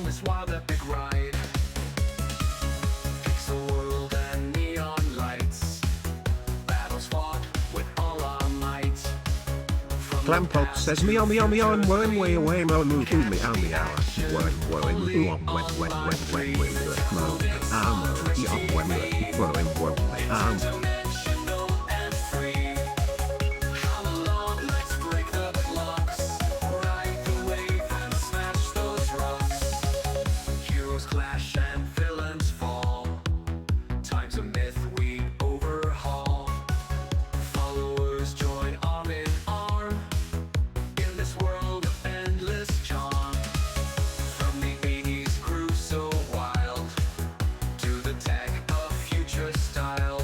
this wild epic ride. Pixel world and neon lights. Battles fought with all our might. Clampot says meow meow meow and woe way away mo moo moo meow meow woe woe moo om wet wet wet wet mo mo amo yum wem woe woe am. Dimensional and free. Come along, let's break the blocks. Ride the wave and smash those rocks. Heroes clash and villains fall. Time's a myth we overhaul. Followers join arm in arm. In this world of endless charm. From the 80s groove so wild. To the tech of future style.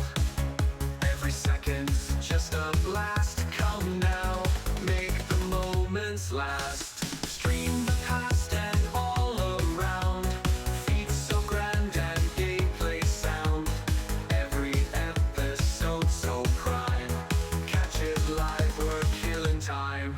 Every second's just a blast. Come now, make the moments last. Stream the past and all around. Feats so grand and gameplay sound. Every episode so prime. Catch it live, we're killing time.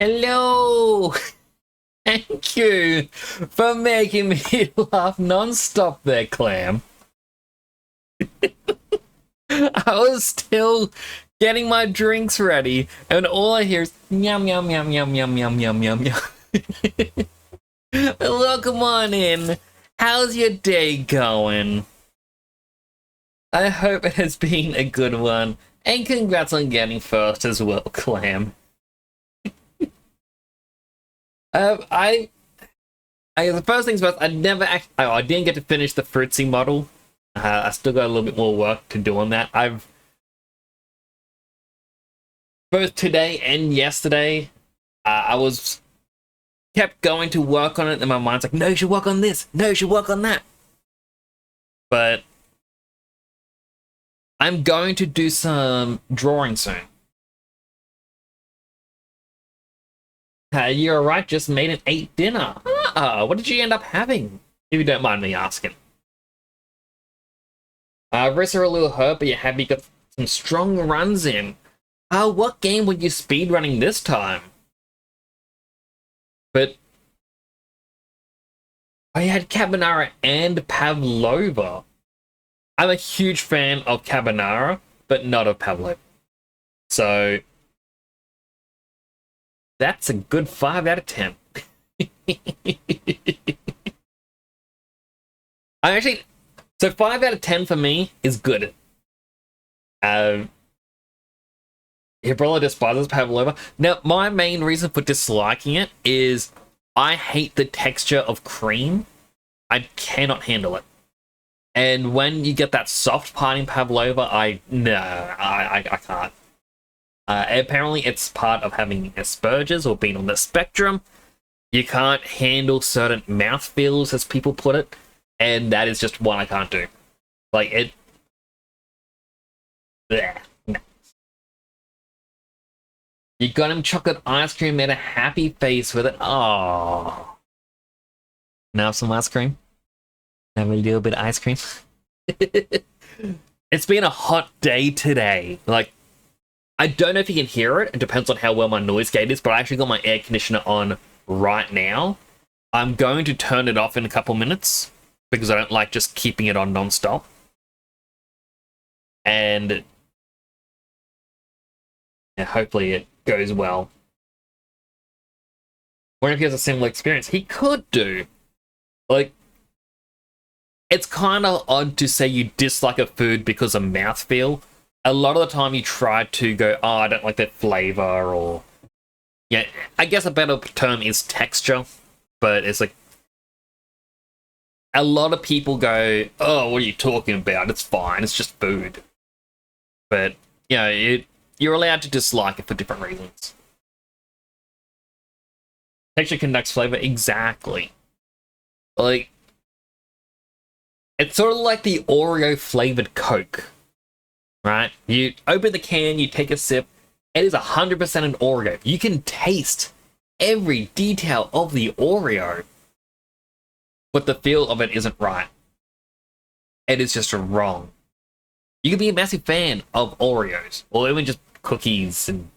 Hello! Thank you for making me laugh non-stop there, Clam. I was still getting my drinks ready, and all I hear is yum yum yum yum yum yum yum yum yum. Welcome on in. How's your day going? I hope it has been a good one, and congrats on getting first as well, Clam. The first things first, I didn't get to finish the Fritzy model. I still got a little bit more work to do on that. Both today and yesterday, I was kept going to work on it, and my mind's like, no, you should work on this. No, you should work on that. But I'm going to do some drawing soon. You're right, just ate dinner. What did you end up having? If you don't mind me asking. Wrists are a little hurt, but you're happy you got some strong runs in. What game were you speedrunning this time? But I had Carbonara and Pavlova. I'm a huge fan of Carbonara, but not of Pavlova. So that's a good 5 out of 10. So 5 out of 10 for me is good. Your brother despises Pavlova. Now, my main reason for disliking it is I hate the texture of cream. I cannot handle it. And when you get that soft part in Pavlova, I can't. Apparently, it's part of having Asperger's or being on the spectrum. You can't handle certain mouthfeels, as people put it, and that is just one I can't do. Like, it... Bleh, no. You got him chocolate ice cream, made a happy face with it. Oh. Now some ice cream? Have a little bit of ice cream? It's been a hot day today. Like, I don't know if you can hear it. It depends on how well my noise gate is, but I actually got my air conditioner on right now. I'm going to turn it off in a couple minutes because I don't like just keeping it on non-stop. And yeah, hopefully it goes well. Wonder if he has a similar experience. He could do. Like, it's kind of odd to say you dislike a food because of mouthfeel. A lot of the time you try to go, oh, I don't like that flavor, or... Yeah, I guess a better term is texture, but it's like... a lot of people go, "Oh, what are you talking about? It's fine. It's just food." But you're allowed to dislike it for different reasons. Texture conducts flavor exactly. Like, it's sort of like the Oreo flavored Coke, right? You open the can, you take a sip. It is 100% an Oreo. You can taste every detail of the Oreo, but the feel of it isn't right. It is just wrong. You can be a massive fan of Oreos, or even just cookies and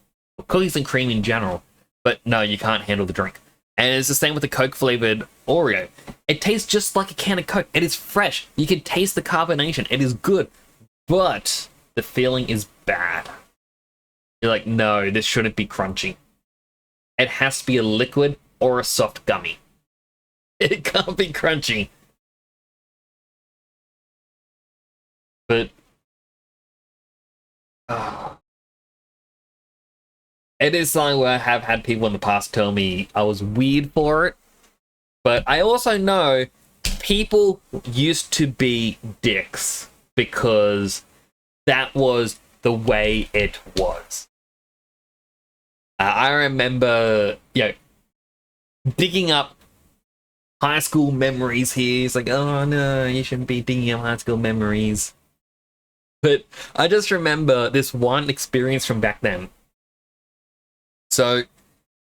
cream in general, but no, you can't handle the drink. And it's the same with the Coke flavored Oreo. It tastes just like a can of Coke. It is fresh. You can taste the carbonation. It is good, but the feeling is bad. You're like, no, this shouldn't be crunchy. It has to be a liquid or a soft gummy. It can't be crunchy. But it is something where I have had people in the past tell me I was weird for it. But I also know people used to be dicks because that was the way it was. I remember, digging up high school memories here. It's like, oh no, you shouldn't be digging up high school memories. But I just remember this one experience from back then. So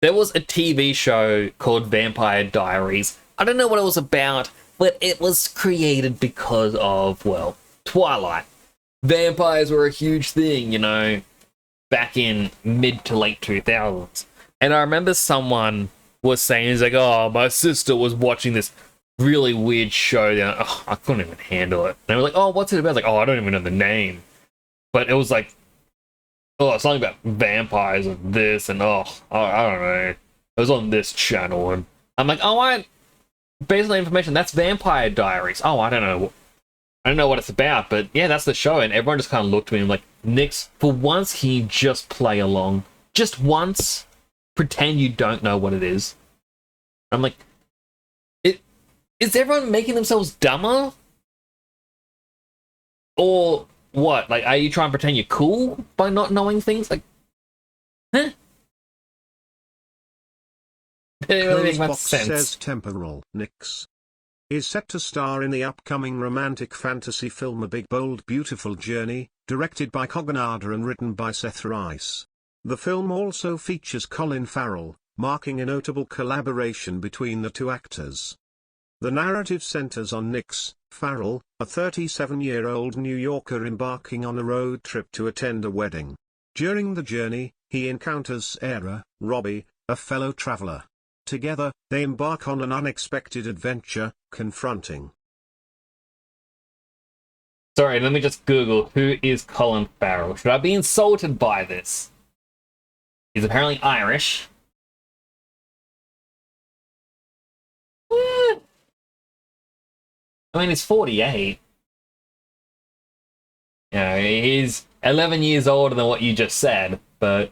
there was a TV show called Vampire Diaries. I don't know what it was about, but it was created because of, well, Twilight. Vampires were a huge thing, back in mid to late 2000s. And I remember someone was saying, he's like, oh, my sister was watching this really weird show. Oh, I couldn't even handle it. And they were like, oh, what's it about? I was like, oh, I don't even know the name. But it was like, oh, something about vampires and this, and I don't know. It was on this channel, and I'm like, oh, based on the information, that's Vampire Diaries. Oh, I don't know what it's about, but yeah, that's the show. And everyone just kind of looked at me and like, Nix, for once, can you just play along? Just once, pretend you don't know what it is. I'm like, is everyone making themselves dumber? Or what? Like, are you trying to pretend you're cool by not knowing things? Like, huh? It didn't really make much sense. Says Temporal Nix is set to star in the upcoming romantic fantasy film A Big Bold Beautiful Journey, directed by Kogonada and written by Seth Rice. The film also features Colin Farrell, marking a notable collaboration between the two actors. The narrative centers on Nix Farrell, a 37-year-old New Yorker embarking on a road trip to attend a wedding. During the journey, he encounters Sarah, Robbie, a fellow traveler. Together, they embark on an unexpected adventure, confronting. Sorry, let me just Google who is Colin Farrell. Should I be insulted by this? He's apparently Irish. I mean, he's 48. He's 11 years older than what you just said, but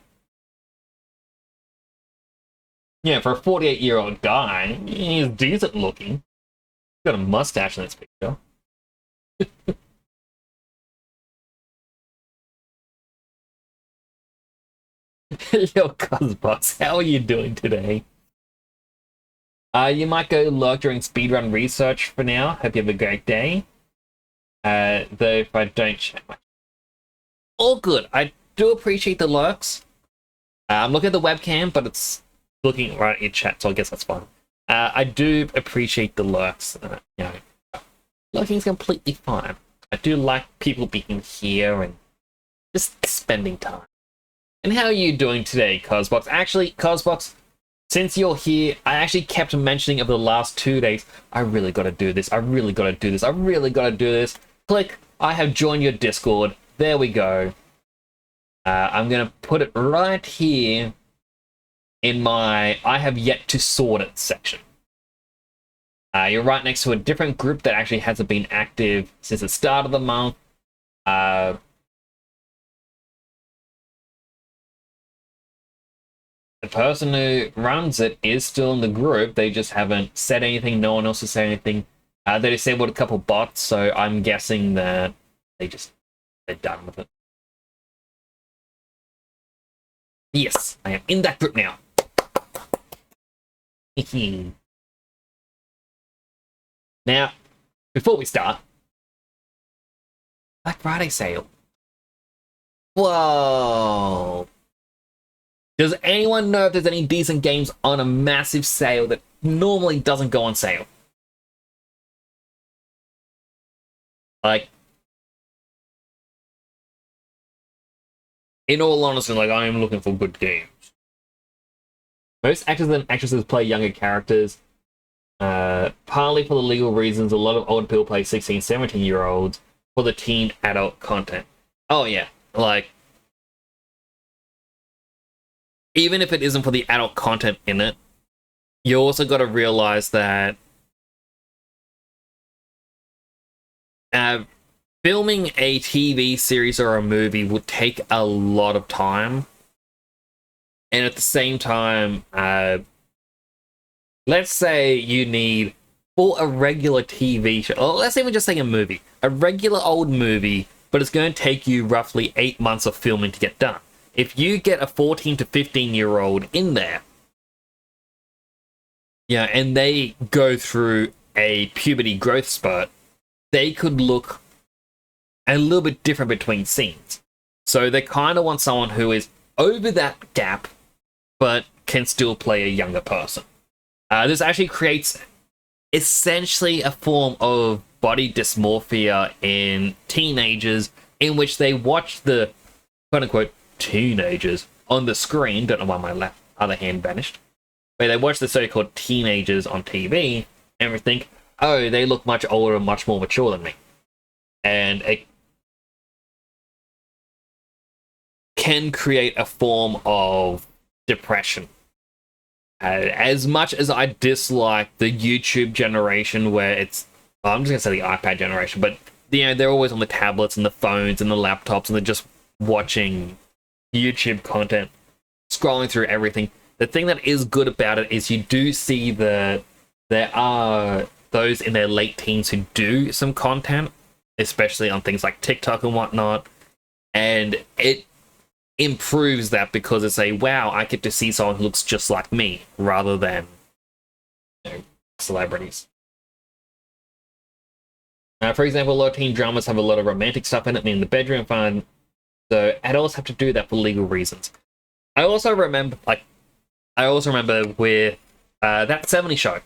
for a 48-year-old guy, he's decent looking. He's got a mustache in this picture. Yo, Cosbox, how are you doing today? You might go lurk during speedrun research for now. Hope you have a great day. Though if I don't check my... All good. I do appreciate the lurks. I'm looking at the webcam, but it's looking right at your chat, so I guess that's fine. I do appreciate the lurks. Lurking's completely fine. I do like people being here and just spending time. And how are you doing today, Cosbox? Actually, Cosbox, since you're here, I actually kept mentioning over the last 2 days, I really gotta do this, I really gotta do this, I really gotta do this. Click, I have joined your Discord. There we go. I'm gonna put it right here in my I have yet to sort it section. You're right next to a different group that actually hasn't been active since the start of the month. The person who runs it is still in the group. They just haven't said anything. No one else has said anything. They disabled a couple bots, so I'm guessing that they're done with it. Yes, I am in that group now. Now, before we start, Black Friday sale. Whoa! Does anyone know if there's any decent games on a massive sale that normally doesn't go on sale? Like, in all honesty, like, I am looking for good games. Most actors and actresses play younger characters. Partly for the legal reasons, a lot of older people play 16, 17-year-olds for the teen adult content. Oh, yeah. Like, even if it isn't for the adult content in it, you also got to realize that filming a TV series or a movie would take a lot of time. And at the same time, let's say you need, for a regular TV show, or let's say we're just saying a movie, a regular old movie, but it's going to take you roughly 8 months of filming to get done. If you get a 14 to 15-year-old in there, yeah, and they go through a puberty growth spurt, they could look a little bit different between scenes. So they kind of want someone who is over that gap, but can still play a younger person. This actually creates essentially a form of body dysmorphia in teenagers, in which they watch the quote-unquote teenagers on the screen. Don't know why my other hand vanished. But they watch the so-called teenagers on TV and we think, oh, they look much older and much more mature than me. And it can create a form of depression. As much as I dislike the YouTube generation, where it's, well, I'm just gonna say the iPad generation, but you know, they're always on the tablets and the phones and the laptops, and they're just watching YouTube content, scrolling through everything. The thing that is good about it is you do see that there are those in their late teens who do some content, especially on things like TikTok and whatnot, and it improves that because it's a, wow, I get to see someone who looks just like me, rather than, you know, celebrities. For example, a lot of teen dramas have a lot of romantic stuff in it, meaning the bedroom fun, so adults have to do that for legal reasons. I also remember with that 70 show.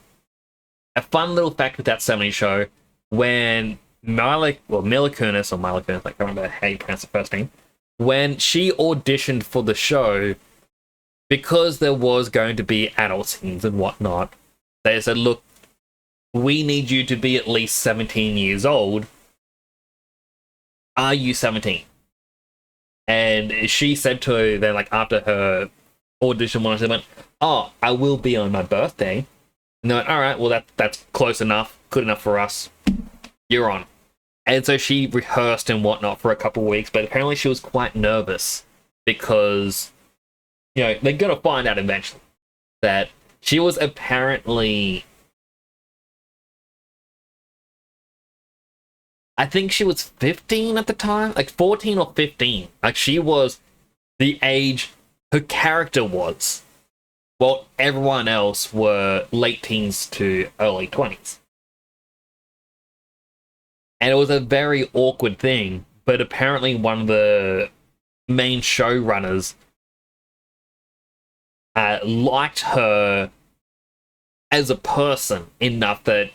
A fun little fact with that 70 show, when Mila Kunis, I can't remember how you pronounce the first name, when she auditioned for the show, because there was going to be adult scenes and whatnot, they said, look, we need you to be at least 17 years old. Are you 17? And she said to them, like, after her audition one, she went, oh, I will be on my birthday. And they're like, all right, well, that's close enough, good enough for us. You're on. And so she rehearsed and whatnot for a couple of weeks, but apparently she was quite nervous because, you know, they're going to find out eventually that she was apparently, I think she was 15 at the time, like 14 or 15. Like, she was the age her character was, while everyone else were late teens to early 20s. And it was a very awkward thing, but apparently one of the main showrunners liked her as a person enough that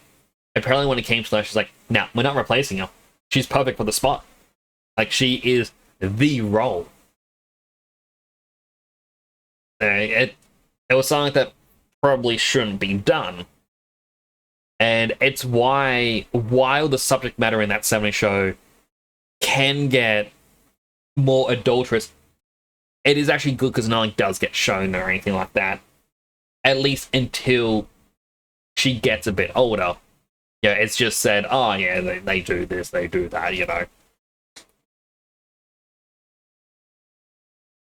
apparently when it came to her, she's like, no, we're not replacing her. She's perfect for the spot. Like, she is the role. It was something that probably shouldn't be done. And it's why, while the subject matter in that 70 show can get more adulterous, it is actually good because nothing does get shown or anything like that. At least until she gets a bit older. Yeah, it's just said, oh yeah, they do this, they do that, you know.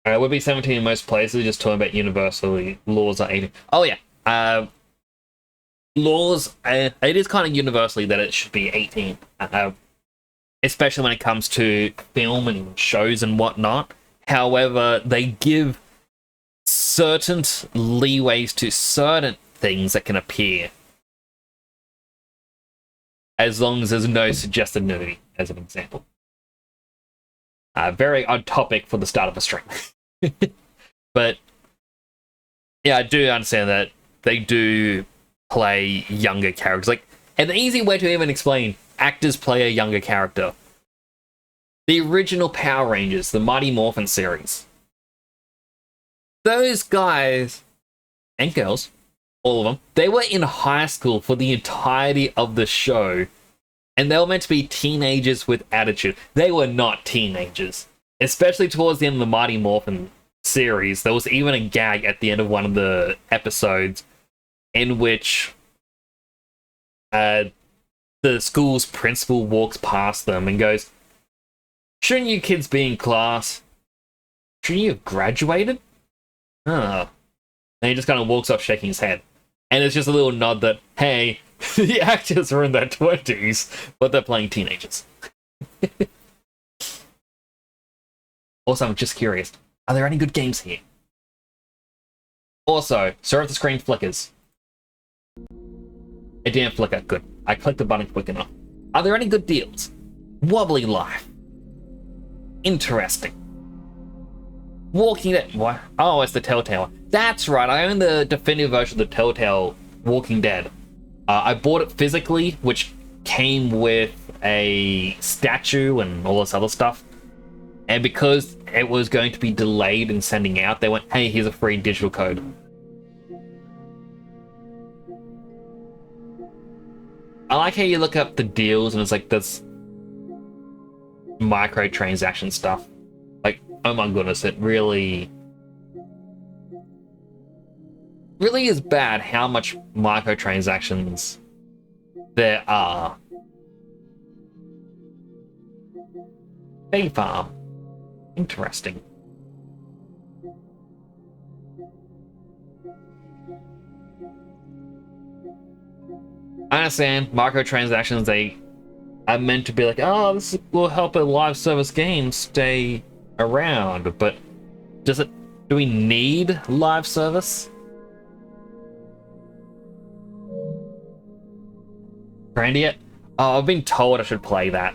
Would be 17 in most places, just talking about universally laws are 18. Oh yeah, laws, it is kind of universally that it should be 18, especially when it comes to film and shows and whatnot. However, they give certain leeways to certain things that can appear, as long as there's no suggested nudity, as an example. Very odd topic for the start of a stream. But yeah, I do understand that they do play younger characters. Like, an easy way to even explain actors play a younger character. The original Power Rangers, the Mighty Morphin series. Those guys and girls, all of them, they were in high school for the entirety of the show. And they were meant to be teenagers with attitude. They were not teenagers. Especially towards the end of the Mighty Morphin series. There was even a gag at the end of one of the episodes in which the school's principal walks past them and goes, "Shouldn't you kids be in class? Shouldn't you have graduated?" And he just kind of walks off shaking his head. And it's just a little nod that, hey, the actors are in their 20s, but they're playing teenagers. Also, I'm just curious, are there any good games here? Also, sorry if the screen flickers. It didn't flicker, good. I clicked the button quick enough. Are there any good deals? Wobbly Life. Interesting. Walking Dead. What? Oh, it's the Telltale. That's right, I own the definitive version of the Telltale Walking Dead. I bought it physically, which came with a statue and all this other stuff. And because it was going to be delayed in sending out, they went, hey, here's a free digital code. I like how you look up the deals and it's like this microtransaction stuff. Like, oh my goodness, it really is bad how much microtransactions there are. Pig farm. Interesting. I understand microtransactions, they are meant to be like, oh, this will help a live service game stay around, but do we need live service? Brandy yet? Oh, I've been told I should play that.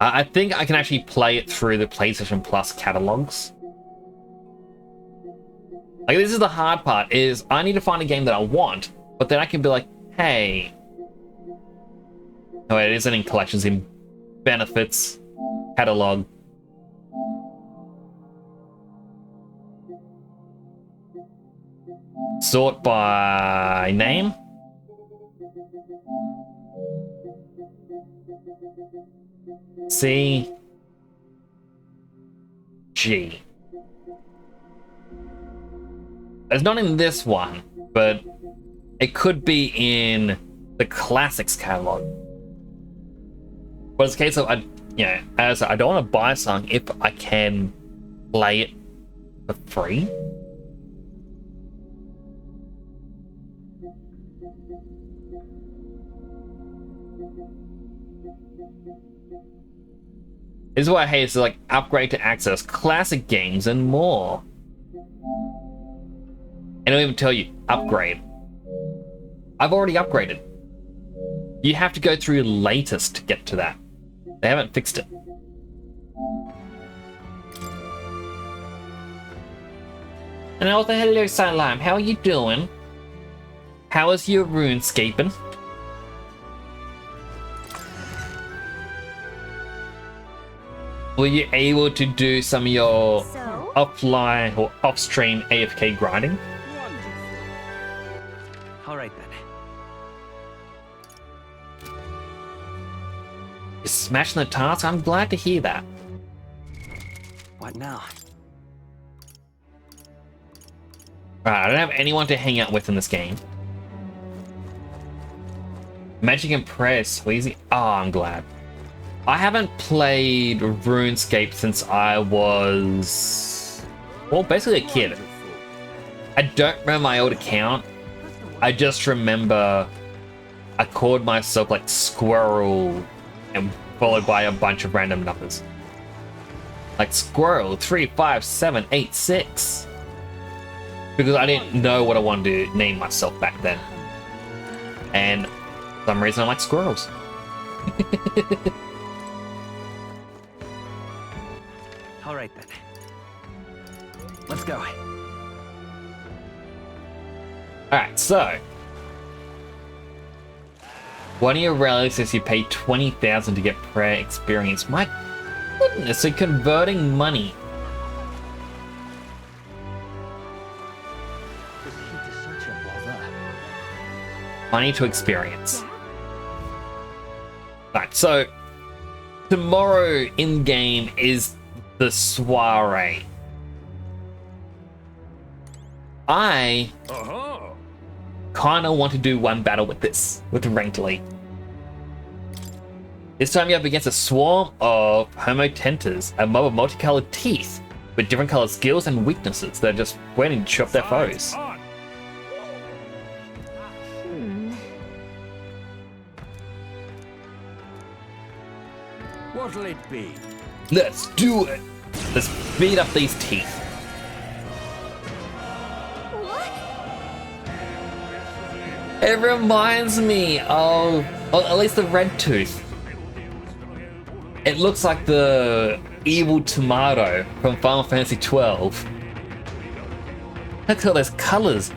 I think I can actually play it through the PlayStation Plus catalogs. Like, this is the hard part, is I need to find a game that I want, but then I can be like, hey. Oh, it isn't in collections, in benefits, catalog. Sort by name. C. G. It's not in this one, but it could be in the classics catalog. But it's a case of, as I don't want to buy something if I can play it for free. This is what I hate, is like upgrade to access classic games and more. And I don't even tell you, upgrade. I've already upgraded. You have to go through latest to get to that. They haven't fixed it. And also, hello Salam, how are you doing? How is your RuneScaping? Were you able to do some of your offline or off-stream AFK grinding? Wonderful. All right then. You're smashing the task? I'm glad to hear that. What now? Right, I don't have anyone to hang out with in this game. Magic and Press, Squeezy. Oh, I'm glad. I haven't played RuneScape since I was, well, basically a kid. I don't remember my old account, I just remember I called myself like Squirrel and followed by a bunch of random numbers. Like Squirrel 35786. Because I didn't know what I wanted to name myself back then. And for some reason I like squirrels. All right then. Let's go. Alright, so one of your rallies says you pay 20,000 to get prayer experience. My goodness, so converting money. This heat is such a bother. Money to experience. Alright, so tomorrow in game is the soiree. I kind of want to do one battle with this, with Ranked Elite. This time you're up against a swarm of Homotenters, a mob of multicolored teeth with different colored skills and weaknesses that are just waiting to chop their foes. What'll it be? Let's do it! Let's beat up these teeth. It reminds me of, well, at least the red tooth. It looks like the evil tomato from Final Fantasy 12. Look at all those colors.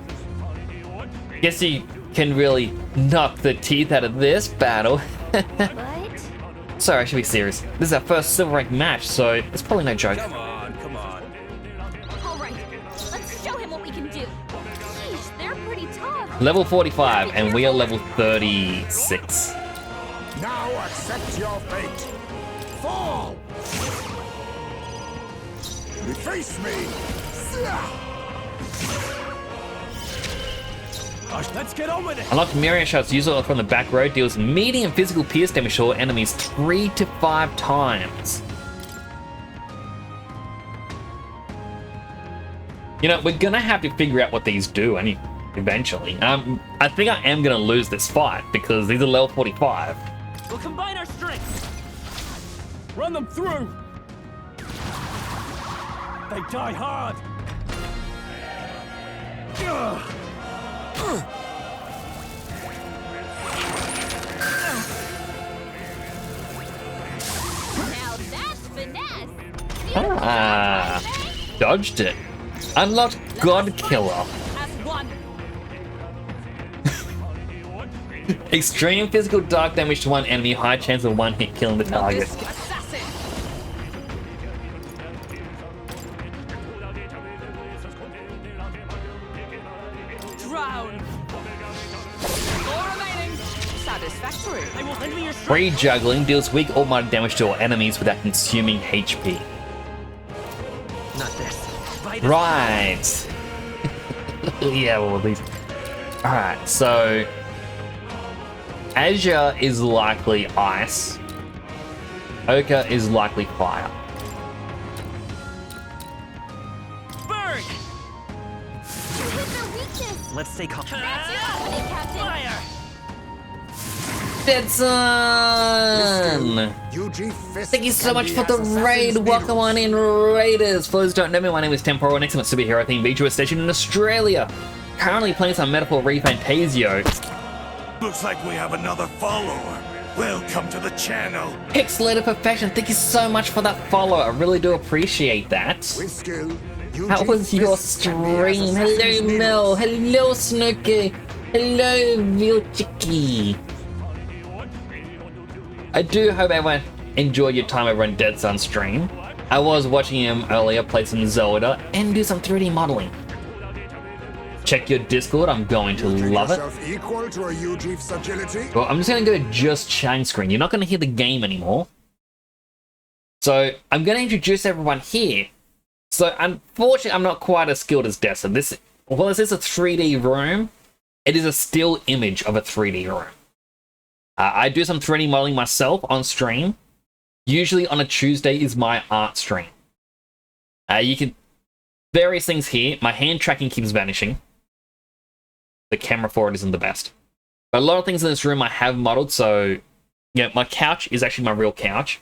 Guess you can really knock the teeth out of this battle. What? Sorry, I should be serious. This is our first silver rank match, so it's probably no joke. Come on. All right, let's show him what we can do. Sheesh, they're pretty tough. Level 45, and we are level 36. Now accept your fate. Fall! Face me! Gosh, let's get on with it. Unlocked Myriad shots user from the back row deals medium physical pierce damage to all enemies 3 to 5 times. You know, we're gonna have to figure out what these do eventually. I think I am gonna lose this fight because these are level 45. We'll combine our strengths. Run them through. They die hard. Now that's finesse. Ah, dodged it. Unlocked God Killer. As one. Extreme physical dark damage to one enemy, high chance of one hit killing the target. Assassin. Drown. All remaining. Satisfactory. They will lend me your strength. Free juggling deals weak or minor damage to all enemies without consuming HP. Not this. Bite us. Right. Yeah, well, these. Alright, so. Azure is likely ice. Ochre is likely fire. Burn. Who's their weakness? Let's stay calm. That's your happening, Captain. Fire. Deadson! UG Fist Thank you so can much be for the as assassin's raid. Welcome needles. on in, Raiders. For those who don't know me, my name is Temporal, an excellent superhero themed VTuber station in Australia. Currently playing some metaphor Refantazio. Looks like we have another follower. Welcome to the channel. Pixelated Perfection, thank you so much for that follow. I really do appreciate that. With skill, UG How was your Fist can be as stream? assassin's Hello, needles. Mel. Hello, Snooky. Hello, Vilchiki. I do hope everyone enjoyed your time over on Dead Sun stream. I was watching him earlier play some Zelda and do some 3D modeling. Check your Discord, I'm going to Think love it. yourself equal to a UG's agility? Well, I'm just going to go just chatting screen. You're not going to hear the game anymore. So I'm going to introduce everyone here. So unfortunately, I'm not quite as skilled as Dessa. This is a 3D room. It is a still image of a 3D room. I do some 3D modeling myself on stream. Usually on a Tuesday is my art stream. You can various things here. My hand tracking keeps vanishing. the camera for it isn't the best. But a lot of things in this room I have modeled, so yeah, my couch is actually my real couch.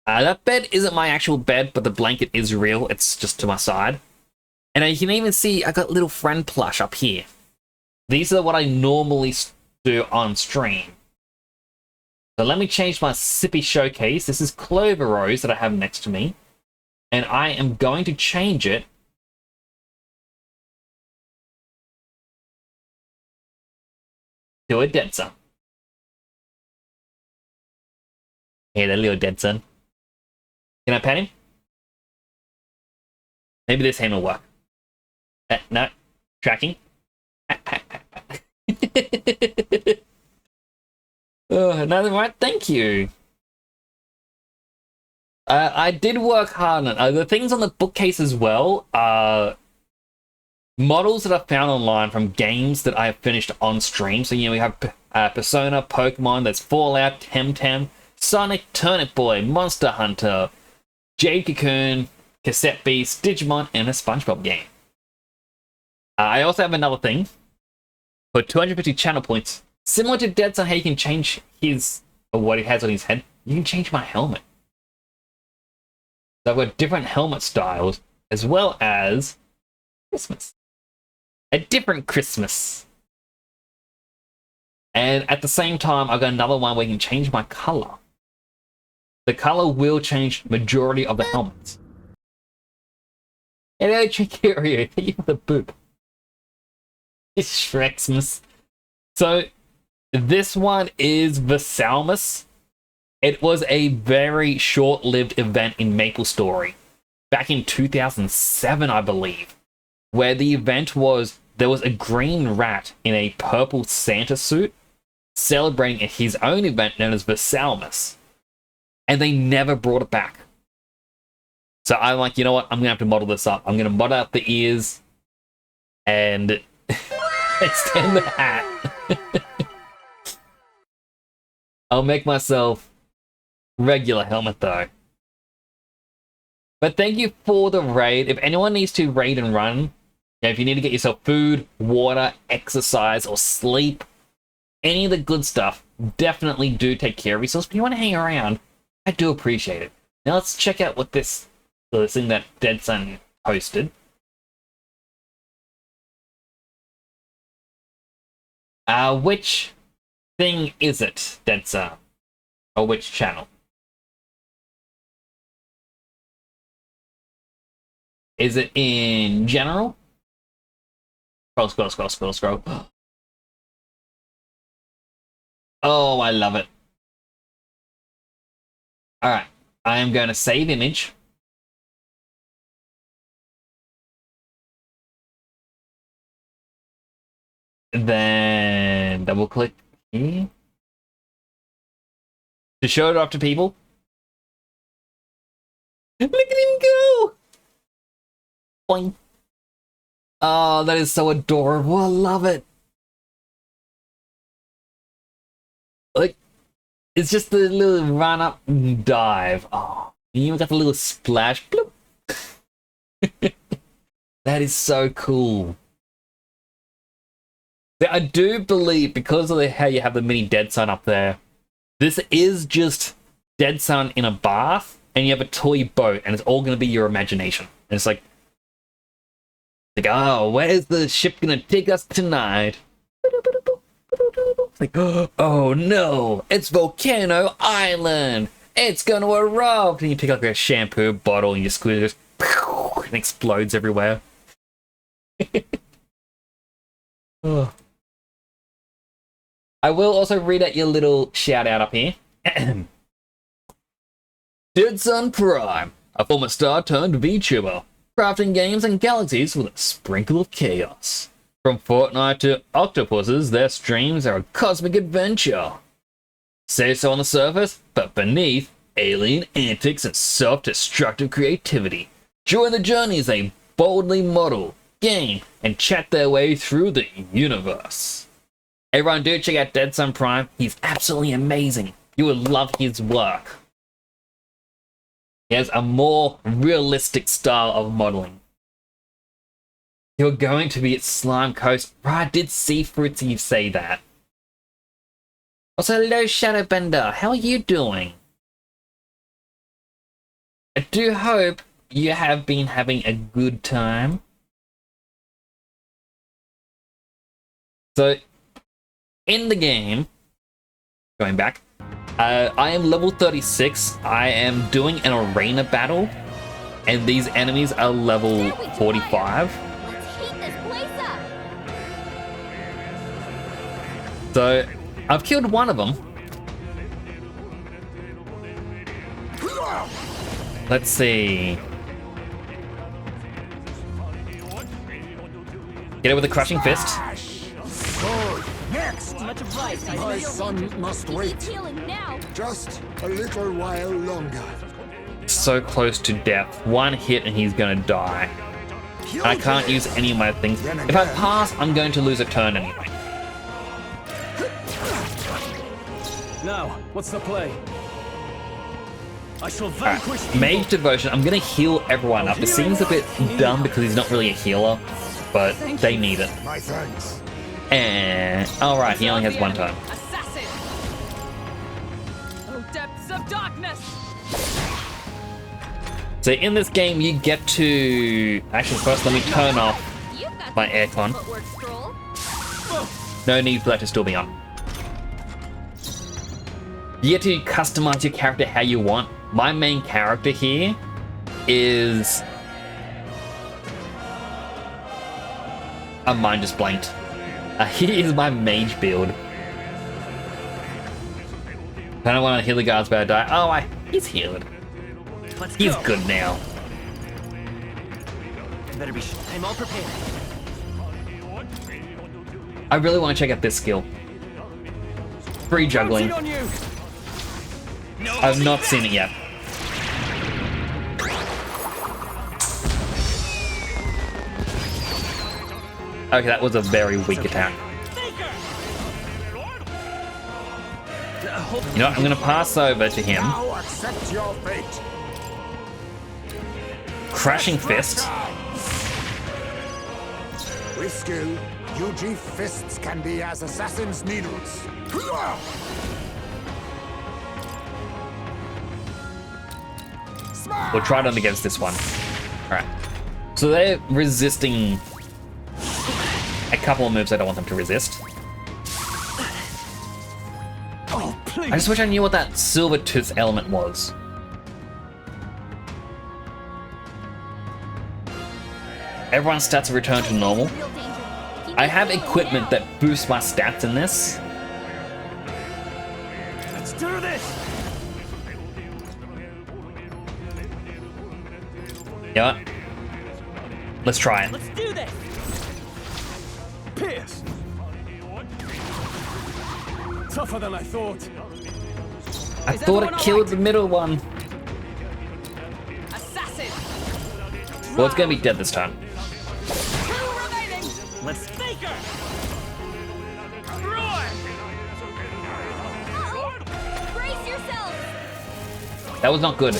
That bed isn't my actual bed, but the blanket is real. It's just to my side. And you can even see I got little friend plush up here. These are what I normally do on stream. So let me change my sippy showcase. This is Clover Rose that I have next to me. And I am going to change it to a dead son. Hey, that little dead son. Can I pet him? Maybe this hand will work. No. Tracking. Another right. Thank you. I did work hard on it. The things on the bookcase as well are models that I found online from games that I have finished on stream. So, you know, we have Persona, Pokemon, there's Fallout, Temtem, Sonic, Turnip Boy, Monster Hunter, Jade Cocoon, Cassette Beast, Digimon, and a SpongeBob game. I also have another thing. For 250 channel points, similar to Dead Son, how you can change his, or what he has on his head, you can change my helmet. So I've got different helmet styles, as well as Christmas. A different Christmas. And at the same time, I've got another one where you can change my color. The color will change majority of the helmets. Hello, Trickerio. Thank you for the boop. It's Shrexmas. So, this one is Vasalmus. It was a very short-lived event in MapleStory. Back in 2007, I believe. Where the event was, there was a green rat in a purple Santa suit celebrating his own event known as Vasalmus. And they never brought it back. So I'm like, you know what? I'm going to have to model this up. I'm going to model out the ears and extend the hat. I'll make myself regular helmet though. But thank you for the raid. If anyone needs to raid and run, you know, if you need to get yourself food, water, exercise, or sleep, any of the good stuff, definitely do take care of yourselves. But if you want to hang around, I do appreciate it. Now let's check out what this thing that Dead Son posted. Which thing is it, Dead Son? Or which channel? Is it in general? Scroll. Oh, I love it. Alright, I am going to save image. Then double click here to show it off to people. Look at him go! Boing. Oh, that is so adorable. I love it. Like, it's just the little run up and dive. Oh, you even got the little splash. Bloop. That is so cool. I do believe, because of how you have the mini Dead Son up there, this is just Dead Son in a bath, and you have a toy boat, and it's all going to be your imagination. And it's like, oh, where's the ship going to take us tonight? It's like, oh no, it's Volcano Island. It's going to erupt. And you pick up a shampoo bottle, and you squeeze it, and explodes everywhere. Oh. I will also read out your little shout out up here. Dead Son Prime, a former star turned VTuber, crafting games and galaxies with a sprinkle of chaos. From Fortnite to octopuses, their streams are a cosmic adventure. Say so on the surface, but beneath, alien antics and self-destructive creativity. Join the journey as they boldly model, game, and chat their way through the universe. Everyone do check out Dead Son Prime. He's absolutely amazing. You will love his work. He has a more realistic style of modeling. You're going to be at Slime Coast. Right, I did see Fruitsy say that. Also, hello, Shadowbender. How are you doing? I do hope you have been having a good time. So, in the game, going back, I am level 36. I am doing an arena battle, and these enemies are level 45. Let's heat this place up. So, I've killed one of them. Let's see. Get it with a crushing fist. Good. Next. Much obliged. My son must He's wait healing now. just a little while longer. So close to death. One hit and he's gonna die. I can't use any of my things. If I pass, I'm going to lose a turn anyway. Now, what's the play? I shall vanquish evil. Mage Devotion, I'm gonna heal everyone up. It seems a bit dumb because he's not really a healer, but they need it. My thanks. And alright, he only has one turn. Assassin! Oh, depths of darkness! So in this game, you get to... Actually, first let me turn off You've got my some aircon. footwork stroll. No need for that to still be on. You get to customize your character how you want. My main character here is... Mine just blanked. He is my mage build. Kind of want to heal the guards about to die. Oh, he's healed. Let's He's go. good now. Better be. I'm all prepared. I really want to check out this skill. Free juggling. On you. I've not seen it yet. Okay, that was a very weak attack. You know what? I'm gonna pass over to him. Now accept your fate. Crashing fist. With skill, UG fists can be as assassin's needles. We'll try them against this one. Alright. So they're resisting a couple of moves I don't want them to resist. Oh, please. I just wish I knew what that silver tooth element was. Everyone's stats have returned to normal. Real danger. Keep I it have going equipment now. that boosts my stats in this. Let's do this. You know what? Let's try it. Let's do this. Pierce. Tougher than I thought. I thought it killed the middle one. Assassin! Well, it's gonna be dead this time. Two remaining! Let's fake her. Roar! Uh-oh. Brace yourselves. That was not good.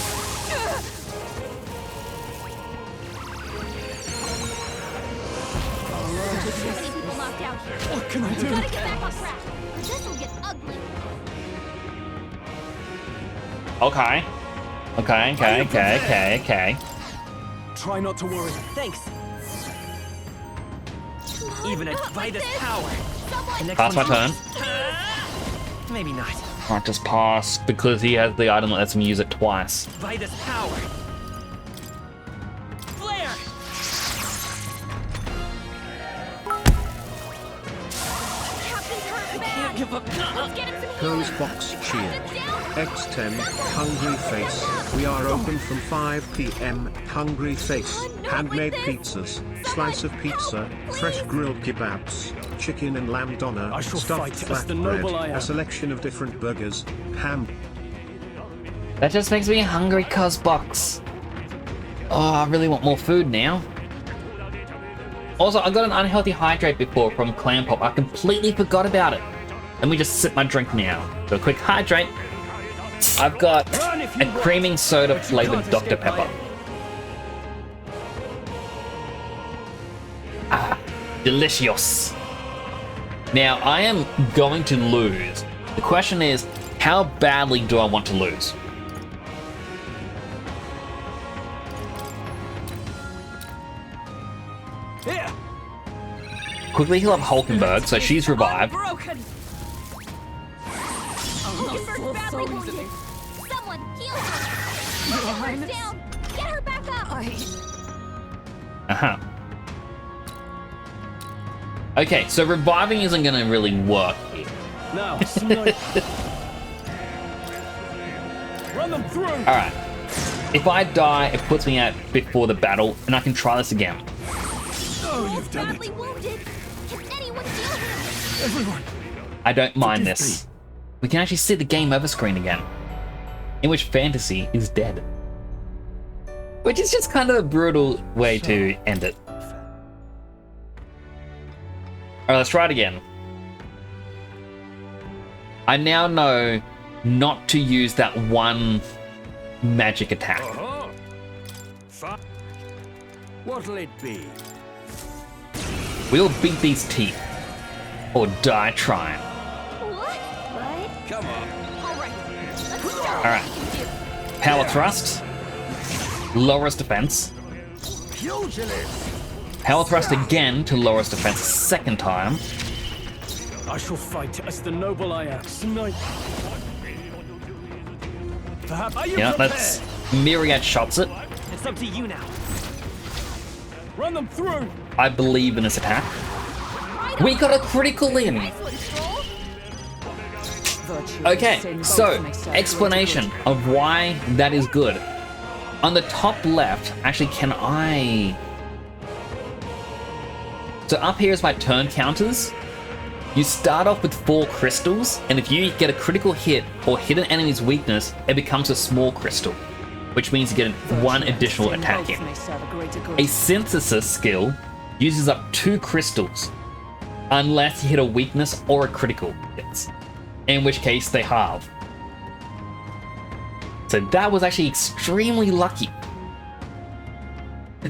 Too many people knocked out here. What can I do? Gotta get back on track. This will get ugly. Okay. Okay. Try not to worry. Thanks. Come on, Even at not by like this this. power. Someone The next Pass my one's turn. yours. Maybe not. Can't just pass because he has the item that lets him use it twice. By this power. Flare. Captain's hurt Can't bad. give up. Let's get him some Pose healing. box cheer. Captain's down. X10, Hungry Face. We are open from 5 p.m. Hungry Face. Handmade pizzas, slice of pizza, fresh grilled kebabs, chicken and lamb doner, I shall stuffed fight as the noble I flatbread, am. a selection of different burgers, ham. That just makes me hungry, Cosbox. Oh, I really want more food now. Also, I got an unhealthy hydrate before from Clam Pop. I completely forgot about it. Let me just sip my drink now. So a quick hydrate. I've got a creaming soda flavored Dr. Pepper. Delicious. Now, I am going to lose. The question is, how badly do I want to lose? Here. Quickly heal up Hulkenberg, so she's revived. Broken. Hulkenberg's badly wounded. Someone heal her. Hulkenberg's down. Get her back up. Uh-huh. Okay, so reviving isn't gonna really work here. Now, snipe. Run them through. Alright. If I die, it puts me out before the battle, and I can try this again. Oh, you've done Badly it. wounded. Can anyone heal him? Everyone. I don't mind Forgive this. We can actually see the game over screen again, in which Fantasy is dead. Which is just kind of a brutal way to end it. Alright, let's try it again. I now know not to use that one magic attack. What'll it be? We'll beat these teeth. Or die trying. What? Come on. All right. Let's show him Alright. what we can do. Power thrust. Lowers defense. Pugilist! Power thrust again to lower defense a second time. I shall fight as the noble I am. Snipe. Perhaps. Are you Yeah, prepared? that's myriad shots it. It's up to you now. Run them through. I believe in this attack. We got a critical in. Nice one, Stroll. Okay, so explanation of why that is good. On the top left, actually, can I? So up here is my turn counters. You start off with 4 crystals, and if you get a critical hit or hit an enemy's weakness, it becomes a small crystal, which means you get 1 additional attack in. A synthesis skill uses up 2 crystals, unless you hit a weakness or a critical hits, in which case they halve. So that was actually extremely lucky.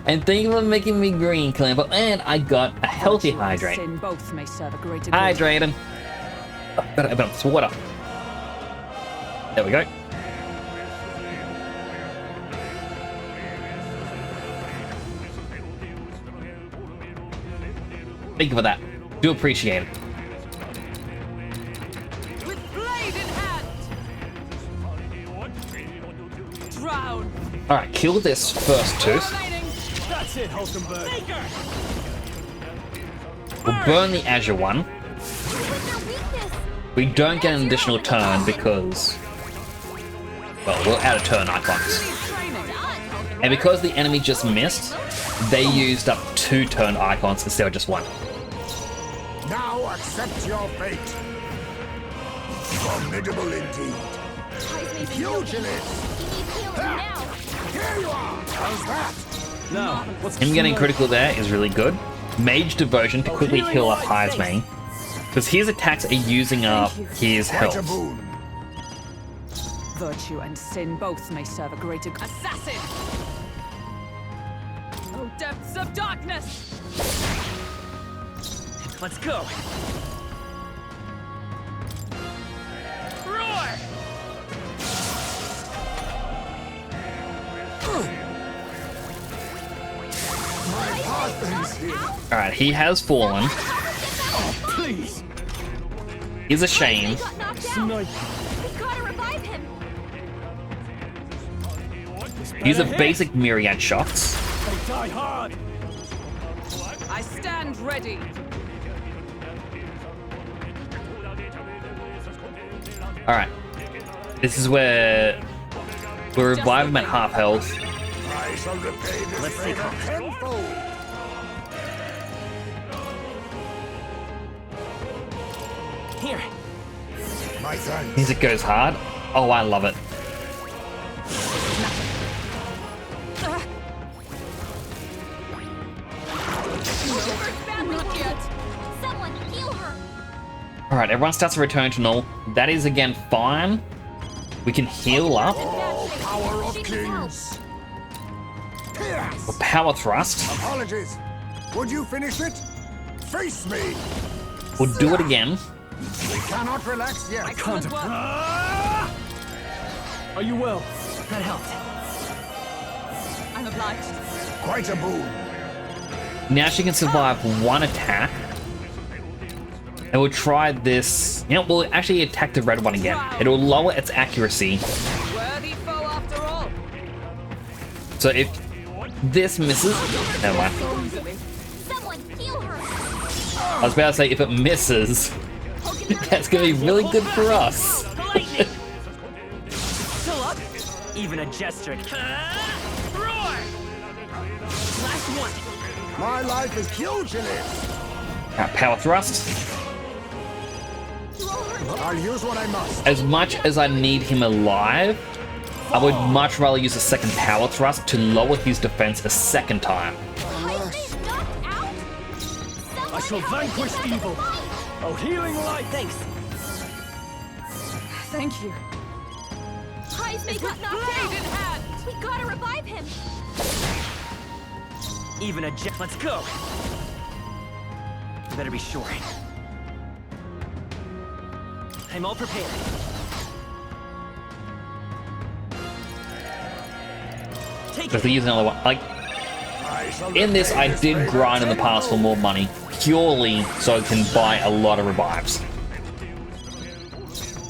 And thank you for making me green, Clamper, and I got a healthy hydrate. Hydrating. Oh, better open up this water. There we go. Thank you for that. Do appreciate it. With blade in hand. Drown. Alright, kill this first tooth. Remaining. That's it, Hulkenberg. We'll burn the Azure one. What's their weakness? We don't get an additional turn because... well, we're out of turn icons. Training. And because the enemy just missed, they used up 2 turn icons instead of just 1. Now accept your fate. Formidable indeed. Ties may be broken. Pugilist! He needs healing now. Here you are! How's that? Now, what's Him getting critical there is really good. Mage Devotion to quickly heal up Hive's main, because his attacks are using up his Quite a health. boon. Virtue and sin both may serve a greater good. Assassin. Oh, depths of darkness. Let's go. Roar. My husband's here. Alright, he has fallen. Please. Is a shame. He got knocked out. Snipe. We gotta revive him. These are basic myriad shots. They die hard. I stand ready. Alright. This is where we revive him at half health. I shall repay this favor tenfold. Here. My thanks. Music goes hard. Oh, I love it. Not yet. Someone heal her. Alright, everyone starts to return to normal. That is again fine. We can heal up. Oh, power of kings. Yes. Power thrust. Apologies. Would you finish it? Face me! We'll do it again. We cannot relax yet. Excellent work. Are you well? That helped. I'm obliged. Quite a boon. Now she can survive one attack. And we'll try this. You know, we'll actually attack the red one again. It'll lower its accuracy. Worthy foe after all. So if this misses, never mind. Someone heal her. I was about to say if it misses, that's gonna be really good for us. Still up? Even a gesture. Roar! Last one. My life is pugilist. Power thrust. I'll use what I must. As much as I need him alive, I would much rather use a second power thrust to lower his defense a second time. He's knocked out. I shall vanquish evil. Oh, healing light. Thanks. Thank you. Heisman got knocked Blade in out. hand. We gotta revive him. Even a jet. Let's go. You better be sure. I'm all prepared. Take Just it. use another one. Like I shall in this, I repay did favor grind in the past for more money, purely so I can buy a lot of revives.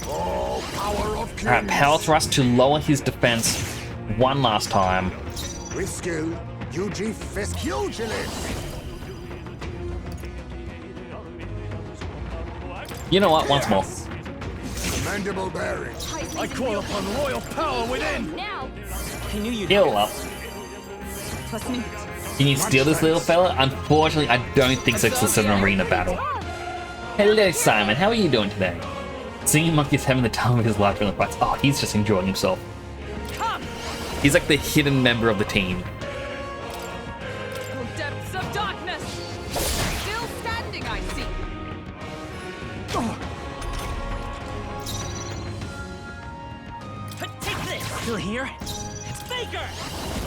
Oh, power of kings. Alright, power thrust to lower his defense one last time. With skill, UG fist pugilist. You know what? Once more. Commendable bearing. Heisman's I call upon royal power within. now. I knew you'd. Heal up. Plus me. Can you steal this little fella? Unfortunately, I don't think so 'cause it's an arena battle. Hello, Simon. How are you doing today? Singing Monkey's having the time of his life during the fights. Oh, he's just enjoying himself. Come. He's like the hidden member of the team. Oh, depths of darkness. Still standing, I see. Take this. Still here? It's Baker.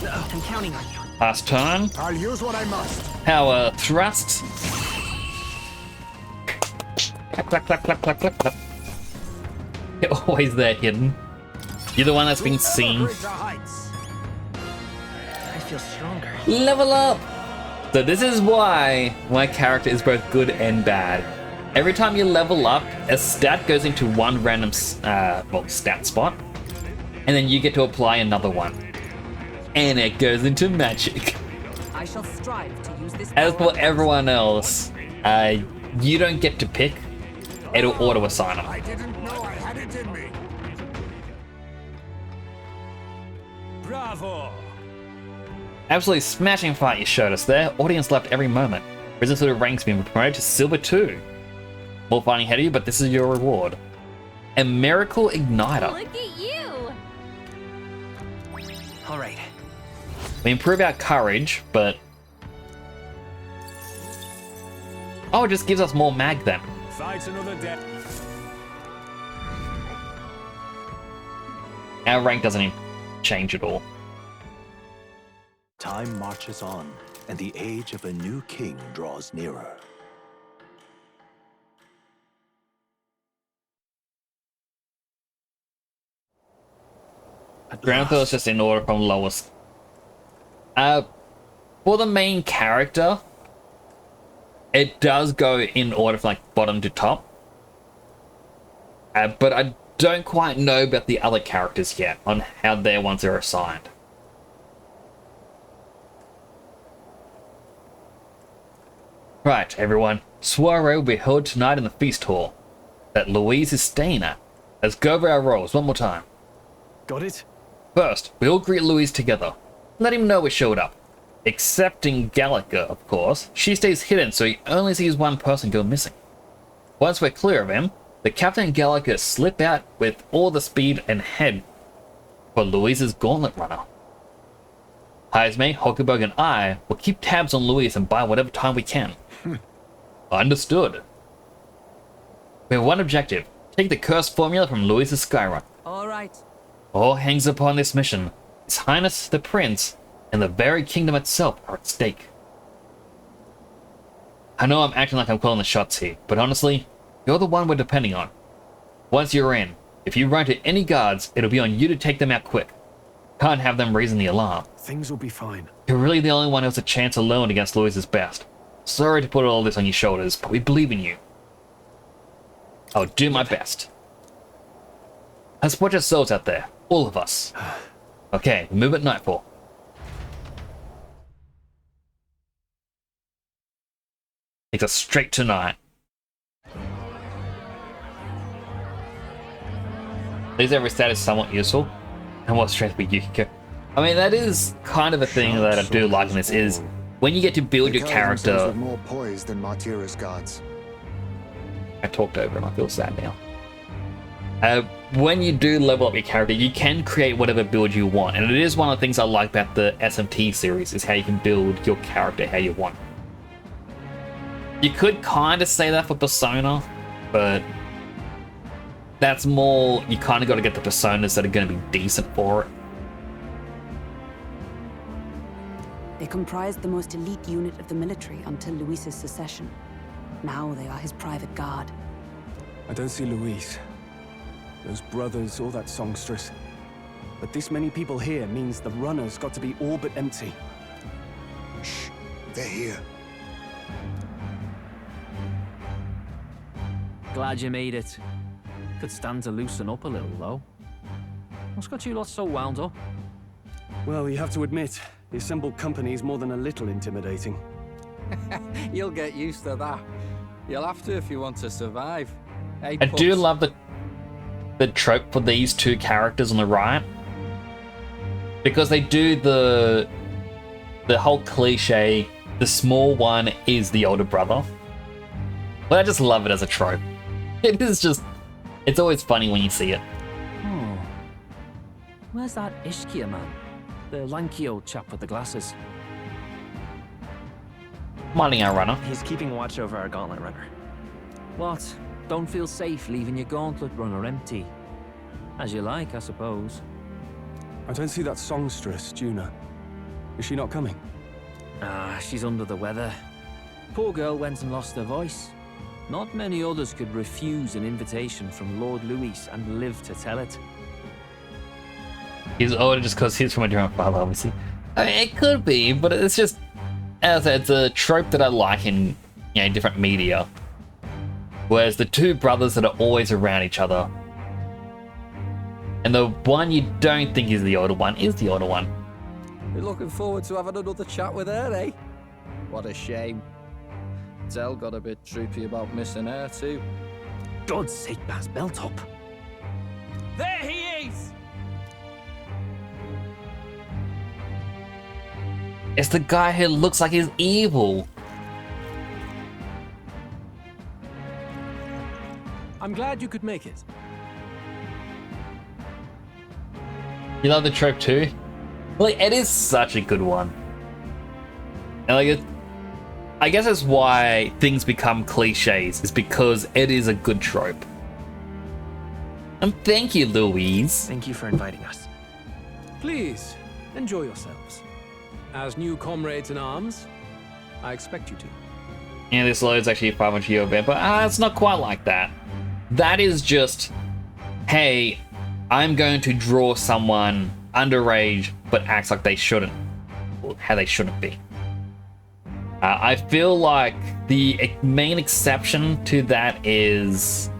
I'm counting on you. Last turn. I'll use what I must. Power thrust. Clap, clap, clap, clap, clap, clap, clap. You're always there hidden. You're the one that's been seen. Greater heights. I feel stronger. Level up! So this is why my character is both good and bad. Every time you level up, a stat goes into one random stat spot, and then you get to apply another one. And it goes into magic. I shall strive to use this. As power for everyone else, you don't get to pick. It'll auto-assign them. I didn't know I had it in me. Bravo. Absolutely smashing fight you showed us there. Audience loved every moment. Risen through the ranks being promoted to Silver 2. More fighting ahead of you, but this is your reward. A Miracle Igniter. Look at you. All right. We improve our courage, but... Oh, it just gives us more mag then. Fight another day. Our rank doesn't even change at all. Time marches on, and the age of a new king draws nearer. Groundfill is just in order from lowest. For the main character, it does go in order from like bottom to top. But I don't quite know about the other characters yet on how their ones are assigned. Right, everyone. Soiree will be held tonight in the feast hall that Louise is staying at. Let's go over our roles one more time. Got it? First, we all greet Louise together. Let him know we showed up. Excepting Gallica, of course. She stays hidden, so he only sees one person go missing. Once we're clear of him, the Captain and Gallica slip out with all the speed and head for Louise's gauntlet runner. Heisme, Hulkenberg, and I will keep tabs on Louise and buy whatever time we can. Understood. We have one objective. Take the cursed formula from Louise's Skyrun. All right. All hangs upon this mission. His Highness the Prince and the very kingdom itself are at stake. I know I'm acting like I'm calling the shots here, but honestly, you're the one we're depending on. Once you're in, if you run to any guards, it'll be on you to take them out quick. Can't have them raising the alarm. Things will be fine. You're really the only one who has a chance alone against Louis's best. Sorry to put all this on your shoulders, but we believe in you. I'll do my best. Let's watch ourselves out there, all of us. Okay, we move at nightfall. Takes us straight to night. These every stat is somewhat useful. And what strength we Yukiko. I mean, that is kind of a thing that I do like in this, is when you get to build your character. With more poise than Martira's guards. I talked over him, I feel sad now. When you do level up your character, you can create whatever build you want. And it is one of the things I like about the SMT series, is how you can build your character how you want. You could kind of say that for Persona, but that's more, you kind of got to get the personas that are going to be decent for it. They comprised the most elite unit of the military until Luis's secession. Now they are his private guard. I don't see Luis, those brothers, or that songstress. But this many people here means the runner's got to be all but empty. Shh, they're here. Glad you made it. Could stand to loosen up a little, though. What's got you lot so wound up? Well, you have to admit, the assembled company is more than a little intimidating. You'll get used to that. You'll have to if you want to survive. Hey, I do love the trope for these two characters on the right, because they do the whole cliche, the small one is the older brother. But I just love it as a trope. It is just, it's always funny when you see it. Oh. Where's that Ishkia man? The lanky old chap with the glasses. Minding our runner. He's keeping watch over our gauntlet runner. What? Don't feel safe leaving your gauntlet runner empty? As you like, I suppose. I don't see that songstress, Juna. Is she not coming? Ah, she's under the weather. Poor girl went and lost her voice. Not many others could refuse an invitation from Lord Louis and live to tell it. He's older just because he's from a different father, obviously. I mean, it could be, but it's just, as I said, it's a trope that I like in, you know, different media. Whereas the two brothers that are always around each other, and the one you don't think is the older one is the older one. You're looking forward to having another chat with her, eh? What a shame. Zell got a bit droopy about missing her too. God's sake, Baz, belt up. There he is! It's the guy who looks like he's evil. I'm glad you could make it. You love the trope too? Like, it is such a good one. And like, I guess that's why things become cliches, is because it is a good trope. And thank you, Louise. Thank you for inviting us. Please, enjoy yourselves. As new comrades in arms, I expect you to. Yeah, this load's actually a 500 year event, but it's not quite like that. That is just, hey, I'm going to draw someone underage but acts like they shouldn't, or how they shouldn't be. I feel like the main exception to that is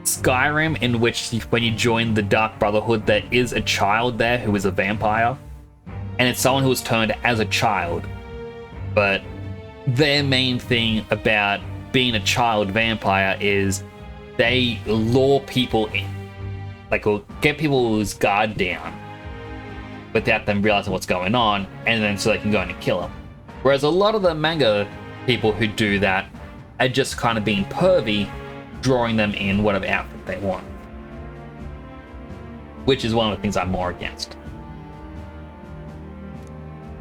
Skyrim, in which when you join the Dark Brotherhood, there is a child there who is a vampire, and it's someone who was turned as a child. But their main thing about being a child vampire is they lure people in, like, or get people's guard down without them realizing what's going on, and then so they can go in and kill them. Whereas a lot of the manga people who do that are just kind of being pervy, drawing them in whatever outfit they want. Which is one of the things I'm more against.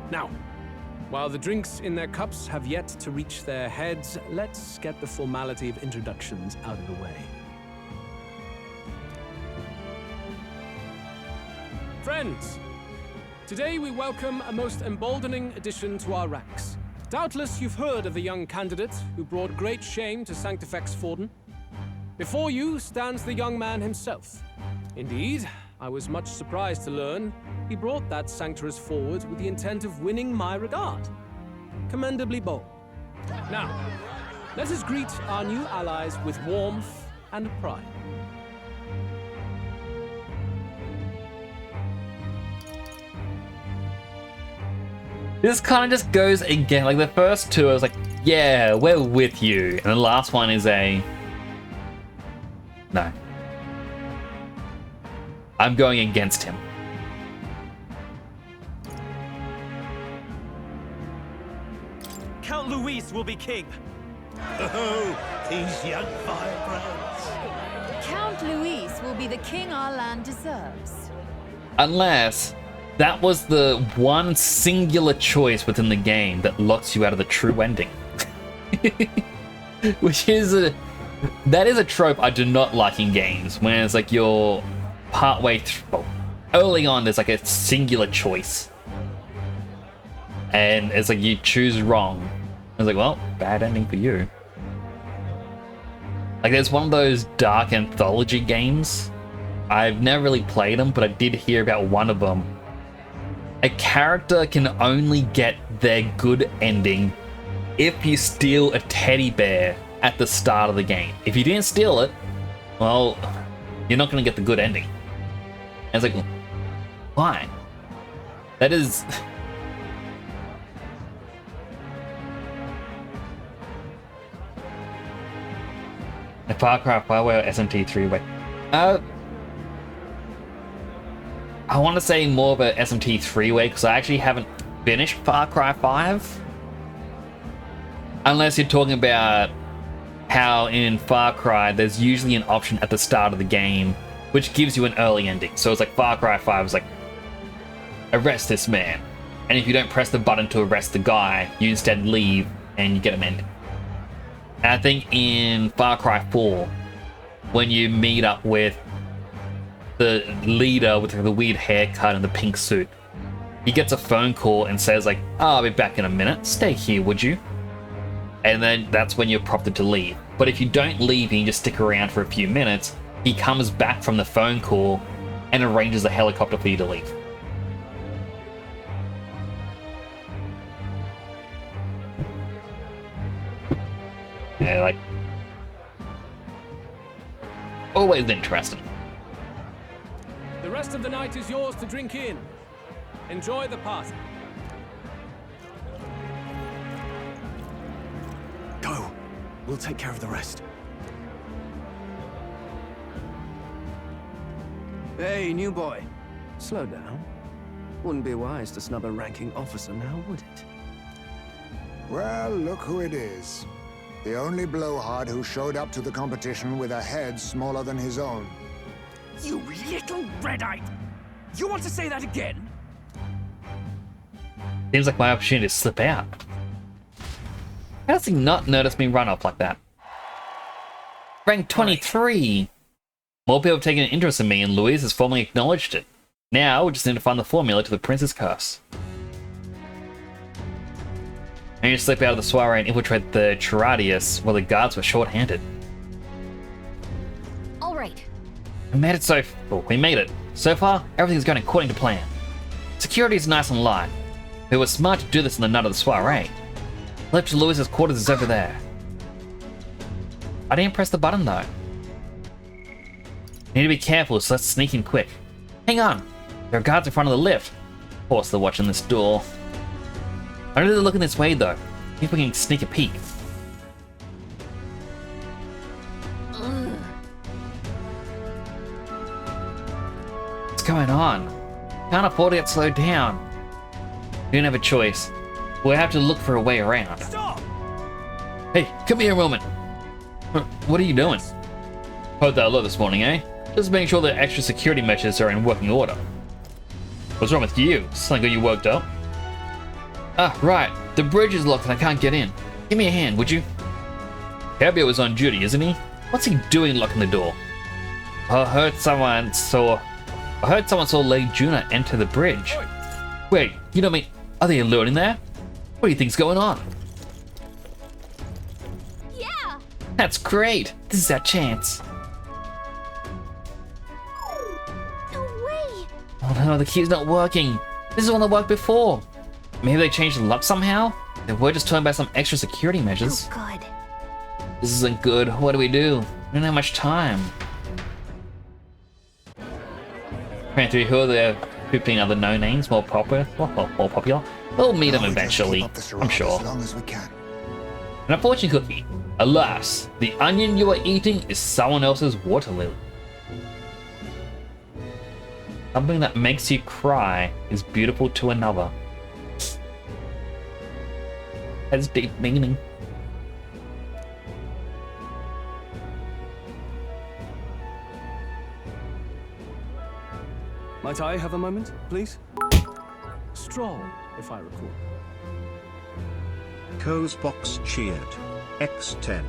Now, while the drinks in their cups have yet to reach their heads, let's get the formality of introductions out of the way. Friends, today we welcome a most emboldening addition to our ranks. Doubtless you've heard of the young candidate who brought great shame to Sanctifex Forden. Before you stands the young man himself. Indeed, I was much surprised to learn he brought that sanctuaries forward with the intent of winning my regard. Commendably bold. Now, let us greet our new allies with warmth and pride. This kind of just goes again, like the first two I was like, yeah, we're with you. And the last one is a... no. I'm going against him. Count Luis will be king. Oh, these young firebrands. Count Luis will be the king our land deserves. Unless that was the one singular choice within the game that locks you out of the true ending. Which is that is a trope I do not like in games, when it's like you're partway through, well, early on there's like a singular choice. And it's like you choose wrong. It's like, well, bad ending for you. Like there's one of those dark anthology games. I've never really played them, but I did hear about one of them. A character can only get their good ending if you steal a teddy bear at the start of the game. If you didn't steal it, well, you're not going to get the good ending. And it's like, why? That is... a Far Cry 5 way or SMT 3 way? I want to say more of a SMT 3 way because I actually haven't finished Far Cry 5. Unless you're talking about how in Far Cry there's usually an option at the start of the game which gives you an early ending. So it's like Far Cry 5 is like, arrest this man. And if you don't press the button to arrest the guy, you instead leave and you get an ending. And I think in Far Cry 4, when you meet up with the leader with the weird haircut and the pink suit, he gets a phone call and says like, oh, I'll be back in a minute, stay here, would you? And then that's when you're prompted to leave. But if you don't leave and you just stick around for a few minutes, he comes back from the phone call and arranges a helicopter for you to leave. Yeah, like, always interesting. The rest of the night is yours to drink in. Enjoy the party. Go. We'll take care of the rest. Hey, new boy. Slow down. Wouldn't be wise to snub a ranking officer now, would it? Well, look who it is. The only blowhard who showed up to the competition with a head smaller than his own. You little red-eyed! You want to say that again? Seems like my opportunity to slip out. How does he not notice me run off like that? Rank 23! More people have taken an interest in me and Louise has formally acknowledged it. Now we just need to find the formula to the Prince's Curse. I need to slip out of the soiree and infiltrate the Cheradius while the guards were short-handed. All right. We made it we made it. So far, everything's going according to plan. Security is nice and light. It was smart to do this in the night of the soiree. Lecture Lewis's quarters is over there. I didn't press the button though. Need to be careful, so let's sneak in quick. Hang on! There are guards in front of the lift. Of course they're watching this door. I know they're looking this way though. See if we can sneak a peek. What's going on? Can't afford to get slowed down. We don't have a choice. We'll have to look for a way around. Stop! Hey, come here a moment. What are you doing? Heard that alert this morning, eh? Just making sure that extra security measures are in working order. What's wrong with you? Something got you worked up? Ah, right. The bridge is locked and I can't get in. Give me a hand, would you? Cabio is on duty, isn't he? What's he doing locking the door? I heard someone saw Lady Juna enter the bridge. Wait, you don't mean... Are they alerting there? What do you think's going on? That's great. This is our chance. No way! Oh no, the key's not working. This is one that worked before. Maybe they changed the lock somehow? They were just talking about some extra security measures. Oh, good. This isn't good. What do? We don't have much time. Apparently, who are the 15 other no-names more popular? We'll meet them eventually, I'm sure. As long as we can. And a fortune cookie. Alas, the onion you are eating is someone else's water lily. Something that makes you cry is beautiful to another. Has deep meaning. Might I have a moment, please? Stroll, if I recall. Co's box cheered. X10.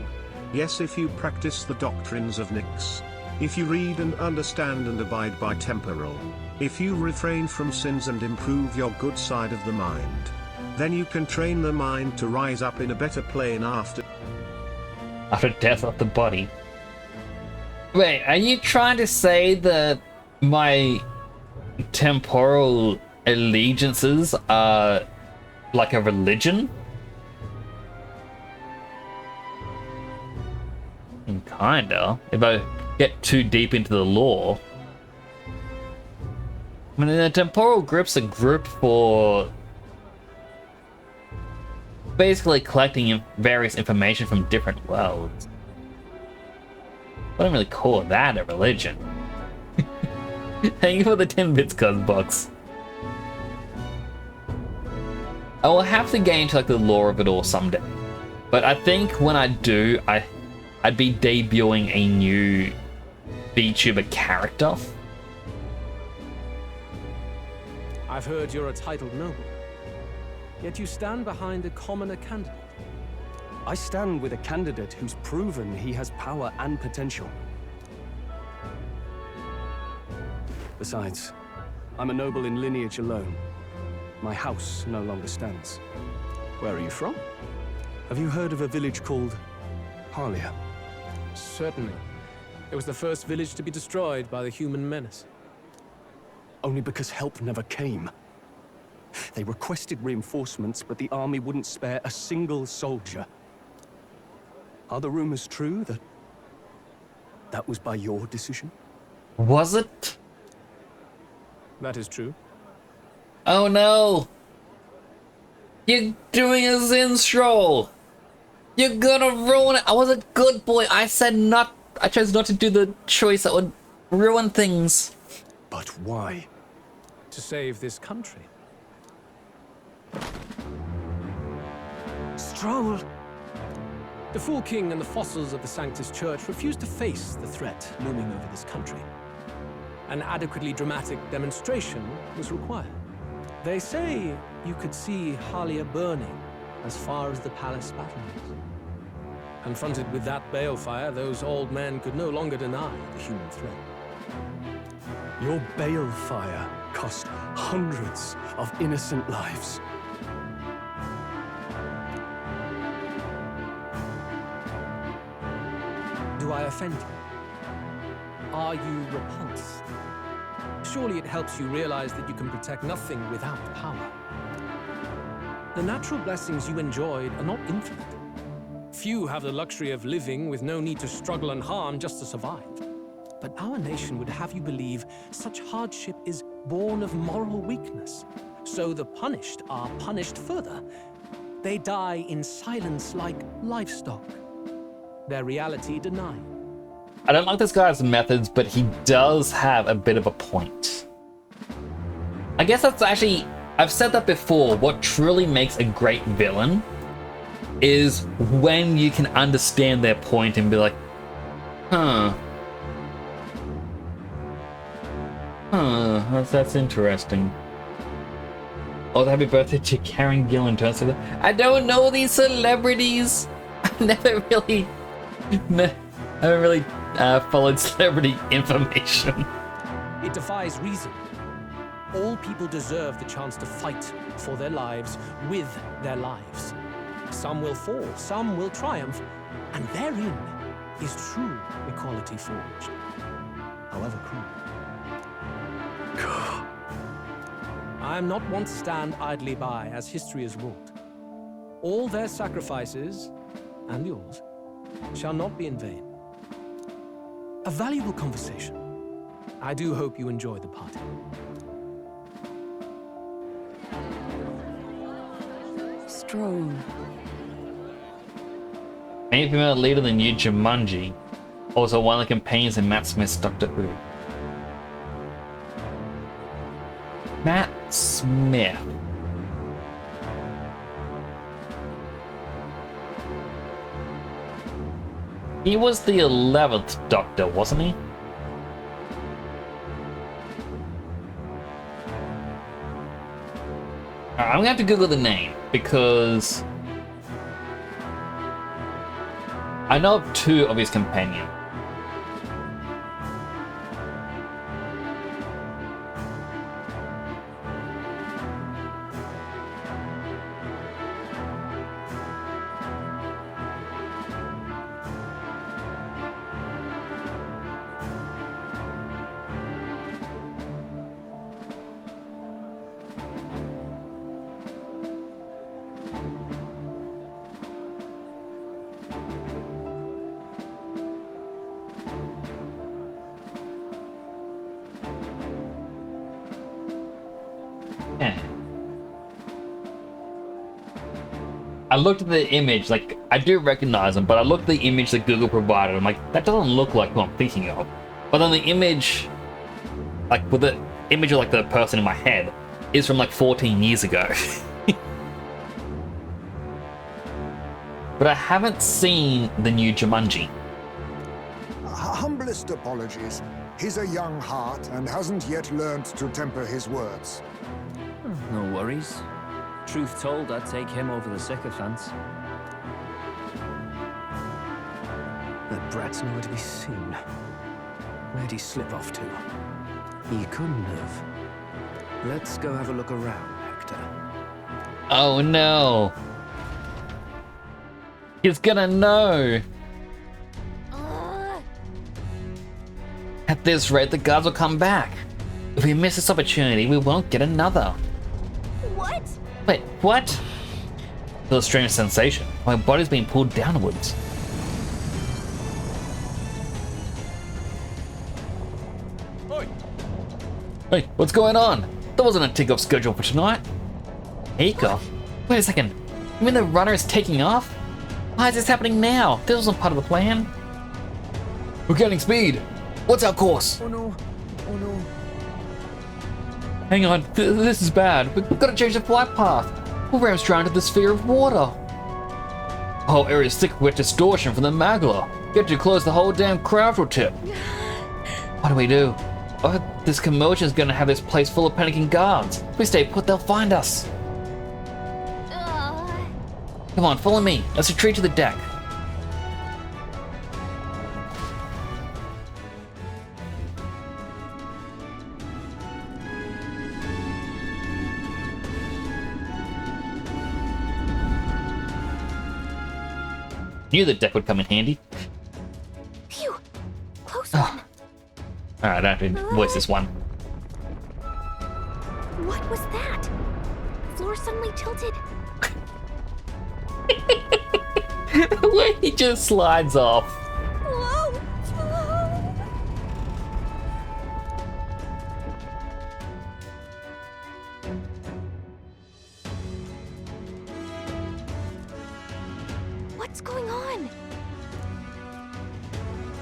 Yes, if you practice the doctrines of Nyx. If you read and understand and abide by temporal. If you refrain from sins and improve your good side of the mind. Then you can train the mind to rise up in a better plane after death of the body. Wait, are you trying to say that my temporal allegiances are like a religion? Kinda. If I get too deep into the lore. I mean, the temporal group's a group for basically collecting various information from different worlds. I don't really call that a religion. Thank you for the 10 bits, Cosbox. I will have to get into like the lore of it all someday. But I think when I do, I'd be debuting a new VTuber character. I've heard you're a titled noble. Yet you stand behind a commoner candidate. I stand with a candidate who's proven he has power and potential. Besides, I'm a noble in lineage alone. My house no longer stands. Where are you from? Have you heard of a village called Harlia? Certainly. It was the first village to be destroyed by the human menace. Only because help never came. They requested reinforcements, but the army wouldn't spare a single soldier. Are the rumors true that that was by your decision? Was it? That is true. Oh no! You're doing a Zen stroll! You're gonna ruin it! I was a good boy! I chose not to do the choice that would ruin things. But why? To save this country. Stroll! The Fool King and the fossils of the Sanctus Church refused to face the threat looming over this country. An adequately dramatic demonstration was required. They say you could see Harlia burning as far as the palace battlements. Confronted with that balefire, those old men could no longer deny the human threat. Your balefire cost hundreds of innocent lives. Do I offend you? Are you repulsed? Surely it helps you realize that you can protect nothing without power. The natural blessings you enjoyed are not infinite. Few have the luxury of living with no need to struggle and harm just to survive. But our nation would have you believe such hardship is born of moral weakness. So the punished are punished further. They die in silence like livestock. Their reality denied. I don't like this guy's methods, but he does have a bit of a point. I guess that's actually, I've said that before, what truly makes a great villain is when you can understand their point and be like, that's interesting. Oh, happy birthday to Karen Gillan. I don't know these celebrities. I never really followed celebrity information. It defies reason. All people deserve the chance to fight for their lives with their lives. Some will fall, some will triumph, and therein is true equality forged, however cruel. I am not one to stand idly by as history is wrought. All their sacrifices, and yours, shall not be in vain. A valuable conversation. I do hope you enjoy the party. Strong. Main female leader in the new Jumanji. Also one of the companions in Matt Smith's Doctor Who. Matt Smith. He was the 11th Doctor, wasn't he? Alright, I'm gonna have to Google the name because I know of two of his companions. I looked at the image, like, I do recognize him, but I looked at the image that Google provided. I'm like, that doesn't look like who I'm thinking of. But then the image, like, with the image of, like, the person in my head is from, like, 14 years ago. But I haven't seen the new Jumanji. Humblest apologies. He's a young heart and hasn't yet learned to temper his words. No worries. Truth told, I'd take him over the sycophants. That brat's nowhere to be seen. Where'd he slip off to? He couldn't have. Let's go have a look around, Hector. Oh no! He's gonna know! At this rate, the guards will come back. If we miss this opportunity, we won't get another. What? Wait, what? Feel a strange sensation. My body's being pulled downwards. Oi! Hey, what's going on? There wasn't a takeoff schedule for tonight. Takeoff? Wait a second. You mean the runner is taking off? Why is this happening now? This wasn't part of the plan. We're getting speed. What's our course? Oh no. Oh no. Hang on, this is bad. We've got to change the flight path. We'll ram straight into the sphere of water. The whole area is thick with distortion from the magla. Get too close, the whole damn craft will tip. What do we do? Oh, this commotion is going to have this place full of panicking guards. If we stay put, they'll find us. Come on, follow me. Let's retreat to the deck. Knew the deck would come in handy. Phew! Close one. Alright, I have to voice this one. What was that? The floor suddenly tilted. Where he just slides off. Whoa! What's going on?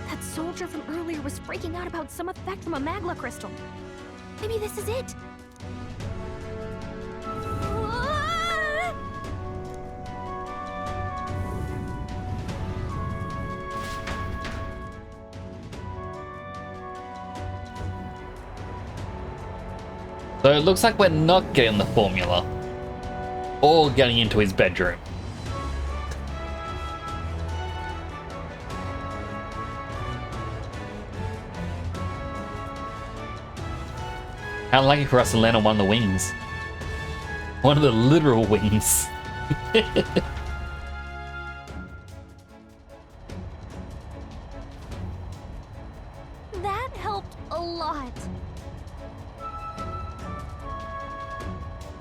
That soldier from earlier was freaking out about some effect from a magla crystal. Maybe this is it. So it looks like we're not getting the formula. Or getting into his bedroom. How lucky for us to land on one of the wings. One of the literal wings.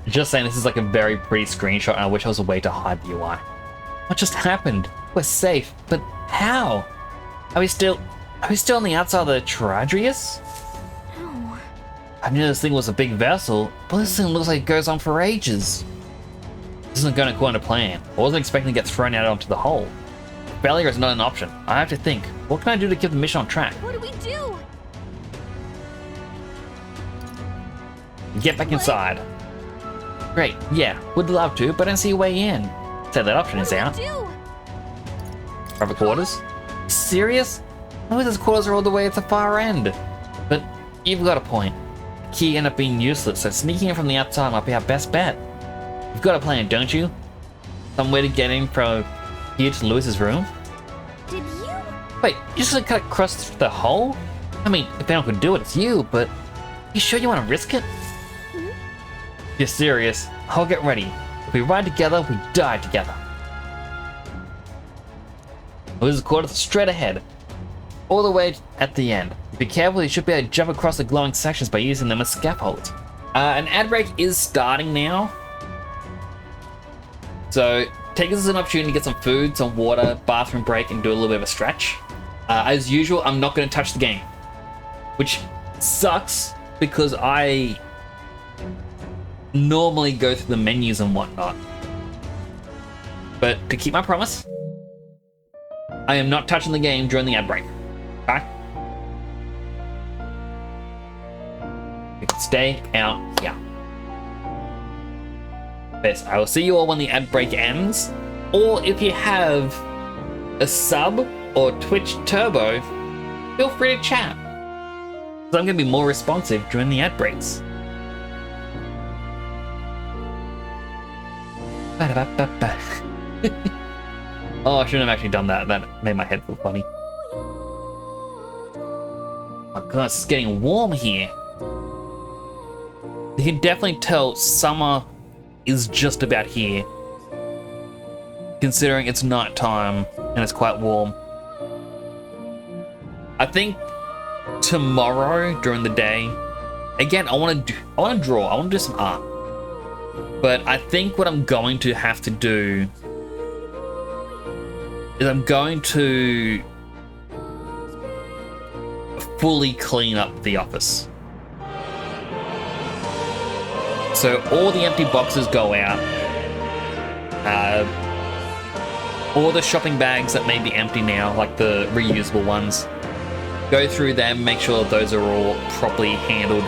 Just saying, this is like a very pretty screenshot, and I wish I was a way to hide the UI. What just happened? We're safe, but how? Are we still on the outside of the Tradrius? No. I knew this thing was a big vessel, but this thing looks like it goes on for ages. This isn't going according to plan. I wasn't expecting to get thrown out onto the hull. Failure is not an option. I have to think. What can I do to keep the mission on track? What do we do? Get back inside. Great, yeah, would love to, but I don't see a way in. So that option is out. Private quarters? Serious? Those quarters are all the way at the far end. But you've got a point. The key ended up being useless, so sneaking in from the outside might be our best bet. You've got a plan, don't you? Some way to get in from here to Lewis's room? Did you? Wait, you just gonna cut across the hole? I mean, if anyone could do it, it's you, but you sure you want to risk it? You're serious? I'll get ready. If we ride together, we die together. Lewis's quarters straight ahead. All the way at the end. If you're careful, you should be able to jump across the glowing sections by using them as scaffolds. An ad break is starting now. So take this as an opportunity to get some food, some water, bathroom break, and do a little bit of a stretch. As usual, I'm not going to touch the game. Which sucks, because I normally go through the menus and whatnot. But to keep my promise, I am not touching the game during the ad break. Okay? You can stay out here. Yes, I will see you all when the ad break ends. Or if you have a sub or Twitch Turbo, feel free to chat. So I'm going to be more responsive during the ad breaks. Oh, I shouldn't have actually done that. That made my head feel funny. Oh my god, it's getting warm here. You can definitely tell summer is just about here, considering it's night time and it's quite warm. I think tomorrow during the day, again, I want to draw. I want to do some art. But I think what I'm going to have to do is I'm going to fully clean up the office. So all the empty boxes go out. All the shopping bags that may be empty now, like the reusable ones, go through them, make sure those are all properly handled.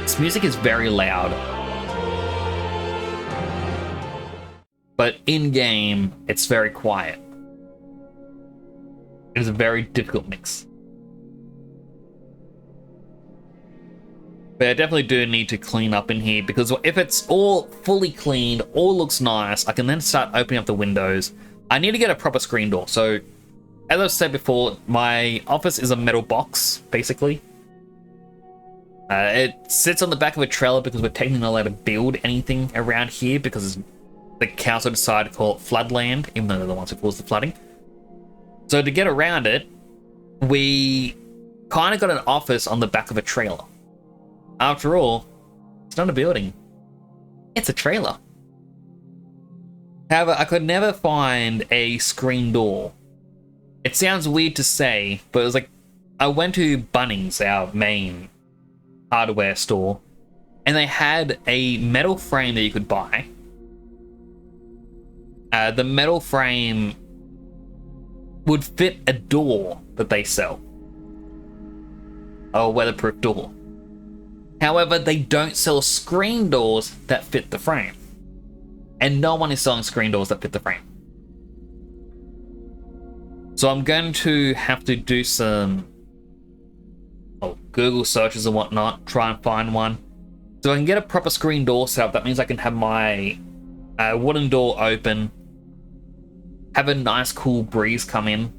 This music is very loud. But in-game, it's very quiet. It is a very difficult mix. But I definitely do need to clean up in here, because if it's all fully cleaned, all looks nice, I can then start opening up the windows. I need to get a proper screen door. So, as I've said before, my office is a metal box, basically. It sits on the back of a trailer because we're technically not allowed to build anything around here because the council decided to call it floodland, even though they're the ones who caused the flooding. So to get around it, we kind of got an office on the back of a trailer. After all, it's not a building. It's a trailer. However, I could never find a screen door. It sounds weird to say, but it was like, I went to Bunnings, our main hardware store, and they had a metal frame that you could buy. The metal frame would fit a door that they sell. A weatherproof door. However, they don't sell screen doors that fit the frame. And no one is selling screen doors that fit the frame. So I'm going to have to do some Google searches and whatnot, try and find one. So I can get a proper screen door set up. That means I can have my wooden door open, have a nice cool breeze come in,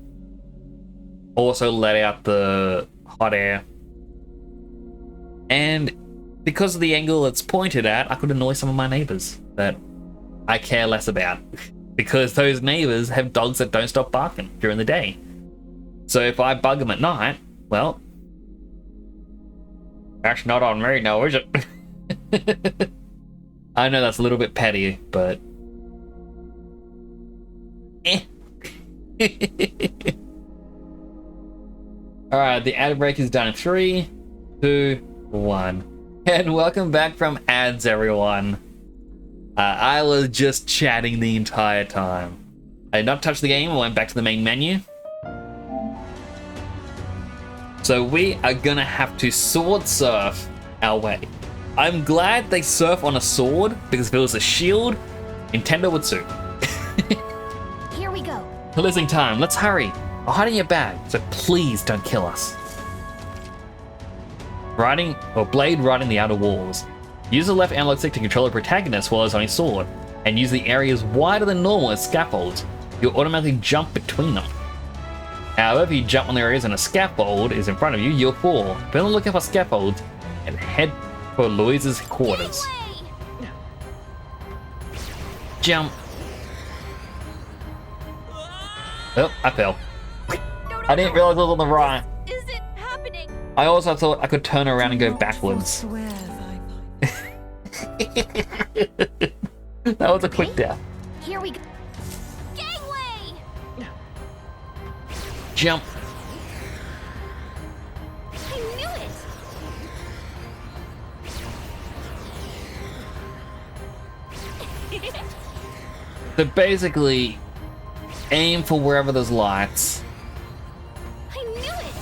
also let out the hot air. And because of the angle it's pointed at, I could annoy some of my neighbors that I care less about. Because those neighbors have dogs that don't stop barking during the day. So if I bug them at night, well, That's not on me now, is it? I know that's a little bit petty, but... Eh. Alright, the ad break is done in 3, 2, 1. And welcome back from ads, everyone. I was just chatting the entire time. I did not touch the game, I went back to the main menu. So we are gonna have to sword surf our way. I'm glad they surf on a sword, because if it was a shield, Nintendo would sue. Here we go. We're losing time, let's hurry. I'll hide in your bag, so please don't kill us. Blade riding the outer walls. Use the left analog stick to control the protagonist while it's on his sword, and use the areas wider than normal as scaffolds. You'll automatically jump between them. However, if you jump on the areas and a scaffold is in front of you, you'll fall. Be on the lookout for scaffolds and head for Louise's quarters. Jump. Oh, I fell. I didn't realize it was on the right. Is it happening? I also thought I could turn around and go backwards. That was a quick death. Here we go. Gangway! Jump. I knew it! So basically, aim for wherever there's lights. I knew it!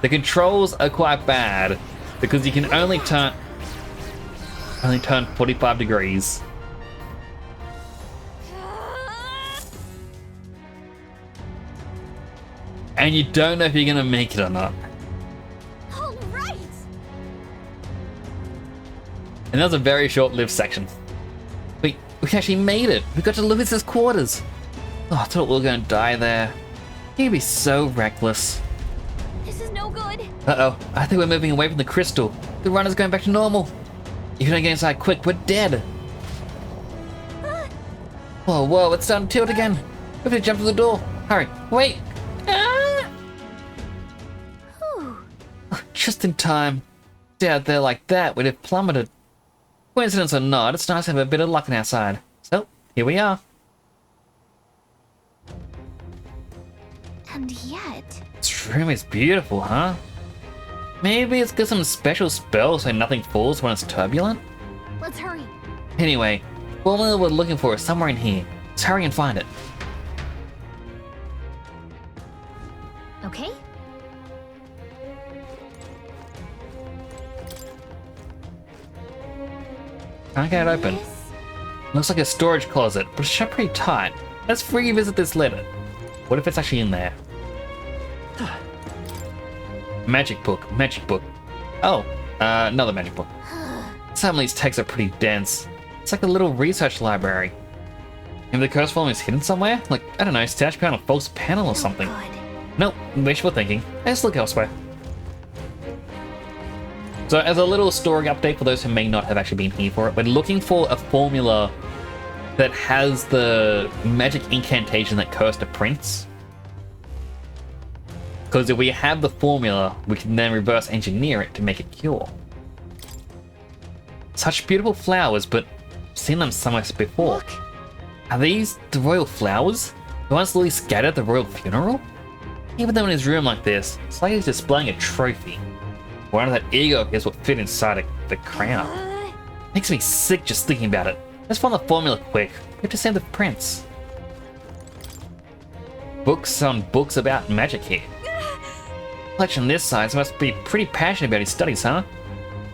The controls are quite bad because you can only turn 45 degrees. And you don't know if you're gonna make it or not. All right. And that was a very short-lived section. We actually made it. We got to Lewis's quarters. Oh, I thought we were gonna die there. He'd be so reckless. This is no good. Uh-oh, I think we're moving away from the crystal. The runner's going back to normal. If you don't get inside quick, we're dead. Whoa, it's starting to tilt again. We have to jump to the door. Hurry, wait. Just in time. Stay out there like that, we'd have plummeted. Coincidence or not, it's nice to have a bit of luck on our side. So, here we are. And yet... This room is beautiful, huh? Maybe it's got some special spell so nothing falls when it's turbulent? Let's hurry. Anyway, the formula we're looking for is somewhere in here. Let's hurry and find it. Okay. Can't get it open. Looks like a storage closet, but it's shut pretty tight. Let's revisit this later. What if it's actually in there? Magic book. Oh, another magic book. Some of these texts are pretty dense. It's like a little research library. Maybe the curse formula is hidden somewhere? Like, I don't know, stashed behind a false panel or something. Nope, wishful thinking. Let's look elsewhere. So as a little story update for those who may not have actually been here for it, we're looking for a formula that has the magic incantation that cursed a prince. Because if we have the formula, we can then reverse engineer it to make a cure. Such beautiful flowers, but I've seen them somewhere before. Look. Are these the royal flowers? The ones Lily scattered at the royal funeral? Even though in his room like this, it's like he's displaying a trophy. One of that ego is what fit inside the crown. Makes me sick just thinking about it. Let's find the formula quick. We have to save the prince. Books on books about magic here. Collection this size must be pretty passionate about his studies, huh?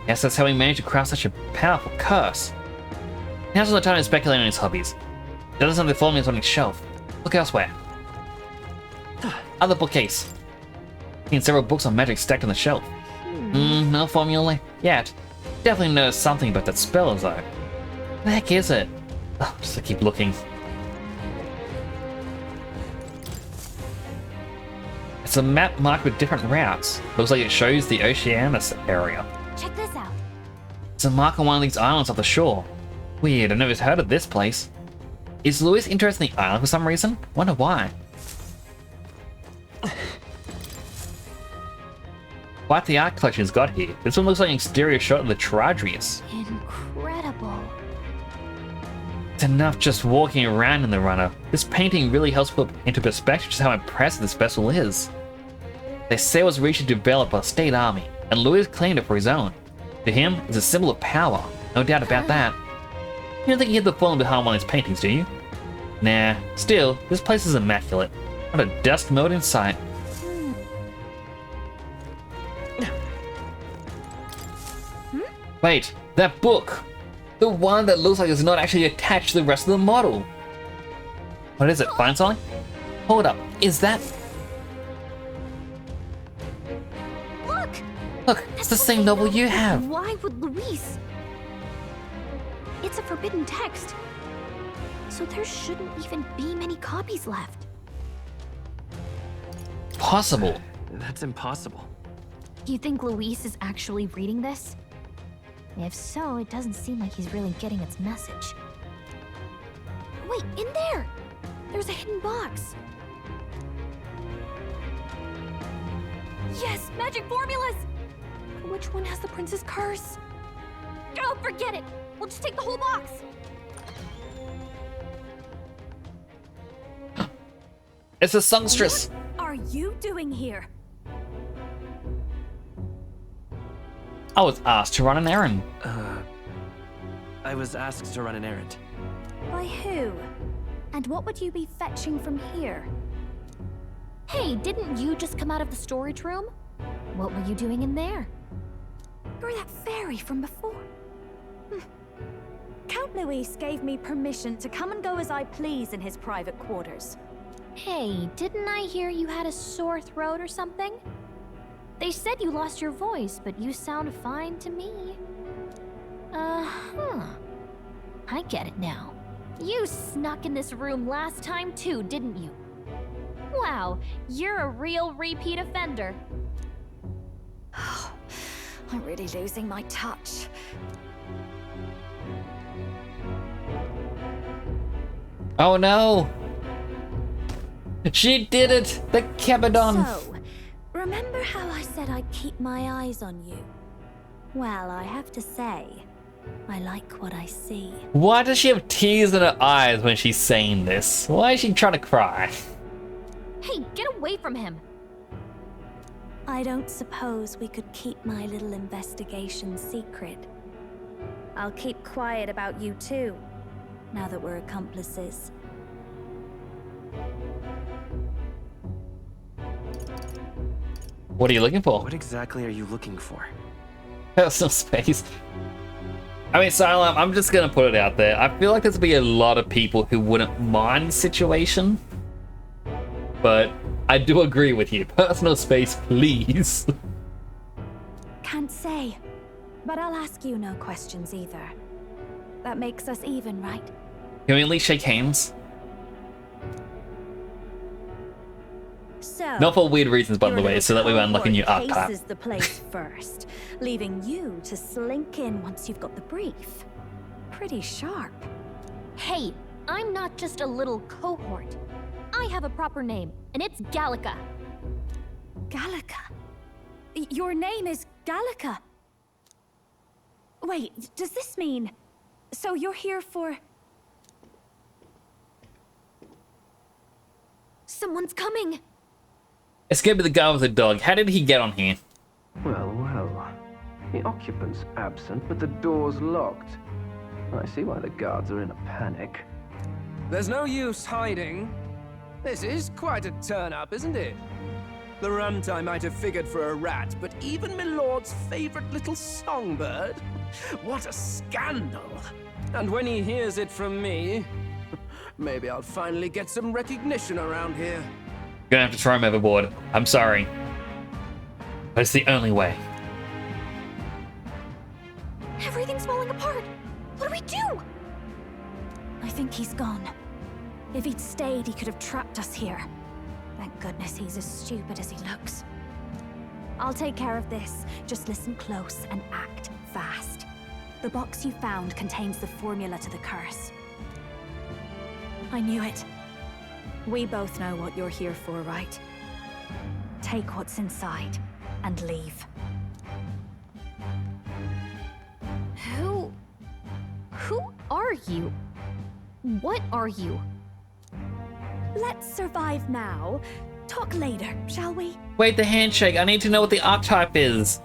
Guess that's how he managed to craft such a powerful curse. Now's the time to speculate on his hobbies. Doesn't have the formulas on his shelf. Look elsewhere. Other bookcase. Seen several books on magic stacked on the shelf. No formula yet. Definitely knows something about that spell though. What the heck is it? Oh, just to keep looking. It's a map marked with different routes. Looks like it shows the Oceanus area. Check this out. It's a mark on one of these islands off the shore. Weird, I never heard of this place. Is Luis interested in the island for some reason? Wonder why. Quite the art collection he's got here. This one looks like an exterior shot of the Tradrius. Incredible. It's enough just walking around in the runner. This painting really helps put into perspective just how impressive this vessel is. They say it was reached to develop a state army, and Louis claimed it for his own. To him, it's a symbol of power, no doubt about that. You don't think he hid the falling behind one of his paintings, do you? Nah, still, this place is immaculate. Not a dust mote in sight. Wait, that book! The one that looks like it's not actually attached to the rest of the model. What is it, find something? Hold up, is that... Look, it's the same novel you have. Why would Luis? It's a forbidden text. So there shouldn't even be many copies left. Possible. That's impossible. Do you think Luis is actually reading this? If so, it doesn't seem like he's really getting its message. Wait, in there! There's a hidden box. Yes, magic formulas! Which one has the prince's curse? Oh, forget it! We'll just take the whole box! It's a songstress! What are you doing here? I was asked to run an errand. I was asked to run an errand. By who? And what would you be fetching from here? Hey, didn't you just come out of the storage room? What were you doing in there? You're that fairy from before. Count Luis gave me permission to come and go as I please in his private quarters. Hey, didn't I hear you had a sore throat or something? They said you lost your voice, but you sound fine to me. I get it now. You snuck in this room last time too, didn't you? Wow, you're a real repeat offender. I'm really losing my touch. Oh no! She did it! The Cabadon! So, remember how I said I'd keep my eyes on you? Well, I have to say, I like what I see. Why does she have tears in her eyes when she's saying this? Why is she trying to cry? Hey, get away from him! I don't suppose we could keep my little investigation secret. I'll keep quiet about you too, now that we're accomplices. What are you looking for? What exactly are you looking for? Personal space. I mean, Silent, I'm just gonna put it out there. I feel like there's gonna be a lot of people who wouldn't mind the situation. But I do agree with you. Personal space, please. Can't say, but I'll ask you no questions either. That makes us even, right? Can we at least shake hands? So, Not for weird reasons, by the way, so that we weren't looking you up top. Cases the place first, leaving you to slink in once you've got the brief. Pretty sharp. Hey, I'm not just a little cohort. I have a proper name, and it's Gallica. Gallica? Your name is Gallica? Wait, does this mean... So you're here for... Someone's coming! It's gonna be the guy with the dog. How did he get on here? Well, well. The occupant's absent, but the door's locked. I see why the guards are in a panic. There's no use hiding. This is quite a turn-up, isn't it? The runtime might have figured for a rat, but even Milord's favorite little songbird? What a scandal! And when he hears it from me, maybe I'll finally get some recognition around here. You're gonna have to throw him overboard. I'm sorry. But it's the only way. Everything's falling apart! What do we do? I think he's gone. If he'd stayed, he could have trapped us here. Thank goodness he's as stupid as he looks. I'll take care of this. Just listen close and act fast. The box you found contains the formula to the curse. I knew it. We both know what you're here for, right? Take what's inside and leave. Who are you? What are you? Let's survive now. Talk later, shall we? Wait, the handshake. I need to know what the archetype is.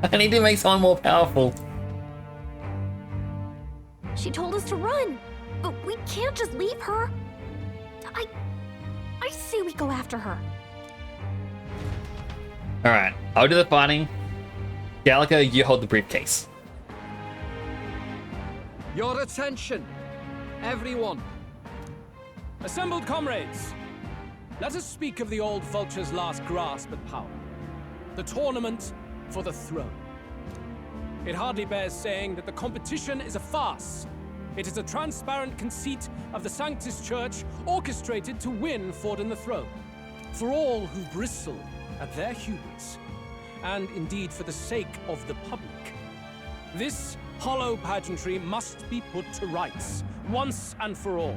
I need to make someone more powerful. She told us to run, but we can't just leave her. I say we go after her. Alright, I'll do the fighting. Gallica, you hold the briefcase. Your attention, everyone. Assembled comrades, let us speak of the old vulture's last grasp at power. The tournament for the throne. It hardly bears saying that the competition is a farce. It is a transparent conceit of the Sanctus Church orchestrated to win Forden the throne. For all who bristle at their hubris, and indeed for the sake of the public, this hollow pageantry must be put to rights, once and for all.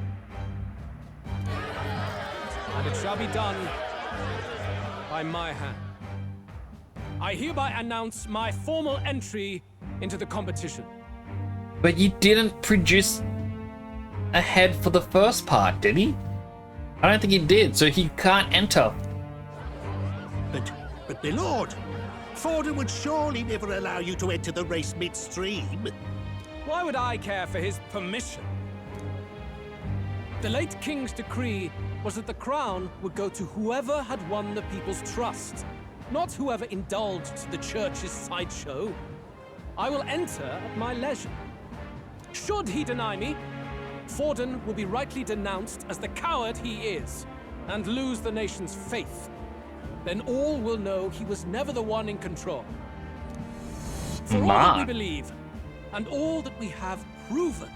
And it shall be done by my hand. I hereby announce my formal entry into the competition. But you didn't produce a head for the first part, did he? I don't think he did, so he can't enter. But my lord, Forden would surely never allow you to enter the race midstream. Why would I care for his permission? The late king's decree was that the crown would go to whoever had won the people's trust, not whoever indulged the church's sideshow. I will enter at my leisure. Should he deny me, Forden will be rightly denounced as the coward he is, and lose the nation's faith. Then all will know he was never the one in control. For all that we believe, and all that we have proven,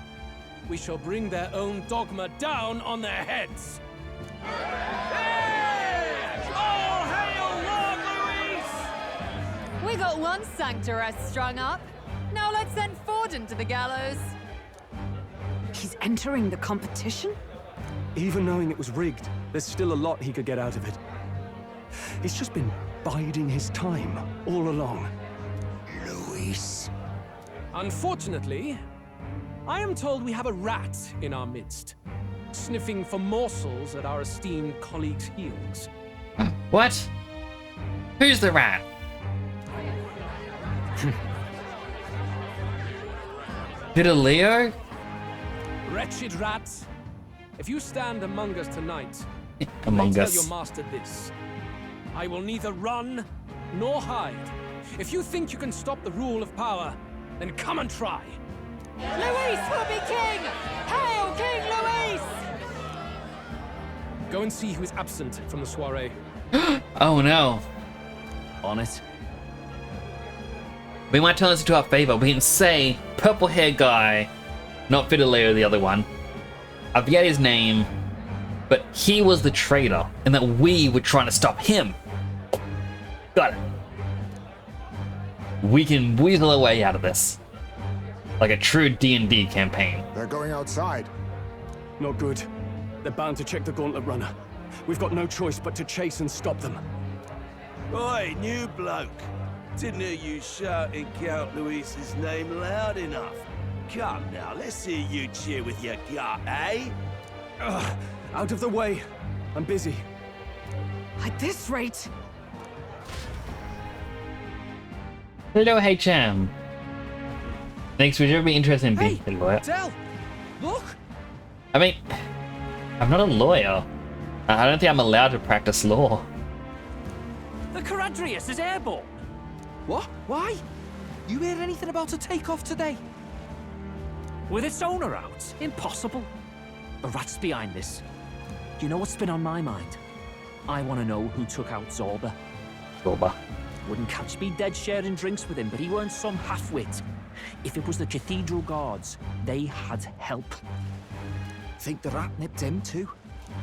we shall bring their own dogma down on their heads. All hail Lord Luis! We got one sanctoress strung up. Now let's send Forden to the gallows. He's entering the competition? Even knowing it was rigged, there's still a lot he could get out of it. He's just been biding his time all along. Luis. Unfortunately, I am told we have a rat in our midst, sniffing for morsels at our esteemed colleagues' heels. What? Who's the rat? Leo? Wretched rat, if you stand among us tonight, Among tell Us. your master this. I will neither run nor hide. If you think you can stop the rule of power, then come and try. Luis will be king! Hail King Luis! Go and see who is absent from the soiree. Oh no. On it. We might turn this into our favor. We can say purple hair guy, not Fidelio, the other one. I forget his name, but he was the traitor, and that we were trying to stop him. Got it. We can weasel our way out of this, like a true D&D campaign. They're going outside. Not good. They're bound to check the gauntlet runner. We've got no choice but to chase and stop them. Oi, new bloke. Didn't hear you shouting Count Luis's name loud enough. Come now, let's hear you cheer with your gut, eh? Ugh, out of the way. I'm busy. At this rate... Hello, HM. Next, would you ever be interested in being a lawyer? Del, look! I mean, I'm not a lawyer. I don't think I'm allowed to practice law. The Caradrius is airborne. What? Why? You heard anything about a takeoff today? With its owner out? Impossible. The rat's behind this. Do you know what's been on my mind? I want to know who took out Zorba. Zorba. Wouldn't catch me dead sharing drinks with him, but he weren't some half-wit. If it was the Cathedral Guards, they had help. Think the rat nipped him too?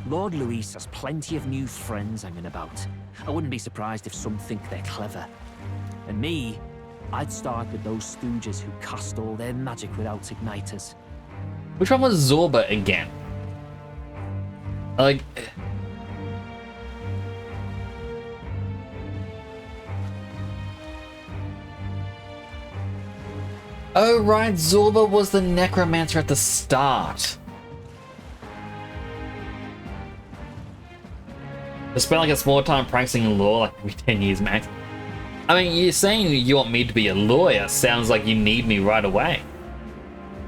Lord Luis has plenty of new friends hanging about. I wouldn't be surprised if some think they're clever. And me, I'd start with those stooges who cast all their magic without igniters. Which one was Zorba again? Like... Oh right, Zorba was the necromancer at the start. I spent like a small time practicing law, like every 10 years max. I mean, you're saying you want me to be a lawyer sounds like you need me right away.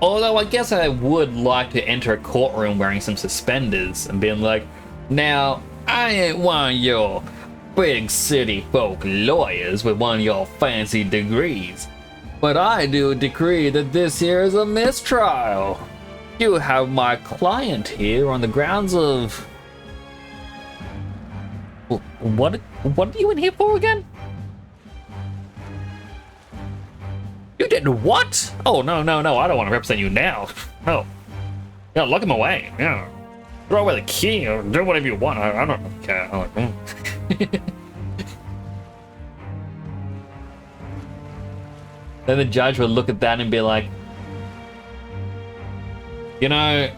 Although I guess I would like to enter a courtroom wearing some suspenders and being like, now, I ain't one of your big city folk lawyers with one of your fancy degrees, but I do decree that this here is a mistrial. You have my client here on the grounds of... What are you in here for again? You did what? Oh, no, I don't want to represent you now. No. Yeah, lock him away. Yeah. Throw away the key or do whatever you want. I don't care. I'm like, Then the judge would look at that and be like, you know,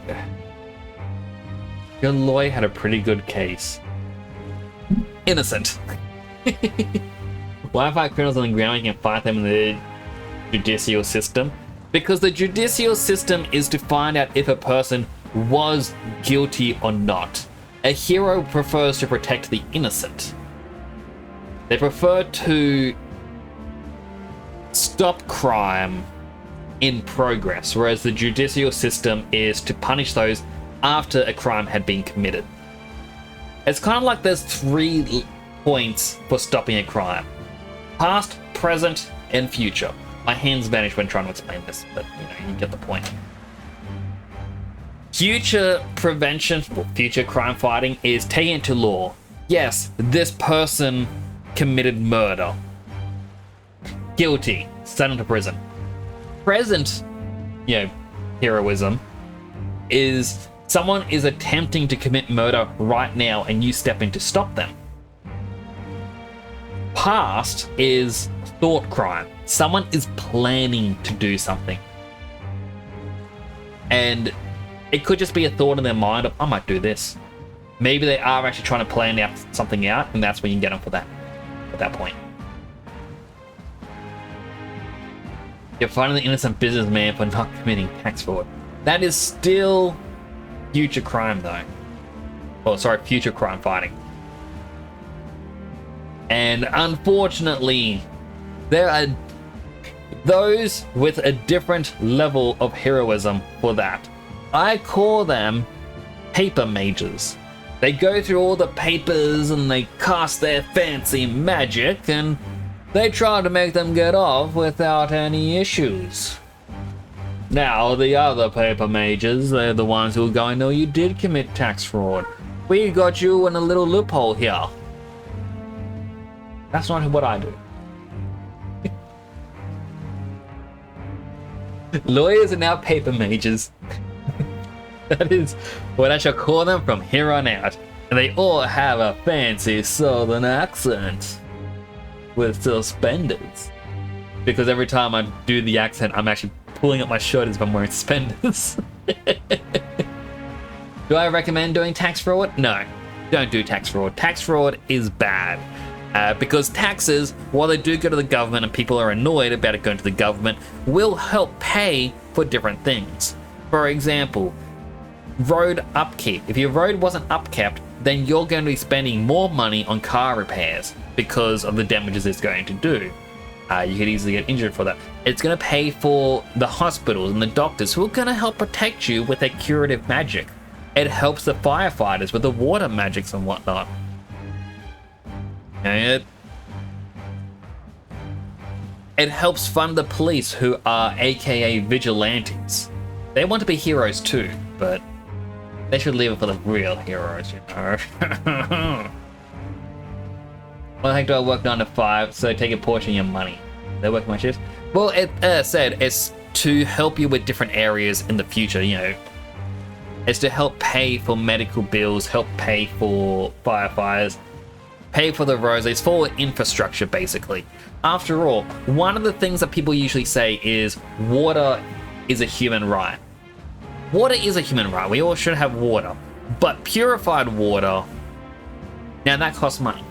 your lawyer had a pretty good case. Innocent. Why fight criminals on the ground? You can fight them in the judicial system. Because the judicial system is to find out if a person was guilty or not. A hero prefers to protect the innocent. They prefer to stop crime in progress, whereas the judicial system is to punish those after a crime had been committed. It's kind of like there's 3 points for stopping a crime. Past, present, and future. My hands vanish when trying to explain this, but you get the point. Future prevention, or future crime fighting, is taking it to law. Yes, this person committed murder. Guilty, sent into prison. Present, heroism is someone is attempting to commit murder right now and you step in to stop them. Past is thought crime. Someone is planning to do something. And it could just be a thought in their mind of, I might do this. Maybe they are actually trying to plan out something out, and that's when you can get them for that at that point. You're finding the innocent businessman for not committing tax fraud. That is still future crime though. Oh, sorry, future crime fighting. And unfortunately, there are those with a different level of heroism for that. I call them paper mages. They go through all the papers and they cast their fancy magic and they try to make them get off without any issues. Now, the other paper mages, they're the ones who are going, no, you did commit tax fraud. We got you in a little loophole here. That's not what I do. Lawyers are now paper mages. That is what I shall call them from here on out. And they all have a fancy southern accent with suspenders. Because every time I do the accent, I'm actually pulling up my shirt as if I'm wearing suspenders. Do I recommend doing tax fraud? No, don't do tax fraud. Tax fraud is bad. Because taxes, while they do go to the government and people are annoyed about it going to the government, will help pay for different things. For example, road upkeep. If your road wasn't upkept, then you're going to be spending more money on car repairs because of the damages it's going to do. You could easily get injured for that. It's going to pay for the hospitals and the doctors who are going to help protect you with their curative magic. It helps the firefighters with the water magics and whatnot. It helps fund the police who are aka vigilantes. They want to be heroes too, but they should leave it for the real heroes, you know. Well, the heck do I work 9 to 5, so take a portion of your money? They work my shifts? Well, as I said, it's to help you with different areas in the future, you know. It's to help pay for medical bills, help pay for firefighters, pay for the roads. It's for infrastructure, basically. After all, one of the things that people usually say is water is a human right. Water is a human right. We all should have water. But purified water, now that costs money.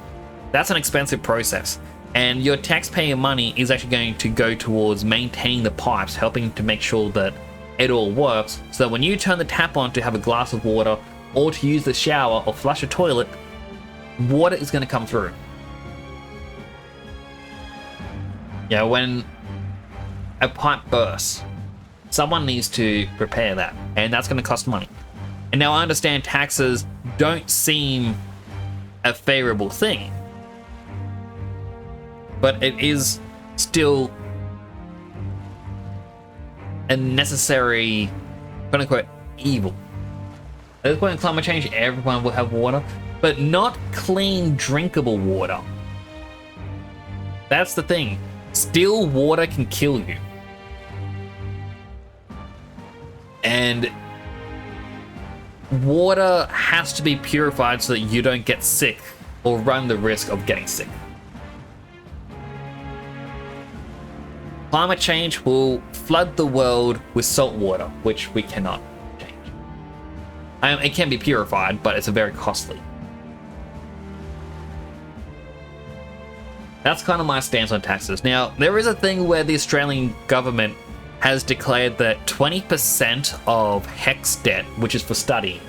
That's an expensive process. And your taxpayer money is actually going to go towards maintaining the pipes, helping to make sure that it all works. So that when you turn the tap on to have a glass of water, or to use the shower or flush a toilet, water is going to come through. Yeah, when a pipe bursts, someone needs to repair that, and that's going to cost money. And now I understand taxes don't seem a favorable thing, but it is still a necessary, quote unquote, evil. At this point in climate change, everyone will have water, but not clean, drinkable water. That's the thing. Still water can kill you. And water has to be purified so that you don't get sick or run the risk of getting sick. Climate change will flood the world with salt water, which we cannot change. It can be purified, but it's very costly. That's kind of my stance on taxes. Now, there is a thing where the Australian government has declared that 20% of HEX debt, which is for study,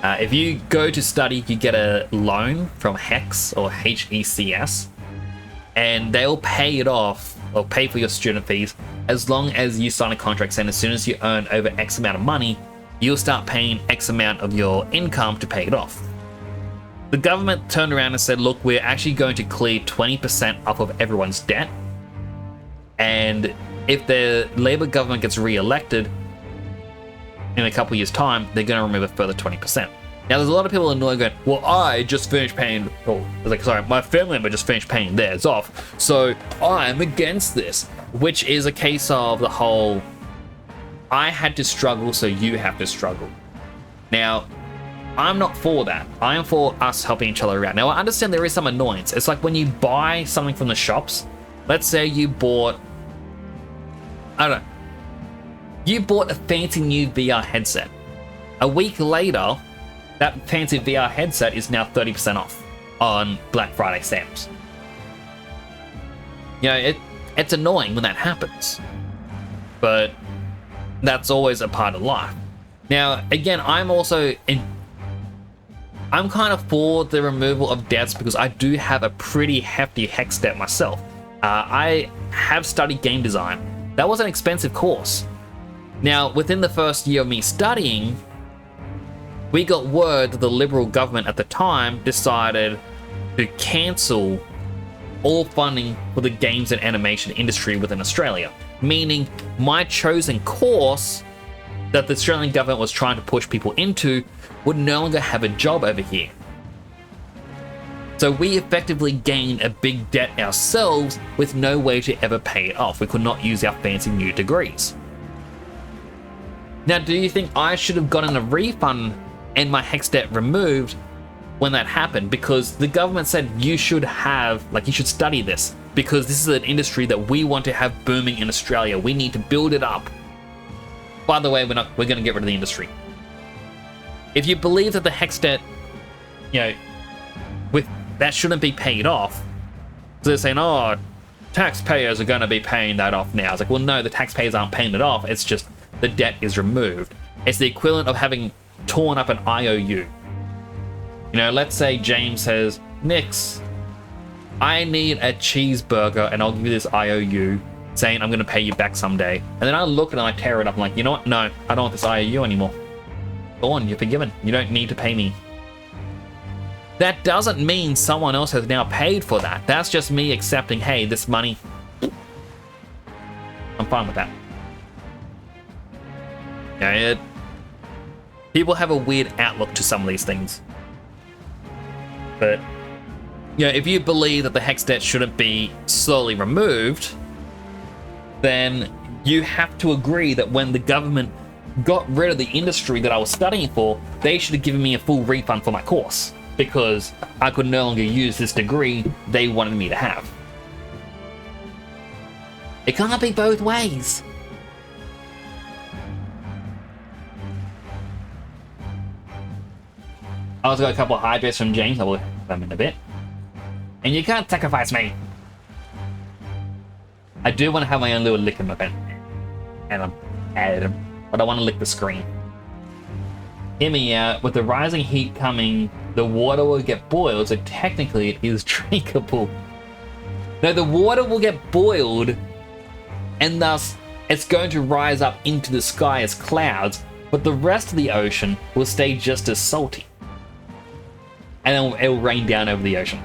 if you go to study, you get a loan from HEX or HECS, and they'll pay it off or pay for your student fees as long as you sign a contract saying as soon as you earn over X amount of money, you'll start paying X amount of your income to pay it off. The government turned around and said, look, we're actually going to clear 20% off of everyone's debt. And if the Labour government gets re-elected in a couple years' time, they're going to remove a further 20%. Now, there's a lot of people annoyed going, well, I just finished paying, my family member just finished paying theirs off, so I'm against this. Which is a case of the whole, I had to struggle, so you have to struggle. Now, I'm not for that. I am for us helping each other out. Now, I understand there is some annoyance. It's like when you buy something from the shops. Let's say you bought, I don't know, you bought a fancy new VR headset. A week later, that fancy VR headset is now 30% off on Black Friday sales. You know, it's annoying when that happens, but that's always a part of life. Now, again, I'm kind of for the removal of debts because I do have a pretty hefty HEX debt myself. I have studied game design. That was an expensive course. Now, within the first year of me studying, we got word that the Liberal government at the time decided to cancel all funding for the games and animation industry within Australia. Meaning, my chosen course that the Australian government was trying to push people into would no longer have a job over here. So we effectively gained a big debt ourselves with no way to ever pay it off. We could not use our fancy new degrees. Now, do you think I should have gotten a refund and my HEX debt removed when that happened? Because the government said you should study this because this is an industry that we want to have booming in Australia. We need to build it up. By the way, we're going to get rid of the industry. If you believe that the HEX debt, that shouldn't be paid off, so they're saying, oh, taxpayers are going to be paying that off now. It's like, well, no, the taxpayers aren't paying it off. It's just the debt is removed. It's the equivalent of having torn up an IOU. Let's say James says, Nix, I need a cheeseburger and I'll give you this IOU saying I'm going to pay you back someday. And then I look and I tear it up. I'm like, you know what? No, I don't want this IOU anymore. Go on, you're forgiven. You don't need to pay me. That doesn't mean someone else has now paid for that. That's just me accepting, hey, this money, I'm fine with that. People have a weird outlook to some of these things. But, if you believe that the HEX debt shouldn't be slowly removed, then you have to agree that when the government got rid of the industry that I was studying for, they should have given me a full refund for my course. because I could no longer use this degree they wanted me to have. It can't be both ways. I also got a couple of hydrates from James. I will have them in a bit. And you can't sacrifice me. I do want to have my own little lick event. And I'm added them. But I want to lick the screen. Hear me out. With the rising heat coming, the water will get boiled, so technically it is drinkable. Now the water will get boiled, and thus it's going to rise up into the sky as clouds, but the rest of the ocean will stay just as salty. And it'll rain down over the ocean.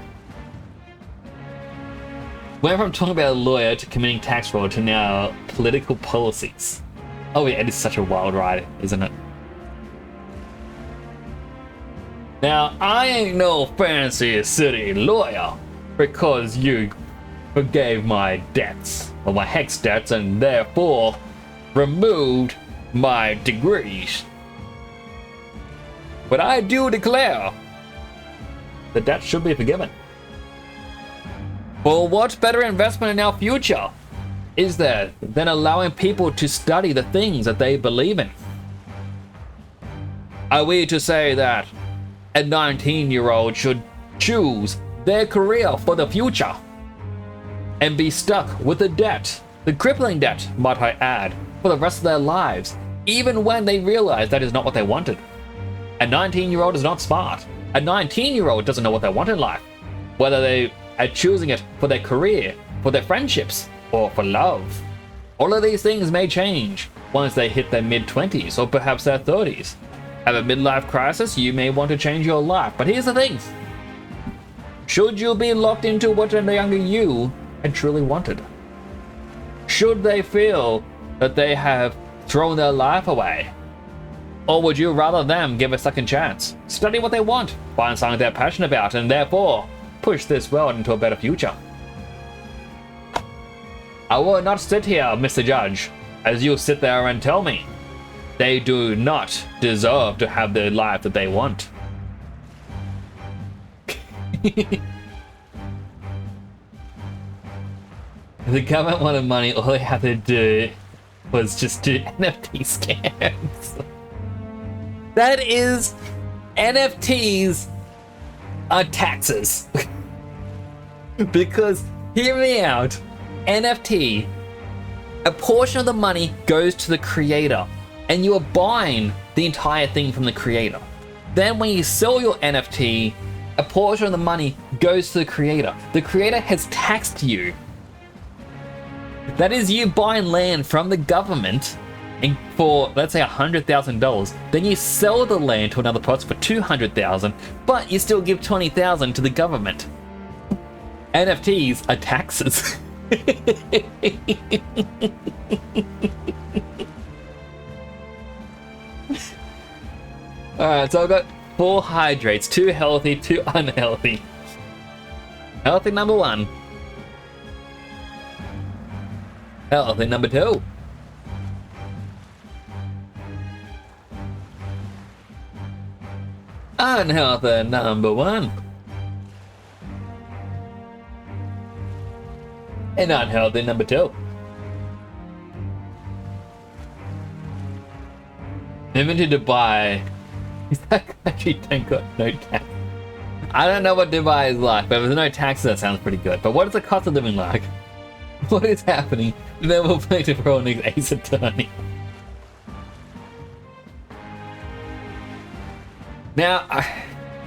Went from talking about a lawyer to committing tax fraud to now political policies. Oh yeah, it is such a wild ride, isn't it? Now, I ain't no fancy city lawyer because you forgave my debts, or my hex debts, and therefore removed my degrees. But I do declare that debt should be forgiven. For what better investment in our future is there than allowing people to study the things that they believe in? Are we to say that a 19-year-old should choose their career for the future and be stuck with the debt, the crippling debt, might I add, for the rest of their lives, even when they realize that is not what they wanted? A 19-year-old is not smart. A 19-year-old doesn't know what they want in life, whether they are choosing it for their career, for their friendships, or for love. All of these things may change once they hit their mid-20s or perhaps their 30s. Have a midlife crisis, you may want to change your life, but here's the thing. Should you be locked into what the younger you had truly wanted? Should they feel that they have thrown their life away? Or would you rather them give a second chance, study what they want, find something they're passionate about, and therefore push this world into a better future? I will not sit here, Mr. Judge, as you sit there and tell me they do not deserve to have the life that they want. The government wanted money, all they had to do was just do NFT scams. That is, NFTs are taxes. Because, hear me out, NFT, a portion of the money goes to the creator, and you are buying the entire thing from the creator. Then when you sell your NFT, a portion of the money goes to the creator. The creator has taxed you. That is you buying land from the government and for, let's say, $100,000. Then you sell the land to another person for $200,000, but you still give $20,000 to the government. NFTs are taxes. Alright, so I've got 4 hydrates, 2 healthy, 2 unhealthy. Healthy number 1. Healthy number 2. Unhealthy number 1. And unhealthy number 2. Moving to Dubai. Is that country don't got no tax? I don't know what Dubai is like, but if there's no taxes, that sounds pretty good. But what is the cost of living like? What is happening? Then we'll play to pro next Ace Attorney. Now,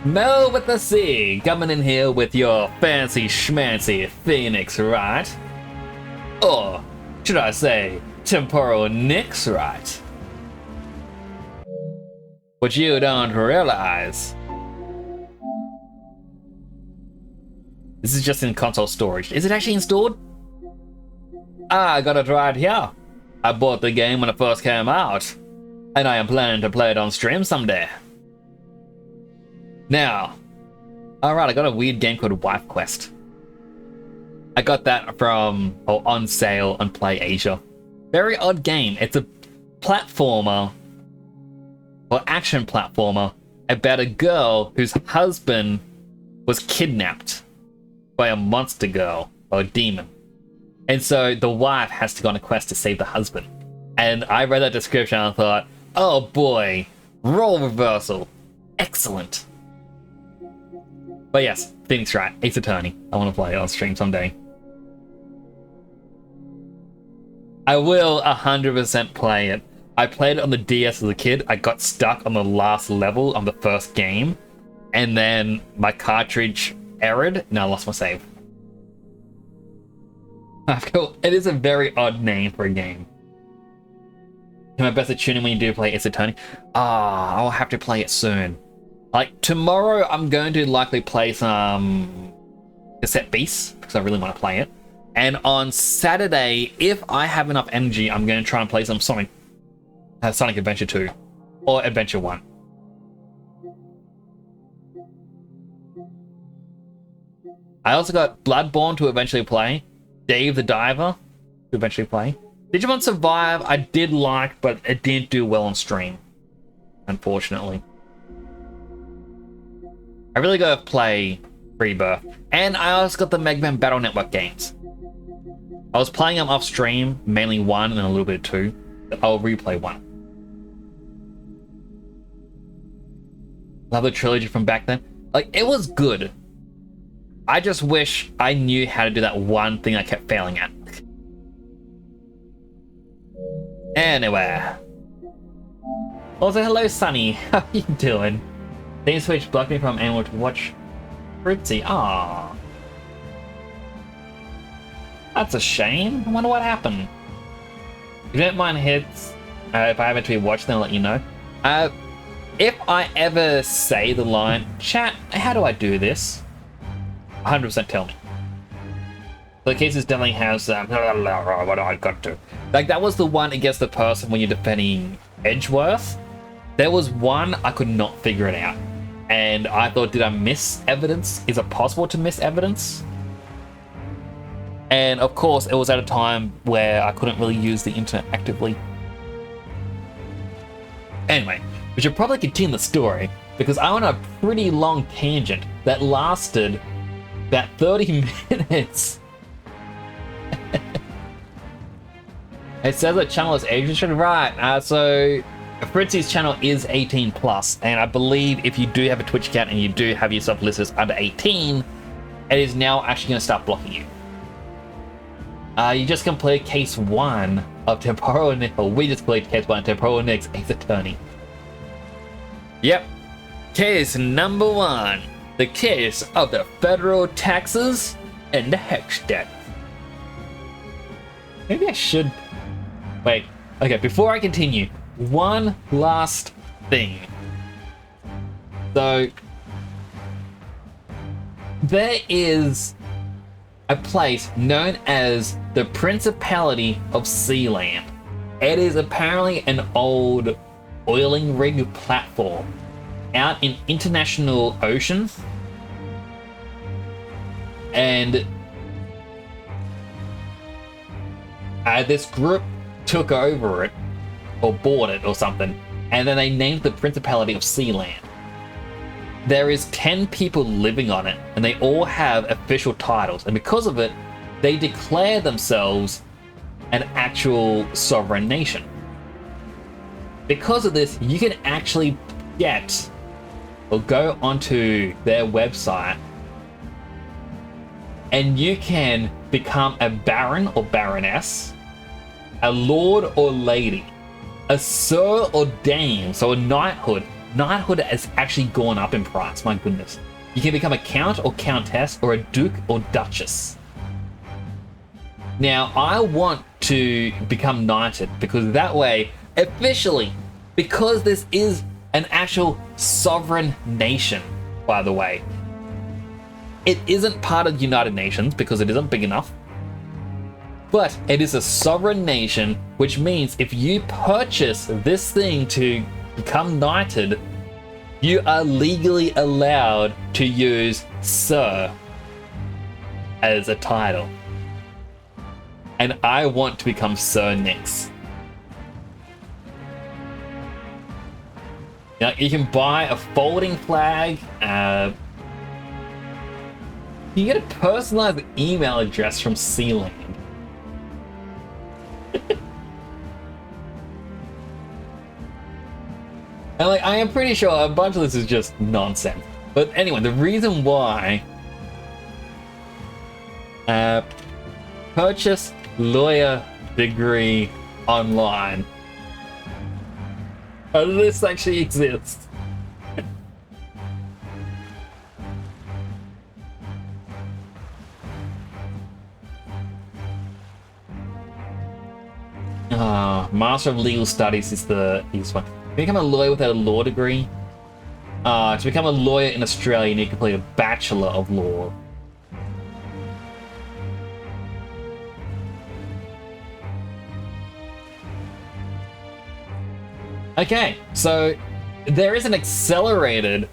Mel with the sea, coming in here with your fancy schmancy Phoenix, right? Or should I say, temporal Nix, right? What you don't realize. This is just in console storage. Is it actually installed? I got it right here. I bought the game when it first came out, and I am planning to play it on stream someday. Now, alright, I got a weird game called Wife Quest. I got that from, or on sale on Play Asia. Very odd game. It's a platformer, or action platformer, about a girl whose husband was kidnapped by a monster girl or a demon. And so the wife has to go on a quest to save the husband. And I read that description and I thought, oh boy, role reversal. Excellent. But yes, Phoenix Wright, Ace Attorney. I want to play it on stream someday. I will 100% play it. I played it on the DS as a kid. I got stuck on the last level on the first game. And then my cartridge errored and I lost my save. It is a very odd name for a game. My best at tuning when you do play Ace Attorney. I'll have to play it soon. Like tomorrow, I'm going to likely play some Cassette Beasts because I really want to play it. And on Saturday, if I have enough energy, I'm going to try and play some Sonic Adventure 2 or Adventure 1. I also got Bloodborne to eventually play, Dave the Diver to eventually play. Digimon Survive I did like, but it didn't do well on stream, unfortunately. I really gotta play Rebirth. And I also got the Mega Man Battle Network games. I was playing them off stream, mainly 1 and a little bit of 2, but I'll replay 1. Love the trilogy from back then. Like, it was good. I just wish I knew how to do that one thing I kept failing at. Anyway. Also, hello, Sunny. How you doing? Theme Switch blocked me from able to watch Fritzy. Ah, that's a shame. I wonder what happened. If you don't mind hits, if I ever to be watched, then I'll let you know. If I ever say the line, chat, how do I do this? 100% tell me. The cases definitely has what I got to. Like, that was the one against the person when you're defending Edgeworth. There was one I could not figure it out. And I thought, did I miss evidence? Is it possible to miss evidence? And of course, it was at a time where I couldn't really use the internet actively. Anyway, we should probably continue the story because I went on a pretty long tangent that lasted about 30 minutes. It says the channel is age restricted, right? So Fritzy's channel is 18 plus, and I believe if you do have a Twitch account and you do have yourself listed as under 18, it is now actually going to start blocking you. You just completed case 1 of Temporal Nick, or we just completed case 1 of Temporal Nick's Ace Attorney. Yep, case number 1, the case of the federal taxes and the hex debt. Maybe I should wait. Okay, before I continue, one last thing. So there is a place known as the Principality of Sealand. It is apparently an old oiling rig platform out in international oceans, and this group took over it or bought it or something, and then they named the Principality of Sealand. There is 10 people living on it, and they all have official titles, and because of it, they declare themselves an actual sovereign nation. Because of this, you can actually get or go onto their website and you can become a baron or baroness, a lord or lady, a sir or dame, so a knighthood. Knighthood has actually gone up in price, my goodness. You can become a count or countess or a duke or duchess. Now, I want to become knighted because that way, officially, because this is an actual sovereign nation, by the way. It isn't part of the United Nations because it isn't big enough. But it is a sovereign nation, which means if you purchase this thing to become knighted, you are legally allowed to use Sir as a title. And I want to become Sir Nix. Now, you can buy a folding flag. You get a personalized email address from Sealand. And like, I am pretty sure a bunch of this is just nonsense. But anyway, the reason why purchase lawyer degree online. How does this actually exist? Master of Legal Studies is the easiest one. To become a lawyer without a law degree. To become a lawyer in Australia, you need to complete a Bachelor of Law. Okay, so there is an accelerated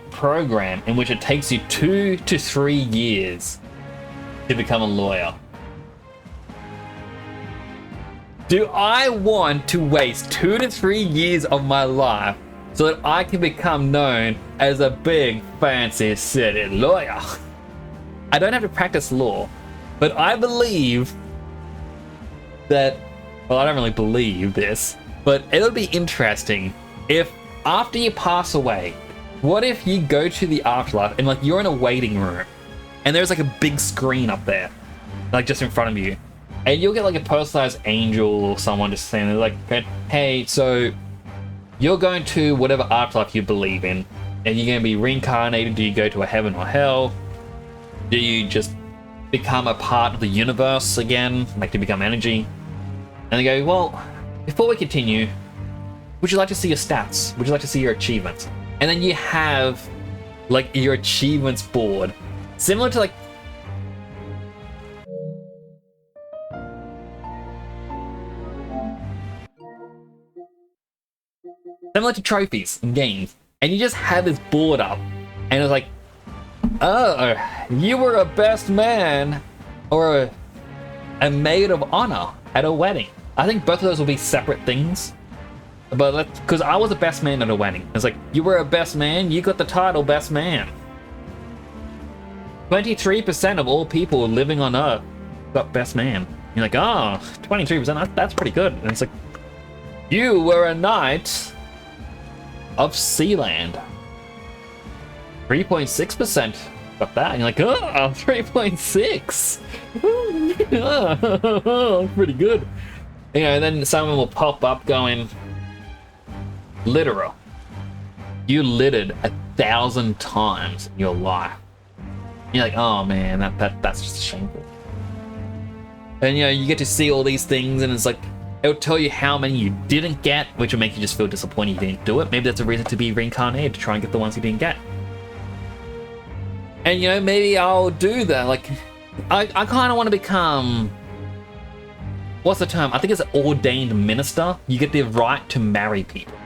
program in which it takes you 2 to 3 years to become a lawyer. Do I want to waste 2 to 3 years of my life so that I can become known as a big, fancy city lawyer? I don't have to practice law, but I believe that, well, I don't really believe this, but it'll be interesting if after you pass away, what if you go to the afterlife and like you're in a waiting room and there's like a big screen up there, like just in front of you, and you'll get like a personalized angel or someone just saying, they're like, hey, so you're going to whatever afterlife you believe in, and you're going to be reincarnated. Do you go to a heaven or hell? Do you just become a part of the universe again, like to become energy? And they go, well, before we continue, would you like to see your stats? Would you like to see your achievements? And then you have like your achievements board, similar to like trophies in games, and you just have this board up, and it's like, oh, you were a best man or a maid of honor at a wedding. I think both of those will be separate things, but because I was a best man at a wedding. It's like, you were a best man, you got the title best man. 23% of all people living on Earth got best man. You're like, oh, 23%, that's pretty good. And it's like, you were a knight of Sealand. 3.6% got that. And you're like, oh, 3.6. Oh, pretty good. You know, and then someone will pop up going, litterer. You littered 1,000 times in your life. You're like, oh man, that's just shameful. And you know, you get to see all these things, and it's like, it'll tell you how many you didn't get, which will make you just feel disappointed you didn't do it. Maybe that's a reason to be reincarnated, to try and get the ones you didn't get. And you know, maybe I'll do that. Like, I kind of want to become, what's the term? I think it's an ordained minister. You get the right to marry people.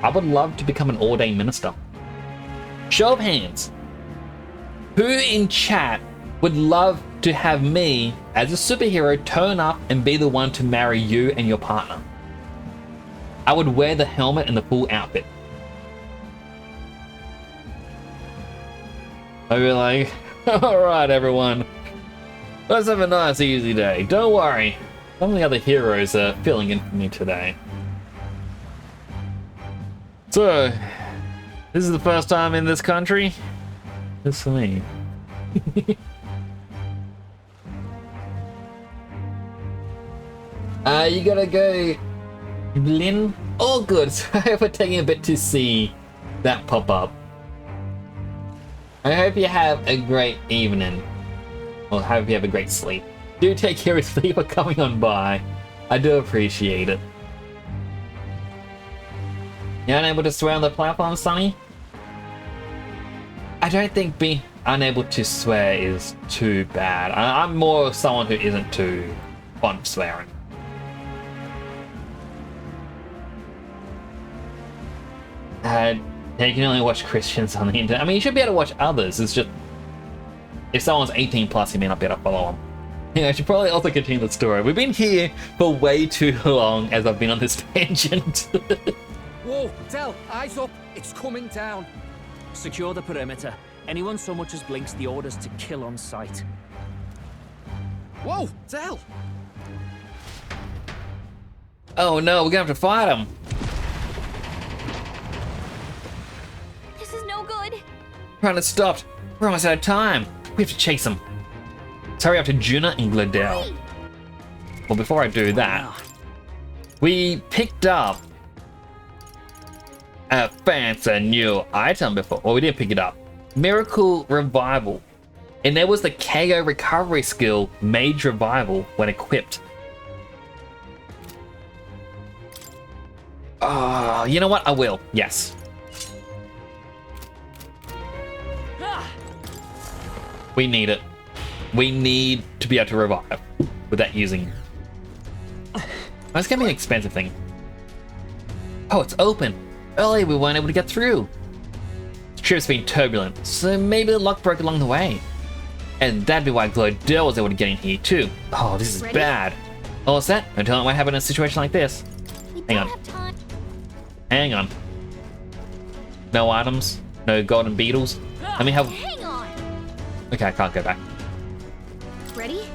I would love to become an ordained minister. Show of hands. Who in chat would love to have me, as a superhero, turn up and be the one to marry you and your partner? I would wear the helmet and the full outfit. I'd be like, alright everyone, let's have a nice easy day. Don't worry, some of the other heroes are filling in for me today. So, this is the first time in this country? Just for me. You gotta go, Blin. Oh, good. Sorry for taking a bit to see that pop up. I hope you have a great evening. Or hope you have a great sleep. Do take care of sleep for coming on by. I do appreciate it. You're unable to swear on the platform, Sonny? I don't think being unable to swear is too bad. I'm more someone who isn't too fond of swearing. You can only watch Christians on the internet. I mean, you should be able to watch others. It's just, if someone's 18 plus, you may not be able to follow them. Yeah, I should probably also continue the story. We've been here for way too long as I've been on this tangent. Whoa, Tell, eyes up. It's coming down. Secure the perimeter. Anyone so much as blinks, the orders to kill on sight. Whoa, Tell! Oh no, we're gonna have to fight him. This is no good. Run, it's stopped. We're almost out of time. We have to chase him. Let's hurry up to Juna and Gladel. Well, before I do that, we picked up a fancy new item before. Well, we didn't pick it up. Miracle Revival. And there was the KO recovery skill, Mage Revival, when equipped. Oh, you know what? I will. Yes. We need it. We need to be able to revive without using. That's gonna be an expensive thing. Oh, it's open. Earlier we weren't able to get through. The trip's been turbulent, so maybe the lock broke along the way. And that'd be why Glodell was able to get in here too. Oh, this is bad. All set? Don't tell him what happened in a situation like this. Hang on. Hang on. No items. No golden beetles. Let me have. Hang on. Okay, I can't go back. Ready?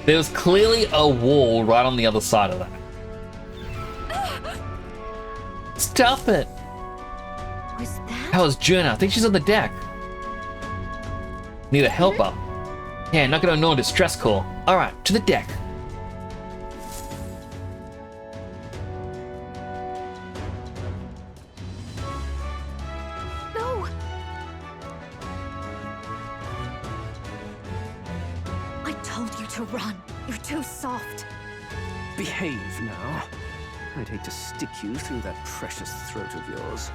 There was clearly a wall right on the other side of that. Stop it! Was that? That was Juna. I think she's on the deck. Need a helper. Yeah, not gonna ignore distress call. Alright, to the deck. No. I told you to run. You're too soft. Behave now. I'd hate to stick you through that precious throat of yours.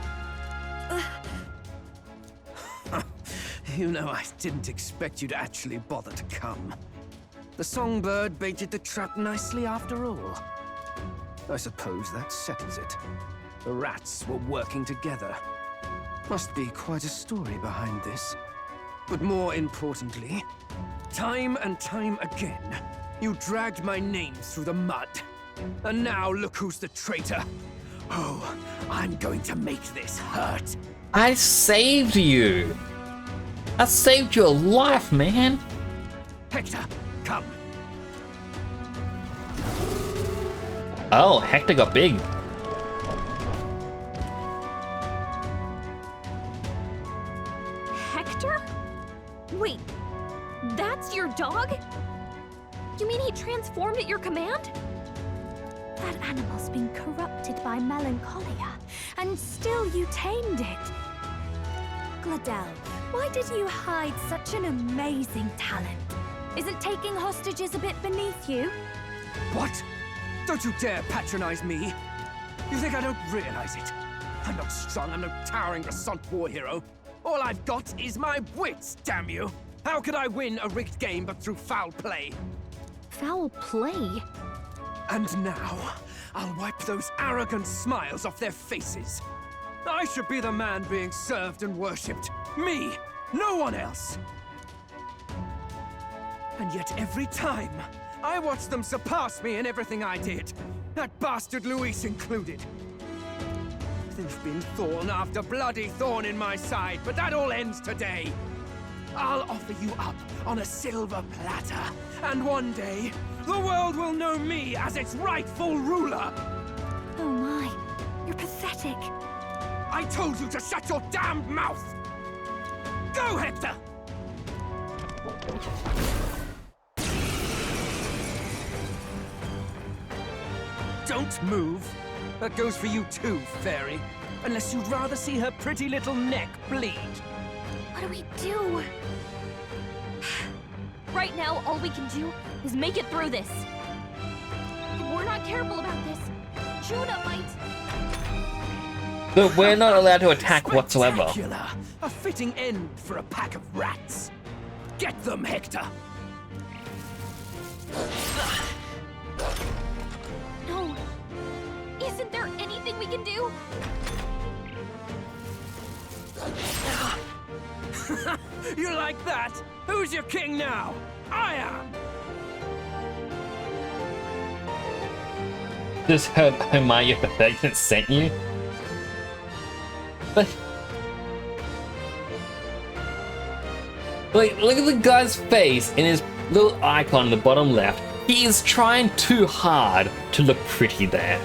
You know, I didn't expect you to actually bother to come. The songbird baited the trap nicely after all. I suppose that settles it. The rats were working together. Must be quite a story behind this. But more importantly, time and time again, you dragged my name through the mud. And now look who's the traitor. Oh, I'm going to make this hurt. I saved you. I saved your life, man. Hector, come. Oh, Hector got big. Hector? Wait, that's your dog? You mean he transformed at your command? That animal's been corrupted by melancholia, and still you tamed it. Gladel, why did you hide such an amazing talent? Isn't taking hostages a bit beneath you? What? Don't you dare patronize me! You think I don't realize it? I'm not strong, I'm no towering Rassant war hero. All I've got is my wits, damn you! How could I win a rigged game but through foul play? Foul play? And now, I'll wipe those arrogant smiles off their faces. I should be the man being served and worshipped. Me! No one else! And yet every time, I watch them surpass me in everything I did. That bastard Luis included. There's been thorn after bloody thorn in my side, but that all ends today. I'll offer you up on a silver platter, and one day, the world will know me as its rightful ruler! Oh my, you're pathetic. I told you to shut your damned mouth! Go, Hector! Don't move. That goes for you too, fairy. Unless you'd rather see her pretty little neck bleed. What do we do? Right now, all we can do is make it through this. If we're not careful about this, Juna might... But we're not allowed to attack whatsoever. Spectacular. A fitting end for a pack of rats. Get them, Hector! No. Isn't there anything we can do? You like that? Who's your king now? I am! Does Hermione Perfection sent you? But like, look at the guy's face in his little icon in the bottom left. He is trying too hard to look pretty there.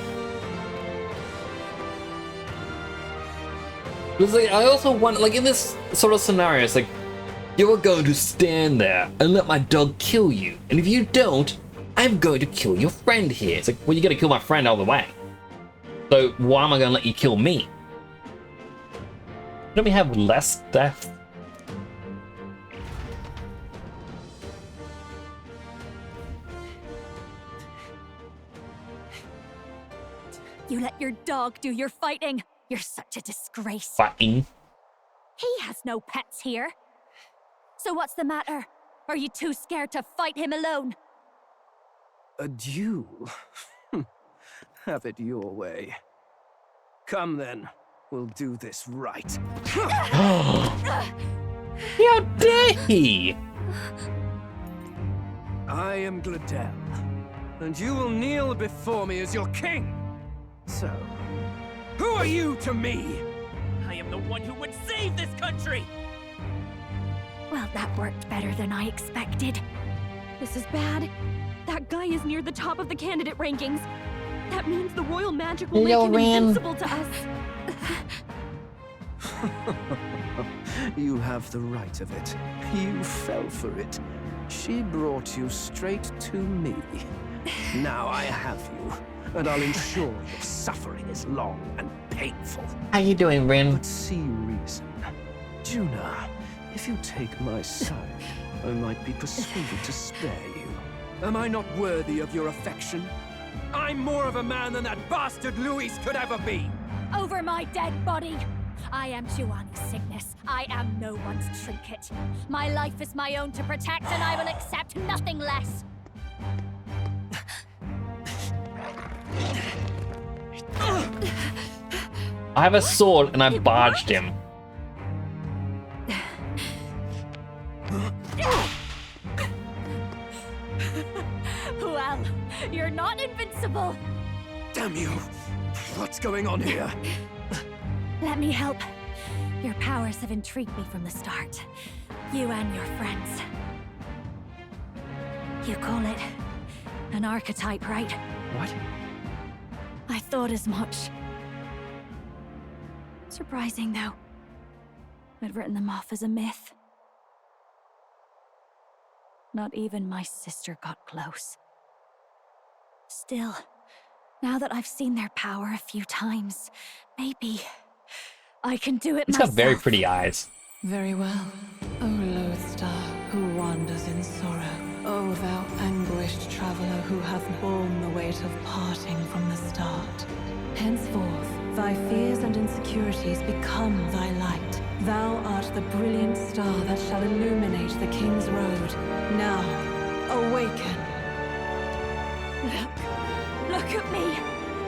Because like, I also want, like, in this sort of scenario, it's like, you're going to stand there and let my dog kill you. And if you don't, I'm going to kill your friend here. It's like, well, you gotta kill my friend all the way. So why am I gonna let you kill me? Don't we have less death? You let your dog do your fighting. You're such a disgrace. Fighting? He has no pets here. So what's the matter? Are you too scared to fight him alone? A duel? Have it your way. Come then, we'll do this right. How dare he? I am Gladel, and you will kneel before me as your king. So, who are you to me? I am the one who would save this country! Well, that worked better than I expected. This is bad. That guy is near the top of the candidate rankings. That means the royal magic will make him invincible to us. You have the right of it. You fell for it. She brought you straight to me. Now I have you, and I'll ensure your suffering is long and painful. How you doing, Rin? But see reason. Juna, if you take my side, I might be persuaded to spare you. Am I not worthy of your affection? I'm more of a man than that bastard Luis could ever be! Over my dead body! I am Giovanni's sickness. I am no one's trinket. My life is my own to protect, and I will accept nothing less. I have a sword and I barged him. Well, you're not invincible. Damn you! What's going on here? Let me help. Your powers have intrigued me from the start. You and your friends. You call it an archetype, right? What? I thought as much. Surprising, though. I'd written them off as a myth. Not even my sister got close. Still, now that I've seen their power a few times, maybe I can do it He's myself. got very pretty eyes. Very well, O Loathstar, who wanders in sorrow. O thou anguished traveler who hath borne the weight of parting from the start. Henceforth, thy fears and insecurities become thy light. Thou art the brilliant star that shall illuminate the King's road. Now, awaken. Look at me.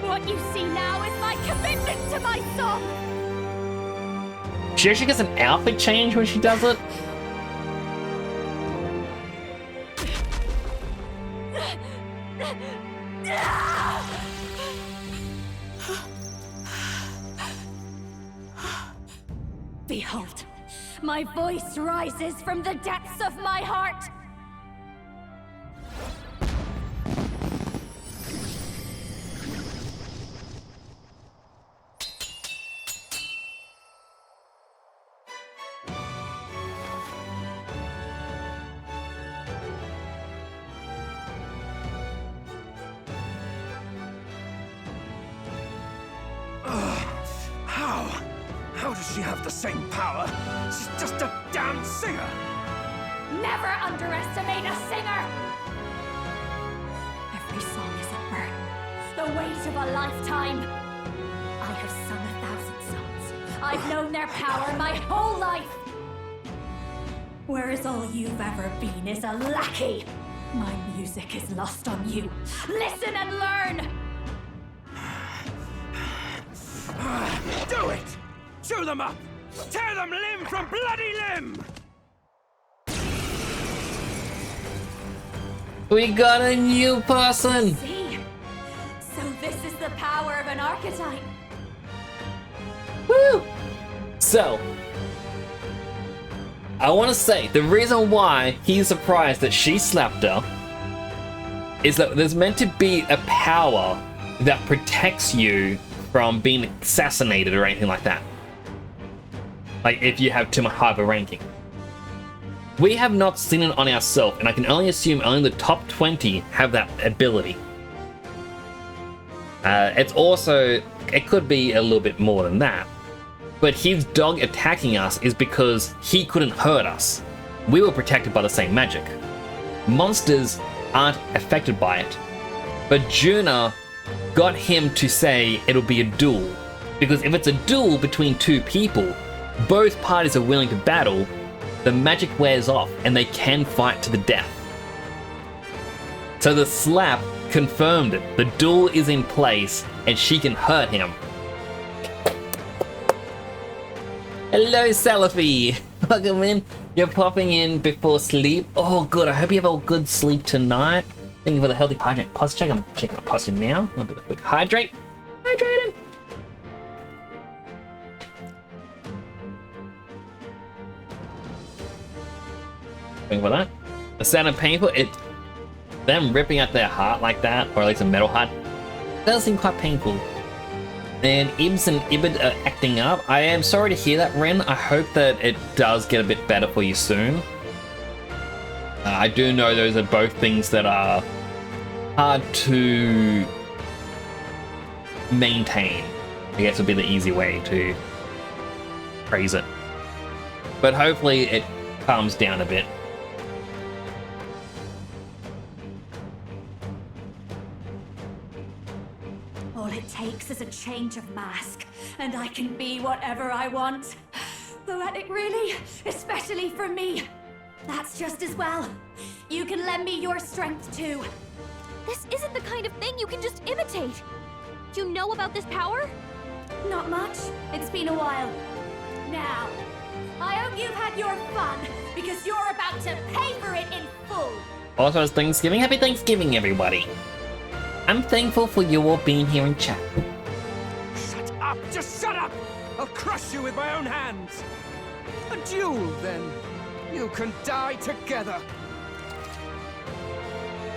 What you see now is my commitment to my song. She actually gets an outfit change when she does it. Behold, my voice rises from the depths of my heart. How does she have the same power? She's just a damn singer! Never underestimate a singer! Every song is a burden, the weight of a lifetime. I have sung 1,000 songs. I've known their power my whole life. Whereas all you've ever been is a lackey. My music is lost on you. Listen and learn! Do it! Chew them up! Tear them limb from bloody limb! We got a new person! See? So this is the power of an archetype. Woo! So, I want to say the reason why he's surprised that she slapped her is that there's meant to be a power that protects you from being assassinated or anything like that. Like if you have too much high of a ranking. We have not seen it on ourselves, and I can only assume only the top 20 have that ability. It's also, it could be a little bit more than that. But his dog attacking us is because he couldn't hurt us. We were protected by the same magic. Monsters aren't affected by it. But Juna got him to say it'll be a duel. Because if it's a duel between two people, both parties are willing to battle, the magic wears off and they can fight to the death. So the slap confirmed it. The duel is in place and she can hurt him. Hello, Salafi! Welcome in. You're popping in before sleep. Oh, good. I hope you have a good sleep tonight. Thank you for the healthy hydrate posture check. I'm checking my posture now. I'll do a quick hydrate. Hydrating. Thank you for that. The sound of painful. Them ripping out their heart like that, or at least a metal heart, does seem quite painful. And Ibs and Ibid are acting up. I am sorry to hear that, Ren. I hope that it does get a bit better for you soon. I do know those are both things that are hard to maintain. I guess would be the easy way to phrase it. But hopefully it calms down a bit. All it takes is a change of mask, and I can be whatever I want. Poetic, really? Especially for me. That's just as well. You can lend me your strength, too. This isn't the kind of thing you can just imitate. You know about this power? Not much. It's been a while. Now, I hope you've had your fun, because you're about to pay for it in full. Also, it's Thanksgiving. Happy Thanksgiving, everybody. I'm thankful for you all being here in chat. Shut up! Just shut up! I'll crush you with my own hands! A duel, then. You can die together.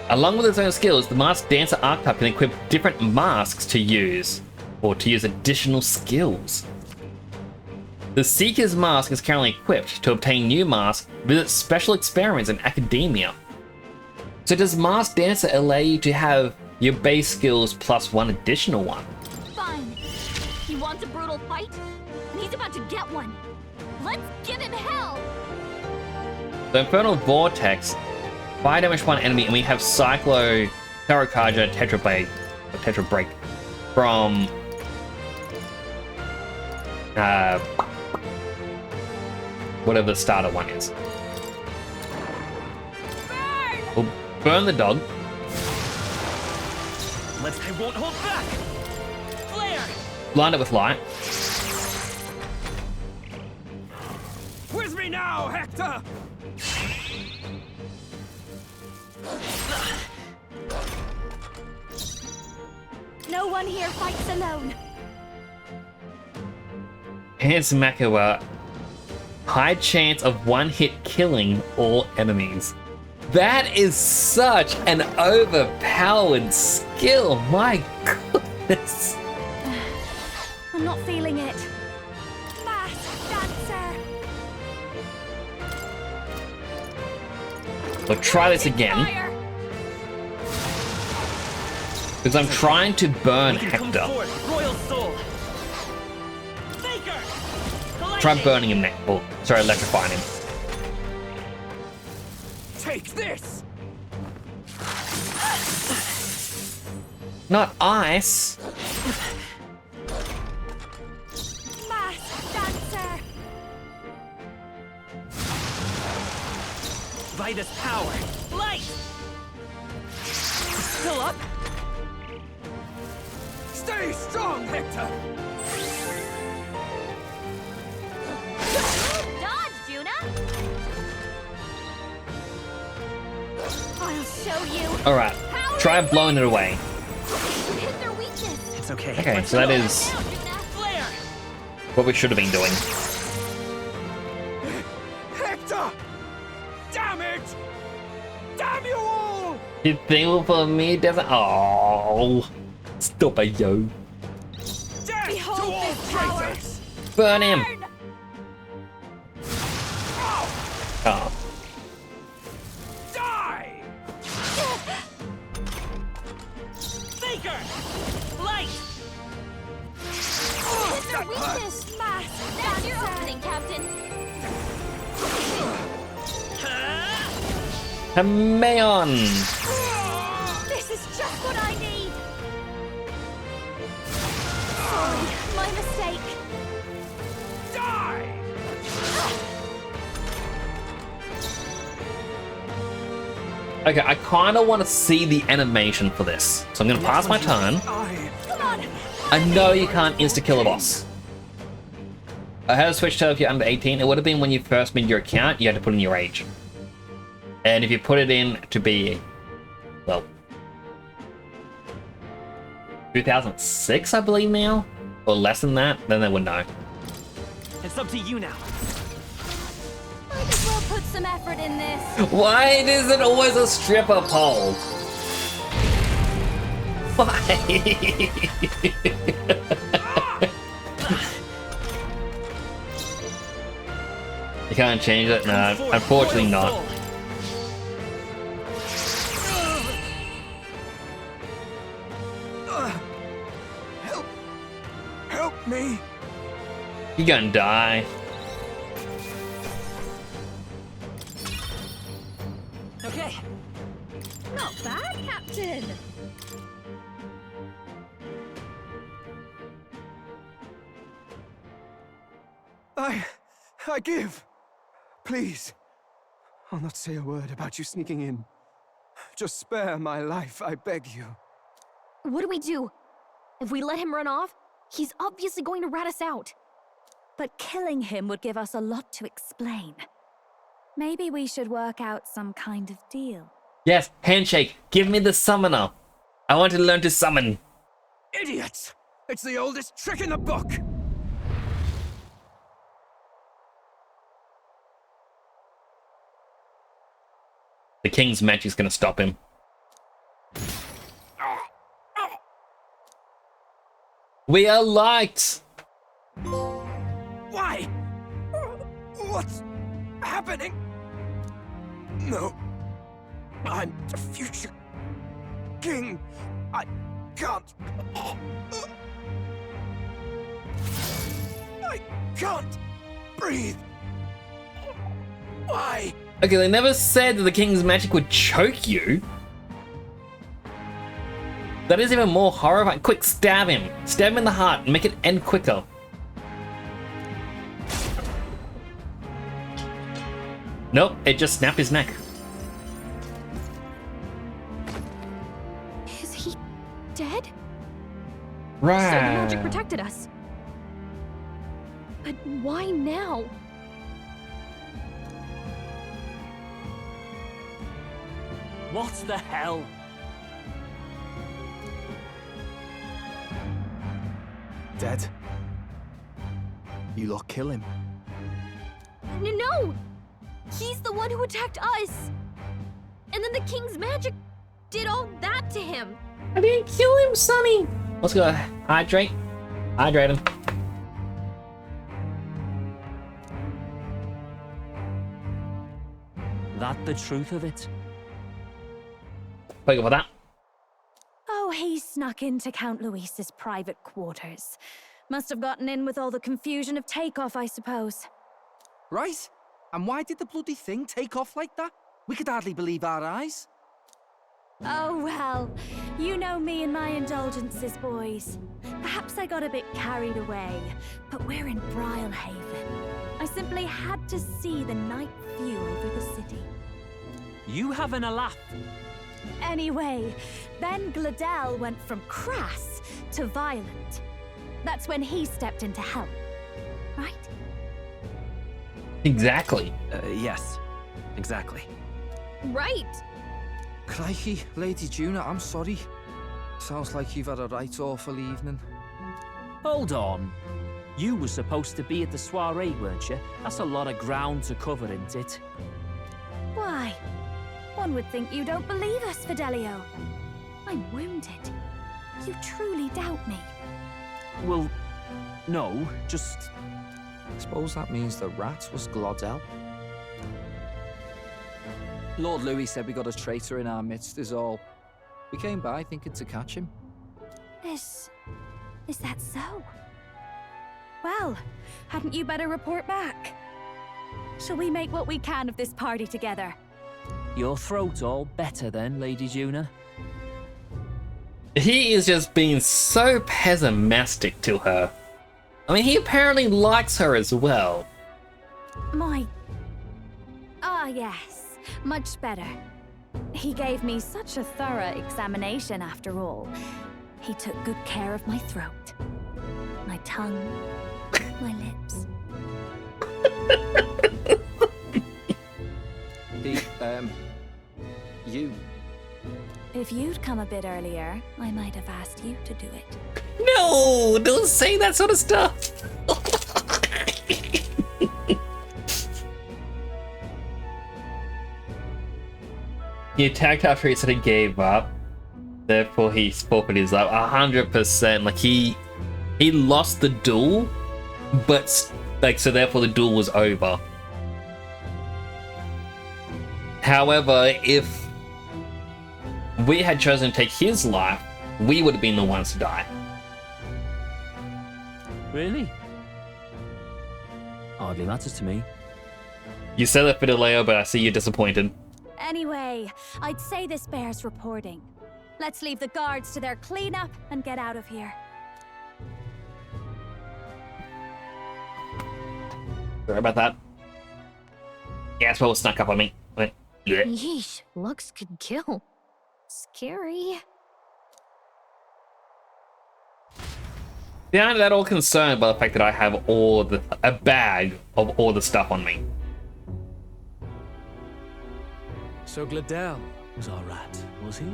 Along with its own skills, the Masked Dancer archetype can equip different masks to use, or to use additional skills. The Seeker's Mask is currently equipped. To obtain new masks, visit special experiments in academia. So does Masked Dancer allow you to have your base skills plus one additional one? Fine. He wants a brutal fight, and he's about to get one. Let's give him hell! The Infernal Vortex, fire damage one enemy, and we have Cyclo, Terracarja, Tetra Break from whatever the starter one is. We'll burn the dog. I won't hold back. Flare. Blind it with light. With me now, Hector! No one here fights alone. Hands Makawa. High chance of one-hit killing all enemies. That is such an overpowered skill. My goodness. I'm not feeling it. Masked Dancer. We'll try this again. Because I'm trying to burn Hector. Royal Soul. Try burning him next. Oh, sorry, electrifying him. Take this! Not ice. Masked Dancer. Vitus power. Light. Still up? Stay strong, Hector! I'll show you. Alright, try blowing it away. You hit their weakness. It's okay. Okay, so that is what we should have been doing. Hector! Damn it! Damn you all! You think for me doesn't. Oh, stop it, yo. Death Behold to all this power! traitors! Burn him. Oh. Die! Faker! Light! Hit their weakness. That's your opening, Captain. Mayon. This is just what I need. Sorry, my mistake. Die! Okay, I kind of want to see the animation for this, so I'm going to pass my turn. Come on. I know you can't insta-kill a boss. I had to switch to if you're under 18. It would have been when you first made your account, you had to put in your age. And if you put it in to be, well, 2006, I believe now, or less than that, then they would know. It's up to you now. Might as well put some effort in this. Why is it always a stripper pole? Why? You can't change it? No, unfortunately not. Help me! You're gonna die. Okay. Not bad, Captain. I give. Please. I'll not say a word about you sneaking in. Just spare my life, I beg you. What do we do? If we let him run off, he's obviously going to rat us out. But killing him would give us a lot to explain. Maybe we should work out some kind of deal. Yes, handshake. Give me the summoner. I want to learn to summon. Idiots! It's the oldest trick in the book! The king's magic's gonna stop him. We are liked! Why? What's happening? No. I'm the future king. I can't. I can't breathe. Why? Okay, they never said that the king's magic would choke you. That is even more horrifying. Quick, stab him. Stab him in the heart and make it end quicker. Nope, it just snapped his neck. Is he dead? Right. So the magic protected us. But why now? What the hell? Dead. You lot kill him. No! He's the one who attacked us! And then the king's magic did all that to him! I didn't kill him, Sonny! Let's go hydrate. Hydrate him. That the truth of it? Thank you for that. Oh, he snuck into Count Luis's private quarters. Must have gotten in with all the confusion of takeoff, I suppose. Right? And why did the bloody thing take off like that? We could hardly believe our eyes. Oh, well, you know me and my indulgences, boys. Perhaps I got a bit carried away, but we're in Brilehaven. I simply had to see the night view over the city. You having a laugh? Anyway, then Gladel went from crass to violent. That's when he stepped in to help, right? Exactly. Yes, exactly. Right! Crikey, Lady Juna, I'm sorry. Sounds like you've had a right awful evening. Hold on. You were supposed to be at the soiree, weren't you? That's a lot of ground to cover, isn't it? Why? One would think you don't believe us, Fidelio. I'm wounded. You truly doubt me. Well, no, just... Suppose that means the rat was Glodell. Lord Louis said we got a traitor in our midst is all. We came by thinking to catch him. Is that so? Well, hadn't you better report back? Shall we make what we can of this party together? Your throat all better then, Lady Juna? He is just being so pessimistic to her. I mean, he apparently likes her as well. Yes. Much better. He gave me such a thorough examination after all. He took good care of my throat, my tongue, my lips. You. If you'd come a bit earlier, I might have asked you to do it. No, don't say that sort of stuff. He attacked after he said he gave up. Therefore, he spoke with his life. 100%. Like he lost the duel, but like so. Therefore, the duel was over. However, if we had chosen to take his life, we would have been the ones to die. Really? Hardly matters to me. You said that, Fidelio, but I see you're disappointed. Anyway, I'd say this bears reporting. Let's leave the guards to their cleanup and get out of here. Sorry about that. Yeah, it's well snuck up on me. Wait. Yeah. Yeesh, looks could kill. Scary. Yeah, I'm not at all concerned by the fact that I have a bag of all the stuff on me. So Glodell was our rat, was he?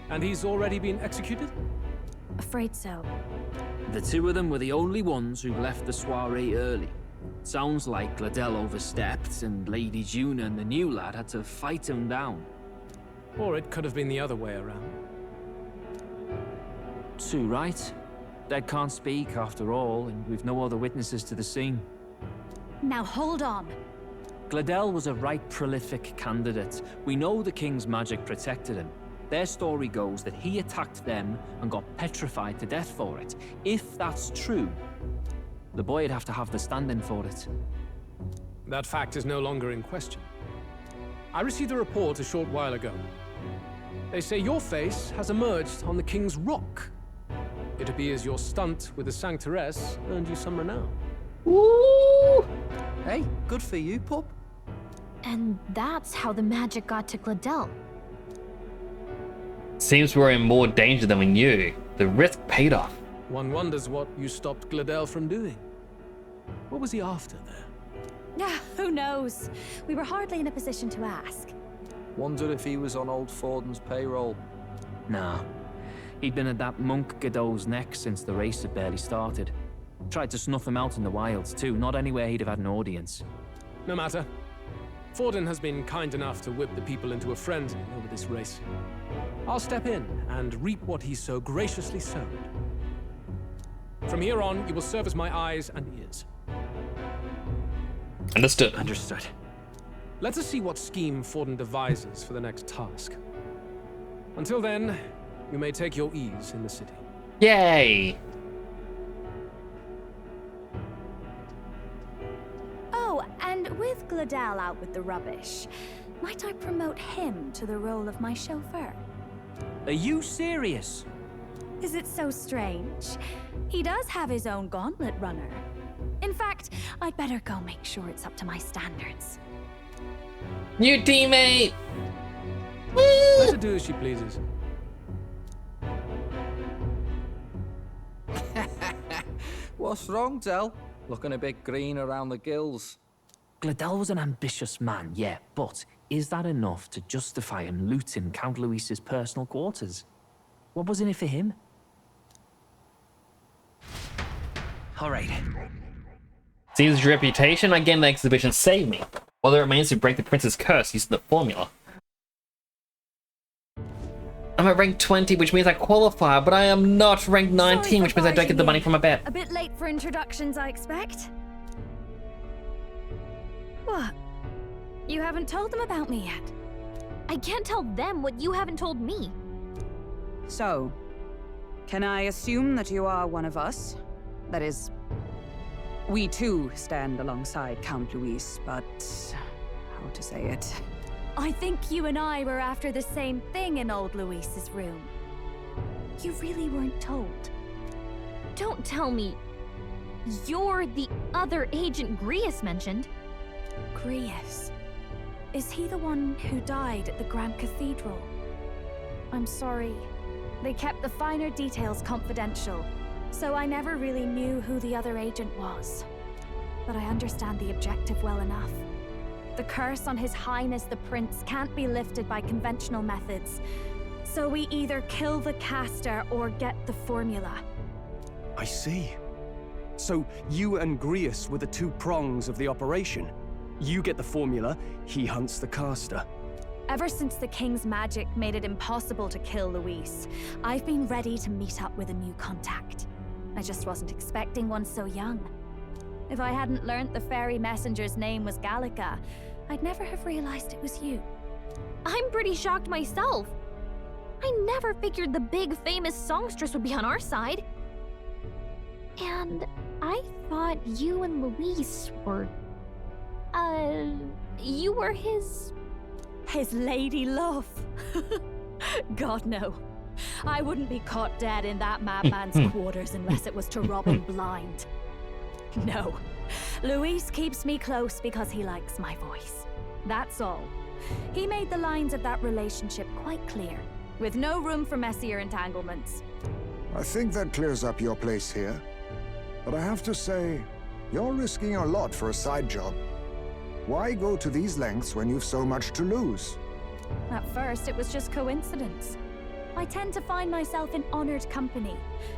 And he's already been executed? Afraid so. The two of them were the only ones who left the soiree early. Sounds like Glodell overstepped, and Lady Juna and the new lad had to fight him down. Or it could have been the other way around. Too right. Dead can't speak, after all, and we've no other witnesses to the scene. Now hold on. Glodell was a right prolific candidate. We know the king's magic protected him. Their story goes that he attacked them and got petrified to death for it. If that's true, the boy'd have to have the stand-in for it. That fact is no longer in question. I received a report a short while ago. They say your face has emerged on the King's Rock. It appears your stunt with the Sanctoress earned you some renown. Woo! Hey, good for you, pup. And that's how the magic got to Glodell. Seems we're in more danger than we knew. The risk paid off. One wonders what you stopped Glodell from doing. What was he after there? Who knows? We were hardly in a position to ask. Wonder if he was on old Forden's payroll. Nah. He'd been at that monk Godot's neck since the race had barely started. Tried to snuff him out in the wilds too, not anywhere he'd have had an audience. No matter. Forden has been kind enough to whip the people into a frenzy over this race. I'll step in and reap what he so graciously sowed. From here on, you will serve as my eyes and ears. Understood. Understood. Let us see what scheme Forden devises for the next task. Until then, you may take your ease in the city. Yay! Oh, and with Glodell out with the rubbish, might I promote him to the role of my chauffeur? Are you serious? Is it so strange? He does have his own gauntlet runner. In fact, I'd better go make sure it's up to my standards. New teammate! Let her do as she pleases. What's wrong, Del? Looking a bit green around the gills. Glodell was an ambitious man, yeah, but is that enough to justify him looting Count Luis's personal quarters? What was in it for him? All right. Caesar's reputation, again, the exhibition saved me. Although it remains to break the prince's curse using the formula. I'm at rank 20, which means I qualify, but I am not rank 19, which means I don't get the money from my bet. A bit late for introductions, I expect. What? You haven't told them about me yet? I can't tell them what you haven't told me. So, can I assume that you are one of us? That is, we too stand alongside Count Luis, but how to say it? I think you and I were after the same thing in old Luis's room. You really weren't told. Don't tell me you're the other agent Grius mentioned. Grius? Is he the one who died at the Grand Cathedral? I'm sorry. They kept the finer details confidential, so I never really knew who the other agent was. But I understand the objective well enough. The curse on His Highness the Prince can't be lifted by conventional methods, so we either kill the caster or get the formula. I see. So you and Grius were the two prongs of the operation. You get the formula, he hunts the caster. Ever since the King's magic made it impossible to kill Luis, I've been ready to meet up with a new contact. I just wasn't expecting one so young. If I hadn't learnt the fairy messenger's name was Gallica, I'd never have realized it was you. I'm pretty shocked myself. I never figured the big famous songstress would be on our side. And I thought you and Luis were... you were his... His lady love. God, no. I wouldn't be caught dead in that madman's quarters unless it was to rob him blind. No. Luis keeps me close because he likes my voice. That's all. He made the lines of that relationship quite clear, with no room for messier entanglements. I think that clears up your place here. But I have to say, you're risking a lot for a side job. Why go to these lengths when you've so much to lose? At first, it was just coincidence. I tend to find myself in honored company,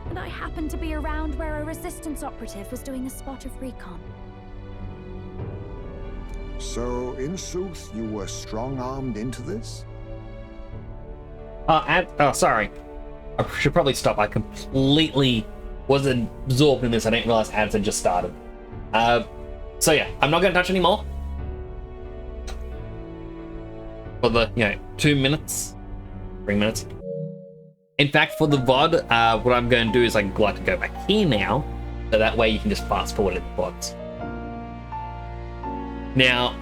and I happened to be around where a resistance operative was doing a spot of recon. So, in sooth, you were strong-armed into this? Sorry. I should probably stop. I completely was absorbed in this. I didn't realize ads had just started. So yeah, I'm not going to touch anymore. For the, 2 minutes, 3 minutes. In fact, for the VOD, what I'm going to do is I'd like to go back here now, so that way you can just fast forward in the VODs. Now,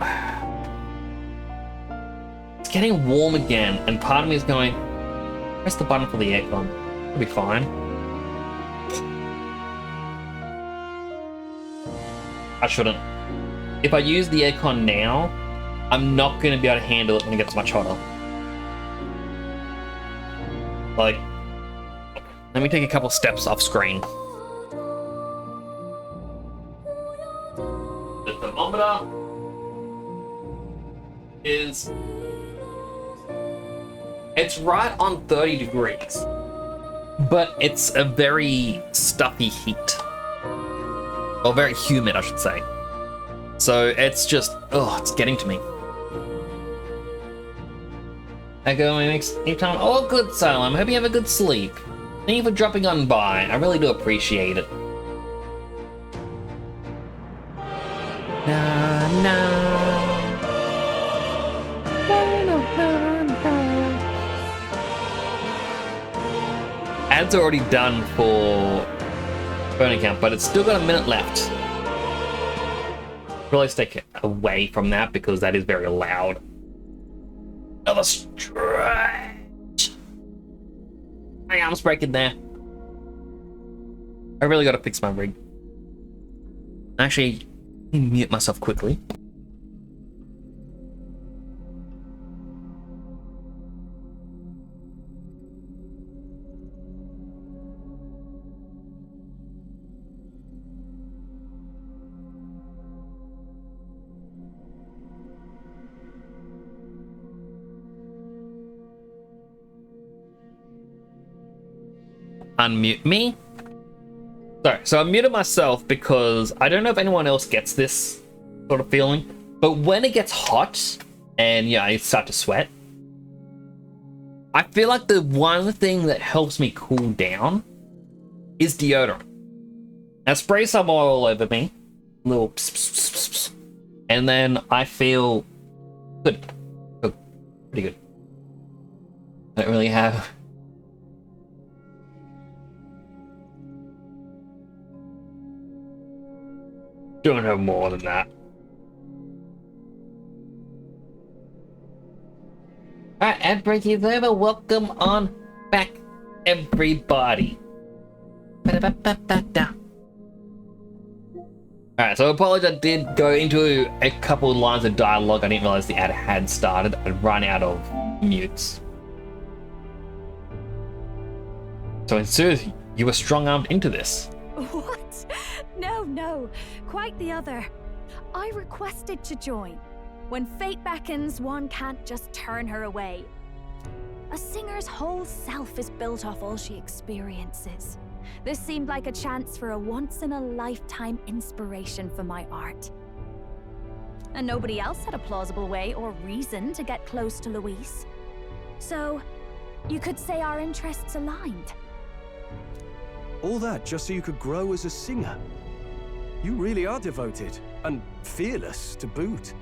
it's getting warm again, and part of me is going, press the button for the aircon. It'll be fine. I shouldn't. If I use the aircon now, I'm not going to be able to handle it when it gets much hotter. Like, let me take a couple steps off screen. The thermometer is... It's right on 30 degrees, but it's a very stuffy heat. Or very humid, I should say. So it's just, it's getting to me. Echo next time. Oh, good, Salem. Hope you have a good sleep. Thank you for dropping on by. I really do appreciate it. Na na. Ads are already done for phone account, but it's still got a minute left. Really stay away from that because that is very loud. Another stretch. My arm's breaking there. I really gotta fix my rig. Actually, let me mute myself quickly. unmute me. Sorry, so I muted myself because I don't know if anyone else gets this sort of feeling, but when it gets hot and yeah, I start to sweat, I feel like the one thing that helps me cool down is deodorant. I spray some oil all over me, little pss, pss, pss, pss, pss, and then I feel good. Pretty good. I don't really have... Don't have more than that. Alright, ad break is over. Welcome on back, everybody. Alright, so I apologize, I did go into a couple of lines of dialogue. I didn't realize the ad had started. I'd run out of mutes. So in serious, you were strong-armed into this. What? No, quite the other. I requested to join. When fate beckons, one can't just turn her away. A singer's whole self is built off all she experiences. This seemed like a chance for a once-in-a-lifetime inspiration for my art. And nobody else had a plausible way or reason to get close to Louise. So, you could say our interests aligned. All that just so you could grow as a singer. You really are devoted, and fearless to boot.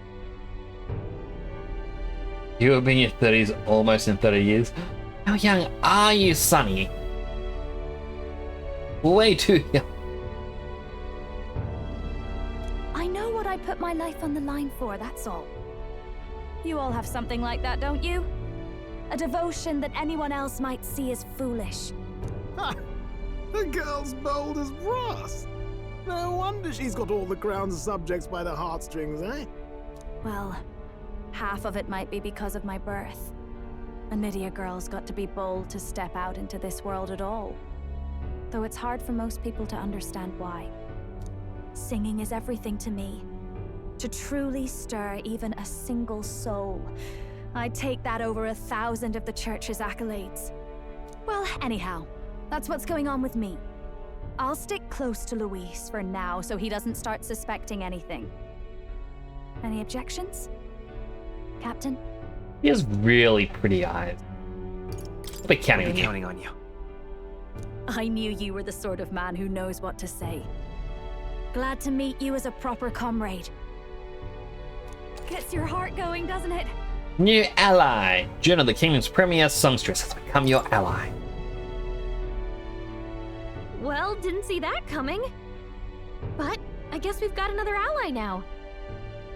You have been in your 30s almost in 30 years. How young are you, Sonny? Way too young. I know what I put my life on the line for, that's all. You all have something like that, don't you? A devotion that anyone else might see as foolish. Ha! The girl's bold as brass. No wonder she's got all the crown's subjects by the heartstrings, eh? Well, half of it might be because of my birth. A Nydia girl's got to be bold to step out into this world at all. Though it's hard for most people to understand why. Singing is everything to me. To truly stir even a single soul, I'd take that over 1,000 of the church's accolades. Well, anyhow, that's what's going on with me. I'll stick close to Luis for now so he doesn't start suspecting anything. Any objections? Captain? He has really pretty eyes. I'll be counting on you. I knew you were the sort of man who knows what to say. Glad to meet you as a proper comrade. Gets your heart going, doesn't it? New ally. Jenna, the kingdom's premier songstress, has become your ally. Well, didn't see that coming. But I guess we've got another ally now.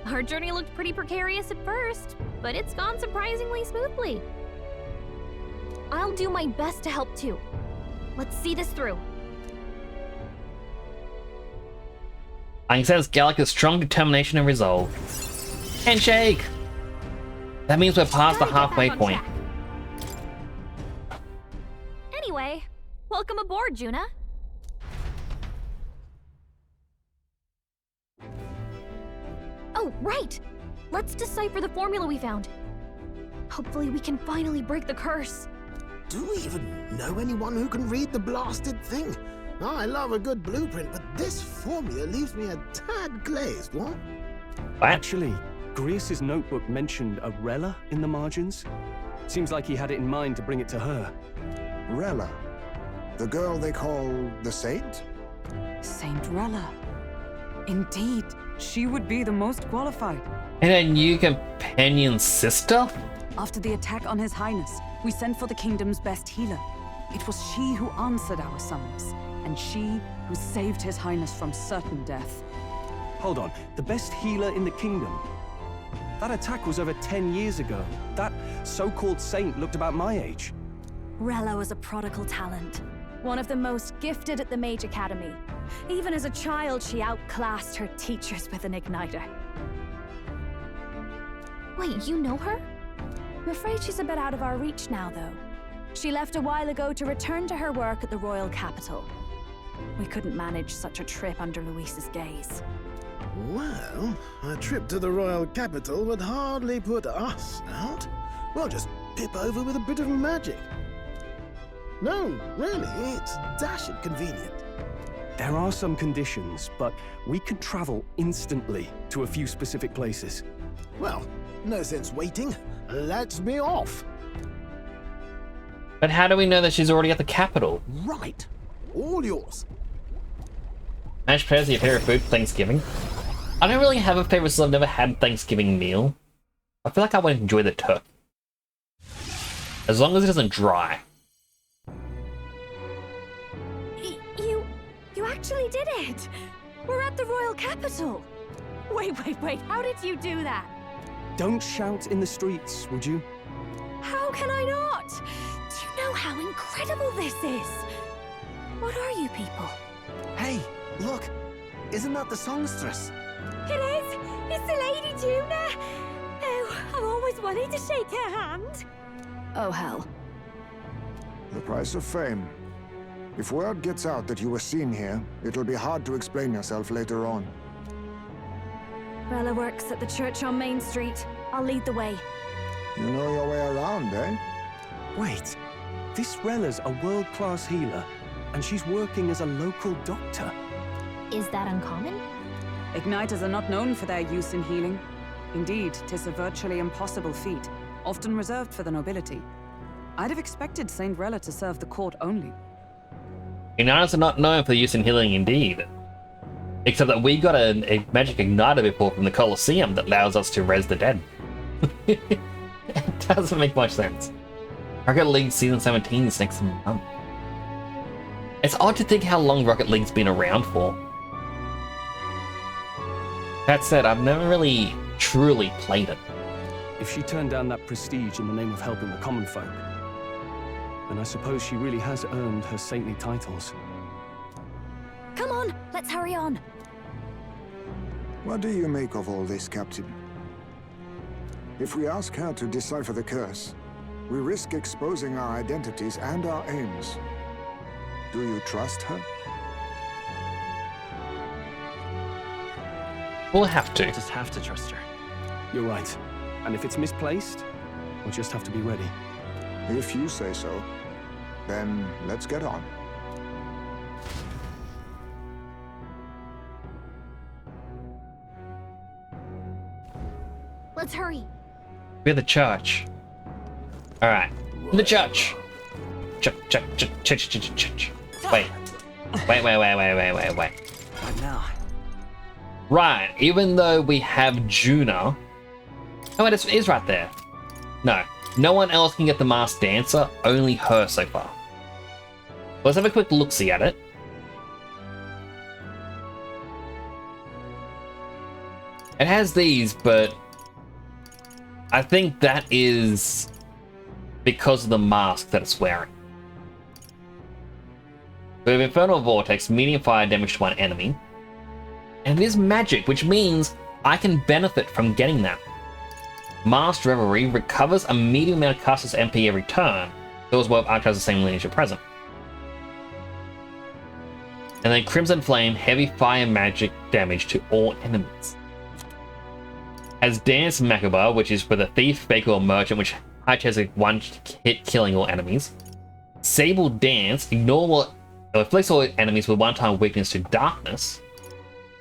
Our journey looked pretty precarious at first, but it's gone surprisingly smoothly. I'll do my best to help too. Let's see this through. I can sense Gallica's strong determination and resolve. Handshake! That means we're past the halfway point. Anyway, welcome aboard, Juna. Oh, right! Let's decipher the formula we found. Hopefully we can finally break the curse. Do we even know anyone who can read the blasted thing? I love a good blueprint, but this formula leaves me a tad glazed, what? Actually, Grius's notebook mentioned a Rella in the margins. Seems like he had it in mind to bring it to her. Rella? The girl they call the Saint? Saint Rella. Indeed, she would be the most qualified. And a new companion sister? After the attack on His Highness, we sent for the kingdom's best healer. It was she who answered our summons, and she who saved His Highness from certain death. Hold on, the best healer in the kingdom? That attack was over 10 years ago. That so-called saint looked about my age. Rella was a prodigal talent. One of the most gifted at the Mage Academy. Even as a child, she outclassed her teachers with an igniter. Wait, you know her? I'm afraid she's a bit out of our reach now, though. She left a while ago to return to her work at the royal capital. We couldn't manage such a trip under Luis's gaze. Well, a trip to the royal capital would hardly put us out. We'll just pip over with a bit of magic. No, really, it's dashing convenient. There are some conditions, but we can travel instantly to a few specific places. Well, no sense waiting. Let's be off. But how do we know that she's already at the capital? Right. All yours. Mashed potatoes are your favorite food for Thanksgiving? I don't really have a favorite, so I've never had Thanksgiving meal. I feel like I would enjoy the turkey. As long as it isn't dry. You actually did it! We're at the royal capital! Wait, how did you do that? Don't shout in the streets, would you? How can I not? Do you know how incredible this is? What are you people? Hey, look! Isn't that the songstress? It is! It's the Lady Juna! Oh, I've always wanted to shake her hand. Oh, hell. The price of fame. If word gets out that you were seen here, it'll be hard to explain yourself later on. Rella works at the church on Main Street. I'll lead the way. You know your way around, eh? Wait, this Rella's a world-class healer, and she's working as a local doctor. Is that uncommon? Igniters are not known for their use in healing. Indeed, 'tis a virtually impossible feat, often reserved for the nobility. I'd have expected Saint Rella to serve the court only. Igniters are not known for use in healing indeed. Except that we got a magic igniter before from the Colosseum that allows us to res the dead. It doesn't make much sense. Rocket League Season 17 is next month. It's odd to think how long Rocket League's been around for. That said, I've never really truly played it. If she turned down that prestige in the name of helping the common folk, then I suppose she really has earned her saintly titles. Come on, let's hurry on. What do you make of all this, Captain? If we ask her to decipher the curse, we risk exposing our identities and our aims. Do you trust her? We'll have to. Just have to trust her. You're right. And if it's misplaced, we'll just have to be ready. If you say so, then let's get on. Let's hurry. We're the church. Alright. The church. Church. Wait. What now? Right, even though we have Juna. Oh, wait, it is right there. No one else can get the masked dancer, only her so far. Let's have a quick look-see at it. It has these, but I think that is because of the mask that it's wearing. We have Infernal Vortex, medium fire damage to one enemy. And it is magic, which means I can benefit from getting that. Masked Revelry recovers a medium amount of caster's MP every turn. Those worth archers the same lineage at present. And then Crimson Flame, heavy fire magic damage to all enemies. Has Dance Macabre, which is for the thief, baker, or merchant, which has a one hit killing all enemies. Sable Dance, afflicts all enemies with one-time weakness to darkness.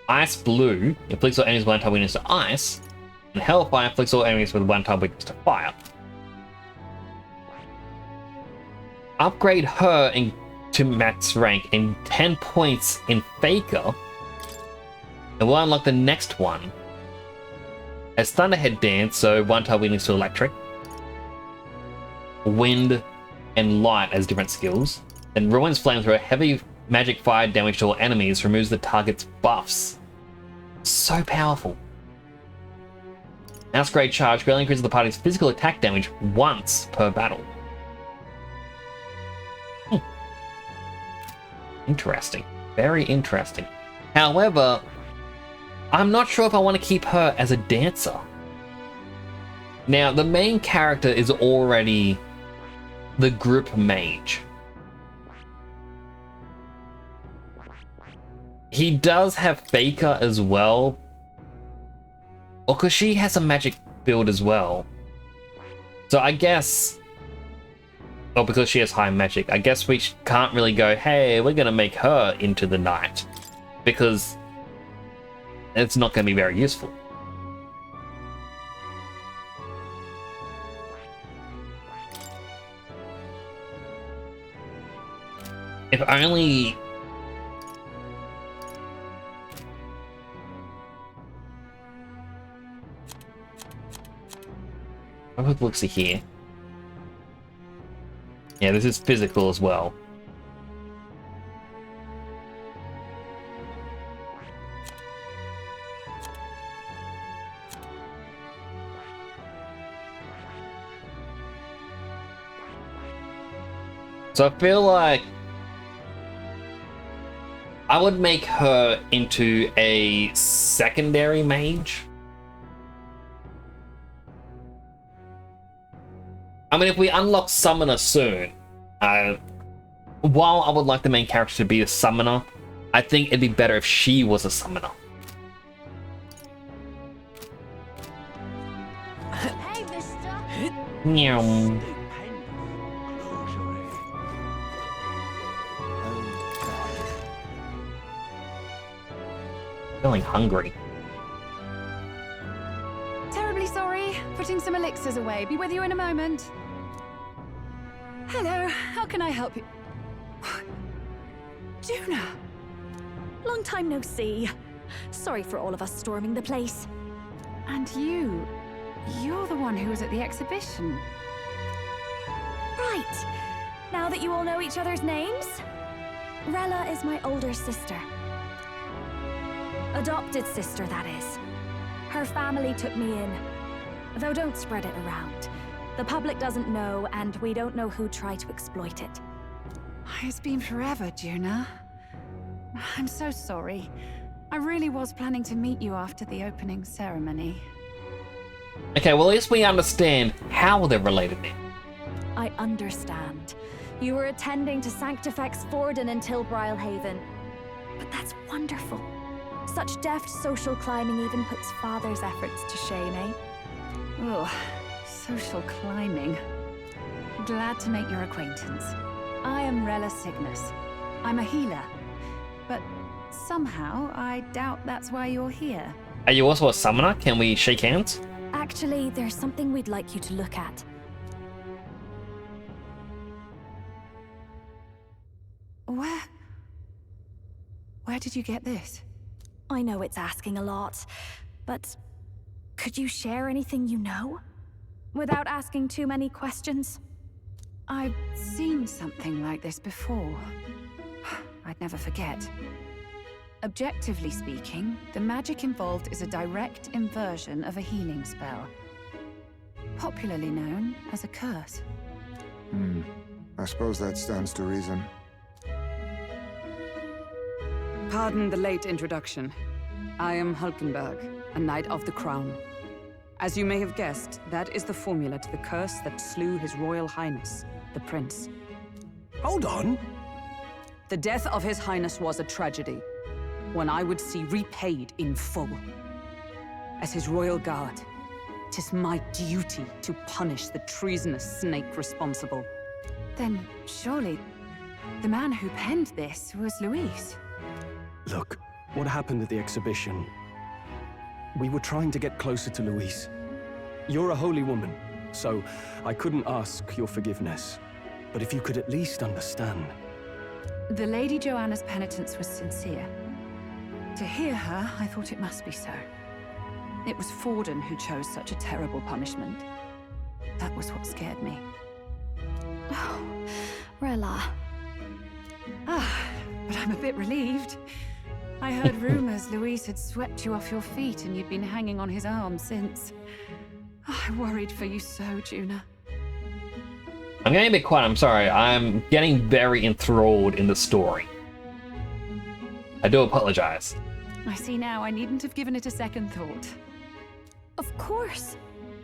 Ice Blue inflicts all enemies with one-time weakness to ice. And Hellfire inflicts all enemies with one-time weakness to fire. Upgrade her to max rank in 10 points in Faker. And we'll unlock the next one. As Thunderhead Dance, so one-time weakness to electric. Wind and light as different skills. And Ruin's Flamethrower, heavy magic fire damage to all enemies, removes the target's buffs. So powerful. Masquerade Charge greatly increases the party's physical attack damage once per battle. Interesting. Very interesting. However, I'm not sure if I want to keep her as a dancer. Now, the main character is already the group mage. He does have Faker as well. Or because she has a magic build as well. So I guess Oh, because she has high magic. I guess we can't really go, hey, we're gonna make her into the knight. Because it's not gonna be very useful. If only... I'll have a look-see here. Yeah, this is physical as well. So I feel like I would make her into a secondary mage. I mean, if we unlock Summoner soon, while I would like the main character to be a Summoner, I think it'd be better if she was a Summoner. Hey, mister! Meow. Feeling hungry. Terribly sorry. Putting some elixirs away. Be with you in a moment. Hello. How can I help you? Juna! Long time no see. Sorry for all of us storming the place. And you're the one who was at the exhibition. Right. Now that you all know each other's names, Rella is my older sister. Adopted sister, that is. Her family took me in. Though don't spread it around. The public doesn't know, and we don't know who tried to exploit it. It's been forever, Juna. I'm so sorry. I really was planning to meet you after the opening ceremony. Okay, well, at least we understand how they're related now. I understand. You were attending to Sanctifex Forden until Brilhaven. But that's wonderful. Such deft social climbing even puts Father's efforts to shame, eh? Oh, social climbing. Glad to make your acquaintance. I am Rella Cygnus. I'm a healer. But somehow, I doubt that's why you're here. Are you also a Summoner? Can we shake hands? Actually, there's something we'd like you to look at. Where did you get this? I know it's asking a lot, but could you share anything you know? Without asking too many questions? I've seen something like this before. I'd never forget. Objectively speaking, the magic involved is a direct inversion of a healing spell. Popularly known as a curse. I suppose that stands to reason. Pardon the late introduction. I am Hulkenberg, a Knight of the Crown. As you may have guessed, that is the formula to the curse that slew His Royal Highness, the Prince. Hold on! The death of His Highness was a tragedy, one I would see repaid in full. As His Royal Guard, 'tis my duty to punish the treasonous snake responsible. Then surely the man who penned this was Luis. Look, what happened at the exhibition? We were trying to get closer to Louise. You're a holy woman, so I couldn't ask your forgiveness. But if you could at least understand. The Lady Joanna's penitence was sincere. To hear her, I thought it must be so. It was Forden who chose such a terrible punishment. That was what scared me. Oh, Rella. But I'm a bit relieved. I heard rumors Luis had swept you off your feet and you'd been hanging on his arm since. I worried for you so, Juna. I'm getting a bit quiet, I'm sorry. I'm getting very enthralled in the story. I do apologize. I see now I needn't have given it a second thought. Of course.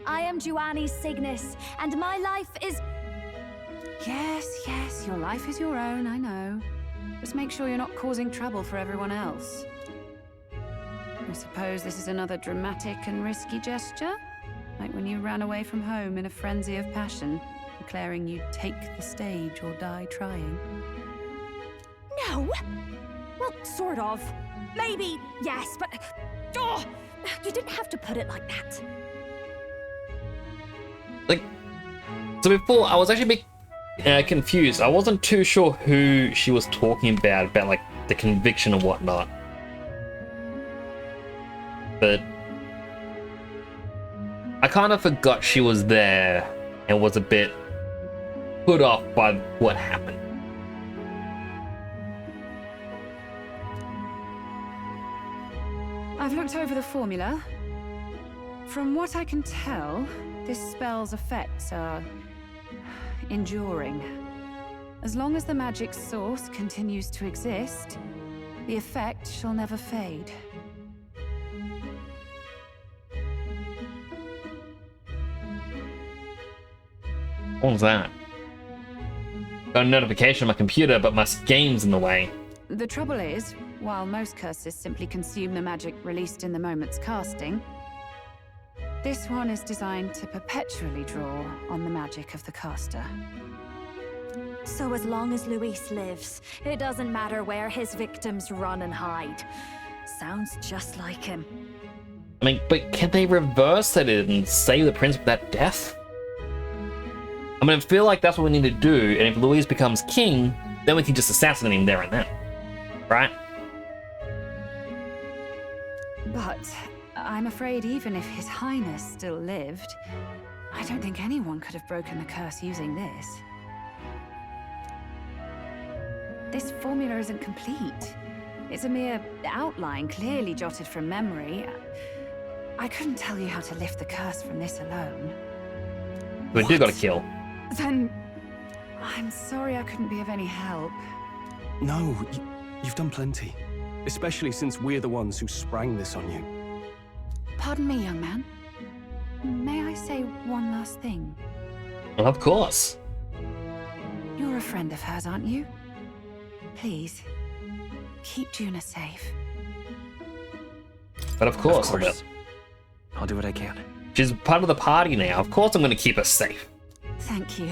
I am Juani Cygnus, and my life is... Yes, your life is your own, I know. Just make sure you're not causing trouble for everyone else. I suppose this is another dramatic and risky gesture? Like when you ran away from home in a frenzy of passion, declaring you'd take the stage or die trying. No! Well, sort of. Maybe, yes, but... Oh, you didn't have to put it like that. Like, so before, I was actually a bit confused. I wasn't too sure who she was talking about like the conviction and whatnot. But I kind of forgot she was there and was a bit put off by what happened. I've looked over the formula. From what I can tell, this spell's effects are enduring. As long as the magic source continues to exist, the effect shall never fade. What was that? Got a notification on my computer, but my game's in the way. The trouble is, while most curses simply consume the magic released in the moment's casting, this one is designed to perpetually draw on the magic of the caster. So as long as Luis lives, it doesn't matter where his victims run and hide. Sounds just like him. I mean, but can they reverse it and save the prince without death? I mean, I feel like that's what we need to do, and if Luis becomes king, then we can just assassinate him there and then. Right? But I'm afraid even if His Highness still lived, I don't think anyone could have broken the curse using this. This formula isn't complete. It's a mere outline, clearly jotted from memory. I couldn't tell you how to lift the curse from this alone. We do gotta kill. Then... I'm sorry I couldn't be of any help. No, you've done plenty. Especially since we're the ones who sprang this on you. Pardon me, young man. May I say one last thing? Well, of course. You're a friend of hers, aren't you? Please, keep Juna safe. But of course I will. I'll do what I can. She's part of the party now. Of course I'm gonna keep her safe. Thank you.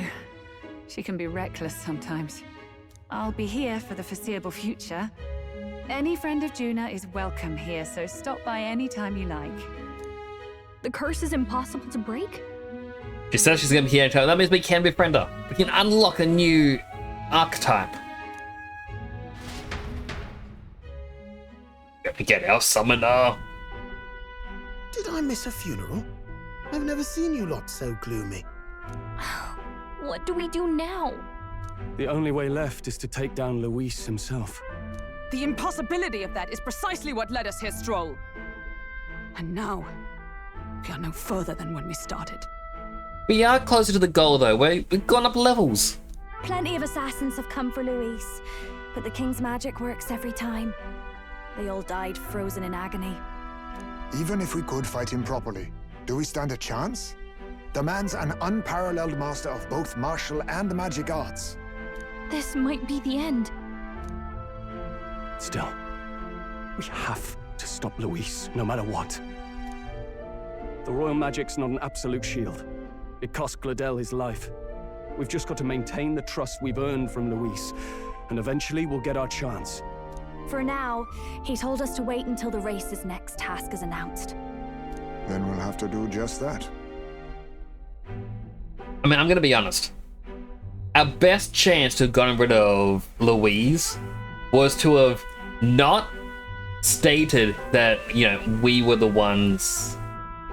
She can be reckless sometimes. I'll be here for the foreseeable future. Any friend of Juna is welcome here, so stop by any time you like. The curse is impossible to break? She says she's gonna be here anytime. That means we can befriend her. We can unlock a new archetype. Gotta get our summoner. Did I miss a funeral? I've never seen you lot so gloomy. What do we do now? The only way left is to take down Luis himself. The impossibility of that is precisely what led us here, Stroll. And now, we are no further than when we started. We are closer to the goal though. We've gone up levels. Plenty of assassins have come for Luis, but the king's magic works every time. They all died frozen in agony. Even if we could fight him properly, do we stand a chance? The man's an unparalleled master of both martial and magic arts. This might be the end. Still, we have to stop Luis, no matter what. The royal magic's not an absolute shield. It cost Gladel his life. We've just got to maintain the trust we've earned from Luis, and eventually we'll get our chance. For now, he told us to wait until the race's next task is announced. Then we'll have to do just that. I mean, I'm gonna be honest. Our best chance to have gotten rid of Louise was to have not stated that, you know, we were the ones,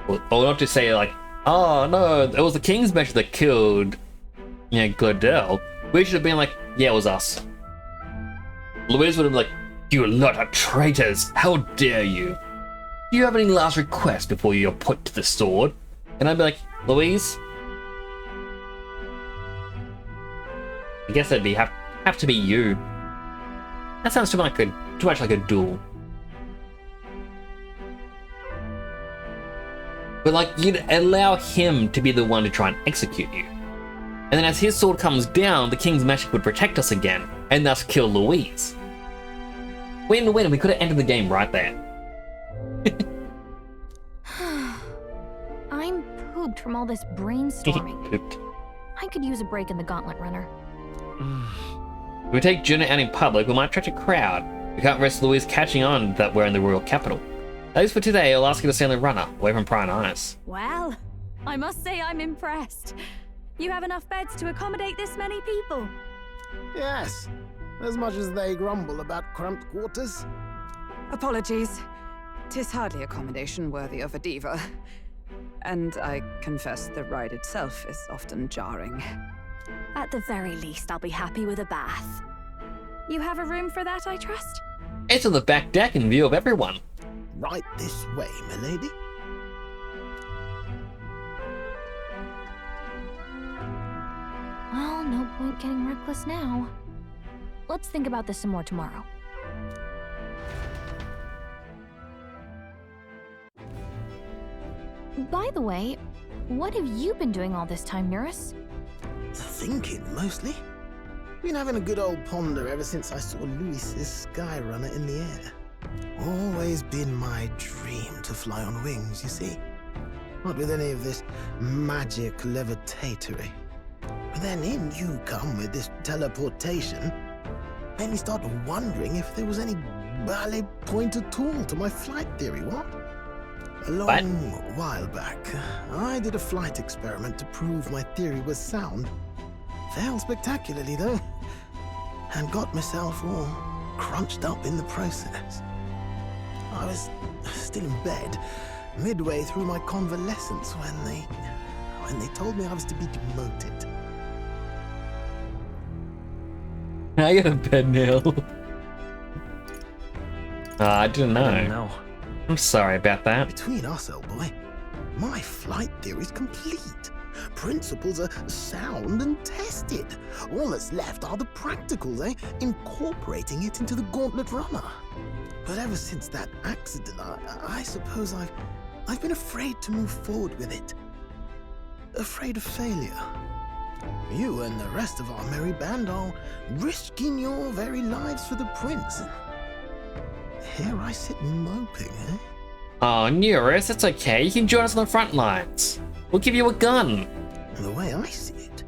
or not to say like, oh no, it was the King's Measure that killed, you know, Gladel. We should have been like, yeah, it was us. Louise would have been like, you lot of traitors, how dare you? Do you have any last requests before you're put to the sword? And I'd be like, Louise? I guess it'd be have to be you. That sounds too much like a duel. But like, you'd allow him to be the one to try and execute you. And then as his sword comes down, the King's magic would protect us again, and thus kill Louise. Win-win, we could have ended the game right there. I'm pooped from all this brainstorming. Pooped. I could use a break in the gauntlet runner. If we take Juno out in public, we might attract a crowd. We can't risk Louise catching on that we're in the royal capital. At least for today, I'll ask you to stay on the runner, away from prying eyes. Well, I must say I'm impressed. You have enough beds to accommodate this many people. Yes, as much as they grumble about cramped quarters. Apologies. 'Tis hardly accommodation worthy of a diva. And I confess the ride itself is often jarring. At the very least, I'll be happy with a bath. You have a room for that, I trust? It's on the back deck in view of everyone. Right this way, milady. Well, no point getting reckless now. Let's think about this some more tomorrow. By the way, what have you been doing all this time, Nurse? Thinking, mostly. Been having a good old ponder ever since I saw Louis's Skyrunner in the air. Always been my dream to fly on wings, you see. Not with any of this magic levitatory. But then in you come with this teleportation. Made me start wondering if there was any ballet point at all to my flight theory, what? A long while back, I did a flight experiment to prove my theory was sound. Failed spectacularly, though, and got myself all crunched up in the process. I was still in bed, midway through my convalescence, when they told me I was to be demoted. I got a bed now. I didn't know. I'm sorry about that. Between us, old boy, my flight theory's complete. Principles are sound and tested. All that's left are the practicals, incorporating it into the gauntlet runner. But ever since that accident, I suppose I've been afraid to move forward with it. Afraid of failure. You and the rest of our merry band are risking your very lives for the prince. Here I sit moping, Oh, Neurus, it's okay. You can join us on the front lines. We'll give you a gun. The way I see it,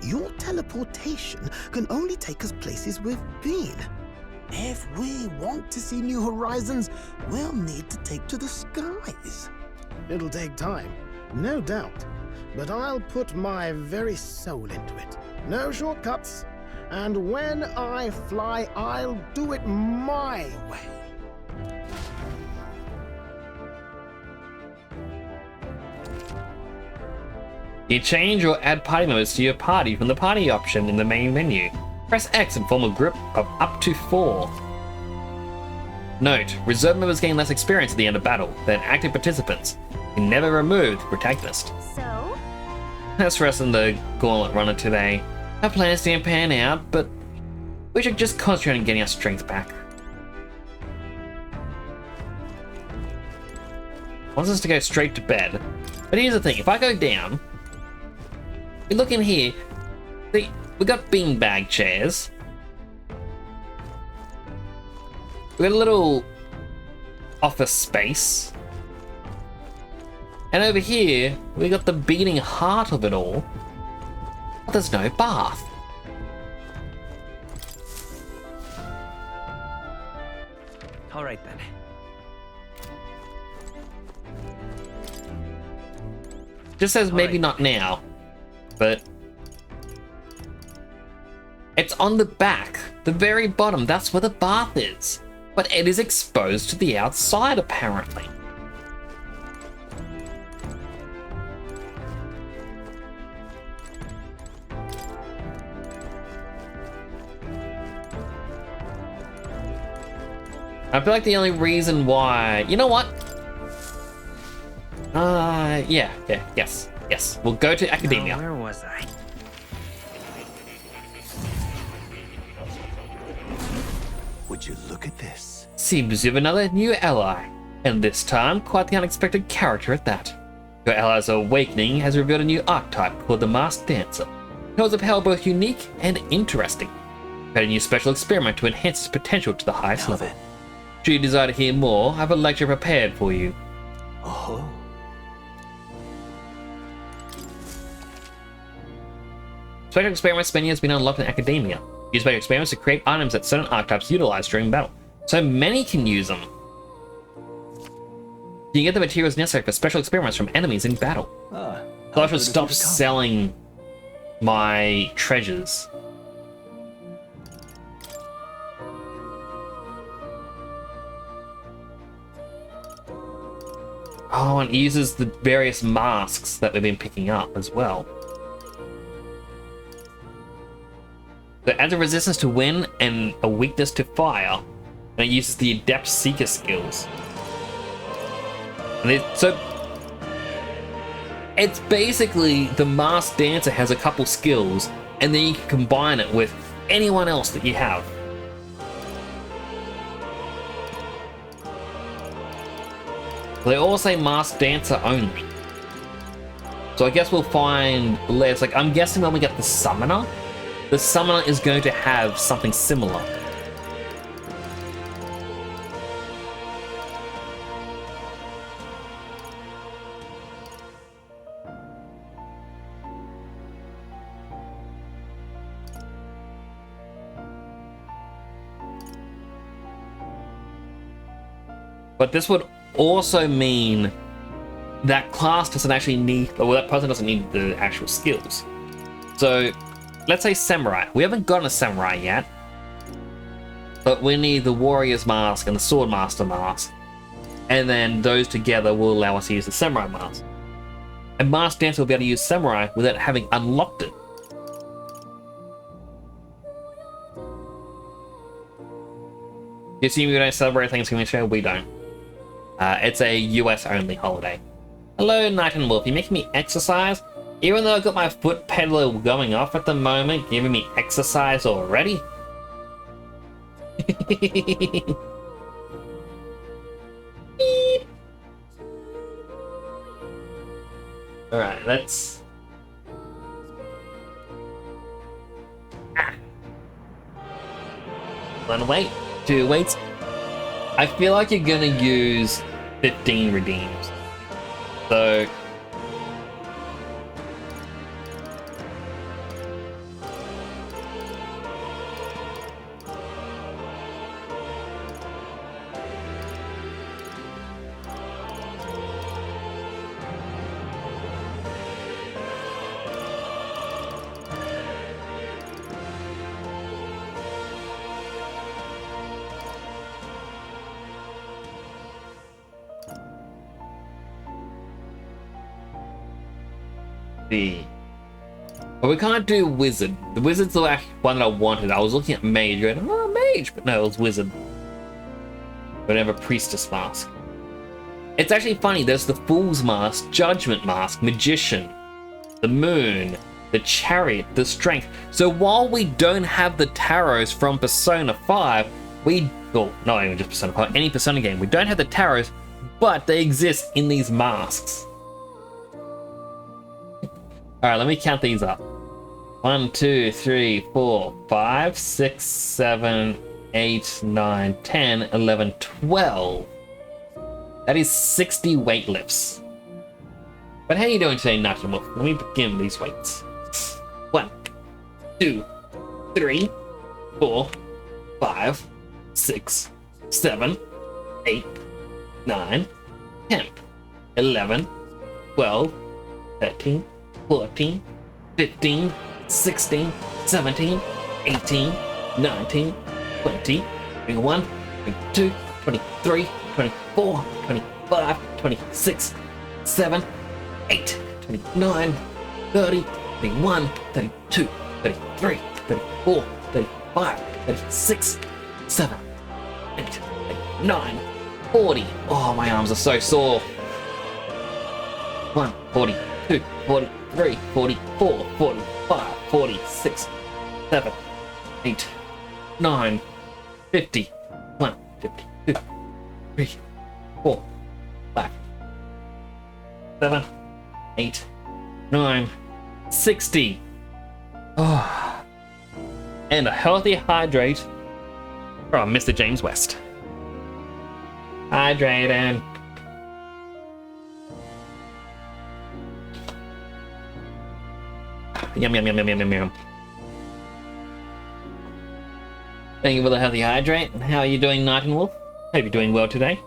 your teleportation can only take us places we've been. If we want to see new horizons, we'll need to take to the skies. It'll take time, no doubt, but I'll put my very soul into it. No shortcuts. And when I fly, I'll do it my way. You change or add party members to your party from the party option in the main menu. Press X and form a group of up to 4. Note, reserve members gain less experience at the end of battle than active participants. You never remove the protagonist. So? That's for us in the Gauntlet Runner today. Our plans didn't pan out, but we should just concentrate on getting our strength back. Wants us to go straight to bed. But here's the thing, if I go down, we look in here, we got beanbag chairs. We got a little office space. And over here, we got the beating heart of it all. But there's no bath. All right then. Just says maybe not now, but it's on the back, the very bottom. That's where the bath is, but it is exposed to the outside apparently. I feel like the only reason why, you know what? Yes. We'll go to academia. Now, where was I? Would you look at this? Seems you have another new ally, and this time quite the unexpected character at that. Your ally's awakening has revealed a new archetype called the Masked Dancer. It holds a power both unique and interesting. We've had a new special experiment to enhance its potential to the highest level. Should you desire to hear more, I have a lecture prepared for you. Oh. Special experiments menu has been unlocked in academia. Use special experiments to create items that certain archetypes utilize during battle. So many can use them. You can get the materials necessary for special experiments from enemies in battle. So I should stop selling my treasures. Oh, and it uses the various masks that we've been picking up as well. So it adds a resistance to wind and a weakness to fire. And it uses the Adept Seeker skills. And so it's basically the Masked Dancer has a couple skills, and then you can combine it with anyone else that you have. They all say Masked Dancer only. So I guess we'll find less. Like, I'm guessing when we get the Summoner is going to have something similar. But this would also mean that class doesn't actually need, or that person doesn't need the actual skills. So let's say Samurai. We haven't gotten a Samurai yet, but we need the Warrior's Mask and the Swordmaster Mask, and then those together will allow us to use the Samurai Mask. And Masked Dancer will be able to use Samurai without having unlocked it. You assume we don't celebrate Thanksgiving show? We don't. It's a US only holiday. Hello, Night and Wolf. You making me exercise? Even though I've got my foot pedal going off at the moment, giving me exercise already? Alright, let's... One wait, two waits. I feel like you're gonna use 15 redeems. So... But we can't do Wizard. The Wizard's the one that I wanted. I was looking at Mage, going, oh, Mage, but no, it was Wizard. We don't have a Priestess Mask. It's actually funny, there's the Fool's Mask, Judgment Mask, Magician, the Moon, the Chariot, the Strength. So while we don't have the Tarots from Persona 5, not even just Persona 5, any Persona game, we don't have the Tarots, but they exist in these masks. Alright, let me count these up. 1, 2, 3, 4, 5, 6, 7, 8, 9, 10, 11, 12. That is 60 weight lifts. But how are you doing today, Night and Wolf? Let me begin these weights. 1, 2, 3, 4, 5, 6, 7, 8, 9, 10, 11, 12, 13, 14, 15, 16, 17, 18, 19, 20, 21, 22, 23, 24, 25, 26, 7, 8, 29, 30, 31, 32, 33, 34, 35, 36, 7, 8, 9, 40. Oh, my arms are so sore. 1, 42, 43, 44, 45, 46, 7, 8, 9, 50, 1, 52, 3, 4, 5, 7, 8, 9, 60. Oh. And a healthy hydrate from Mr. James West. Hydrating. Yum, yum, yum, yum, yum, yum, yum. Thank you for the healthy hydrate. How are you doing, Night and Wolf? Hope you're doing well today.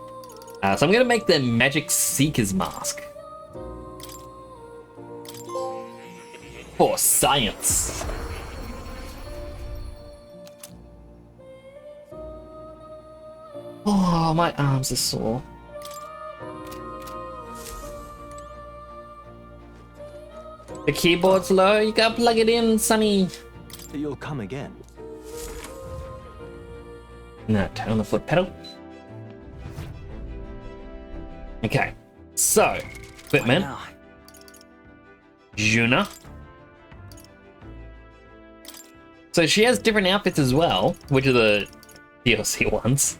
So I'm going to make the Magic Seeker's Mask. For science. Oh, my arms are sore. The keyboard's low, you gotta plug it in, Sonny. You'll come again. No, turn on the foot pedal. Okay, so, equipment. Juna. So she has different outfits as well, which are the DLC ones.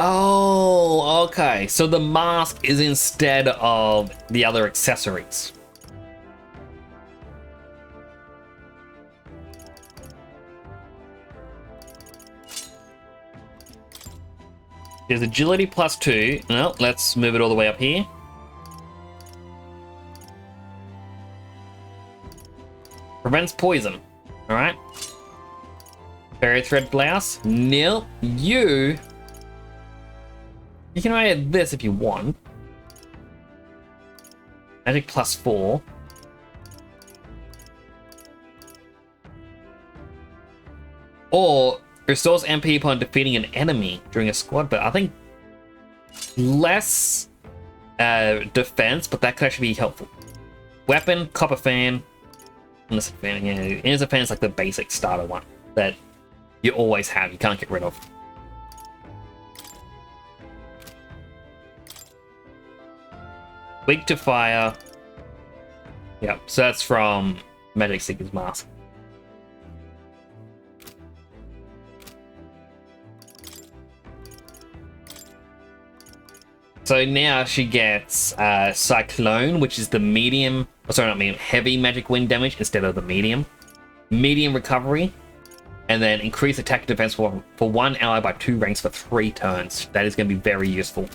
Oh, okay. So the mask is instead of the other accessories. There's agility +2. No, let's move it all the way up here. Prevents poison. Alright. Fairy thread blouse. Nil. You can add this if you want. Magic +4. Or restores MP upon defeating an enemy during a squad, but I think less defense, but that could actually be helpful. Weapon, copper fan. Innocent fan, yeah. Innocent fan is like the basic starter one that you always have, you can't get rid of. Weak to fire. Yep, so that's from Magic Seeker's Mask. So now she gets Cyclone, which is the medium, oh, sorry, not medium, heavy magic wind damage instead of the medium. Medium recovery, and then increase attack and defense for one ally by 2 ranks for 3 turns. That is going to be very useful.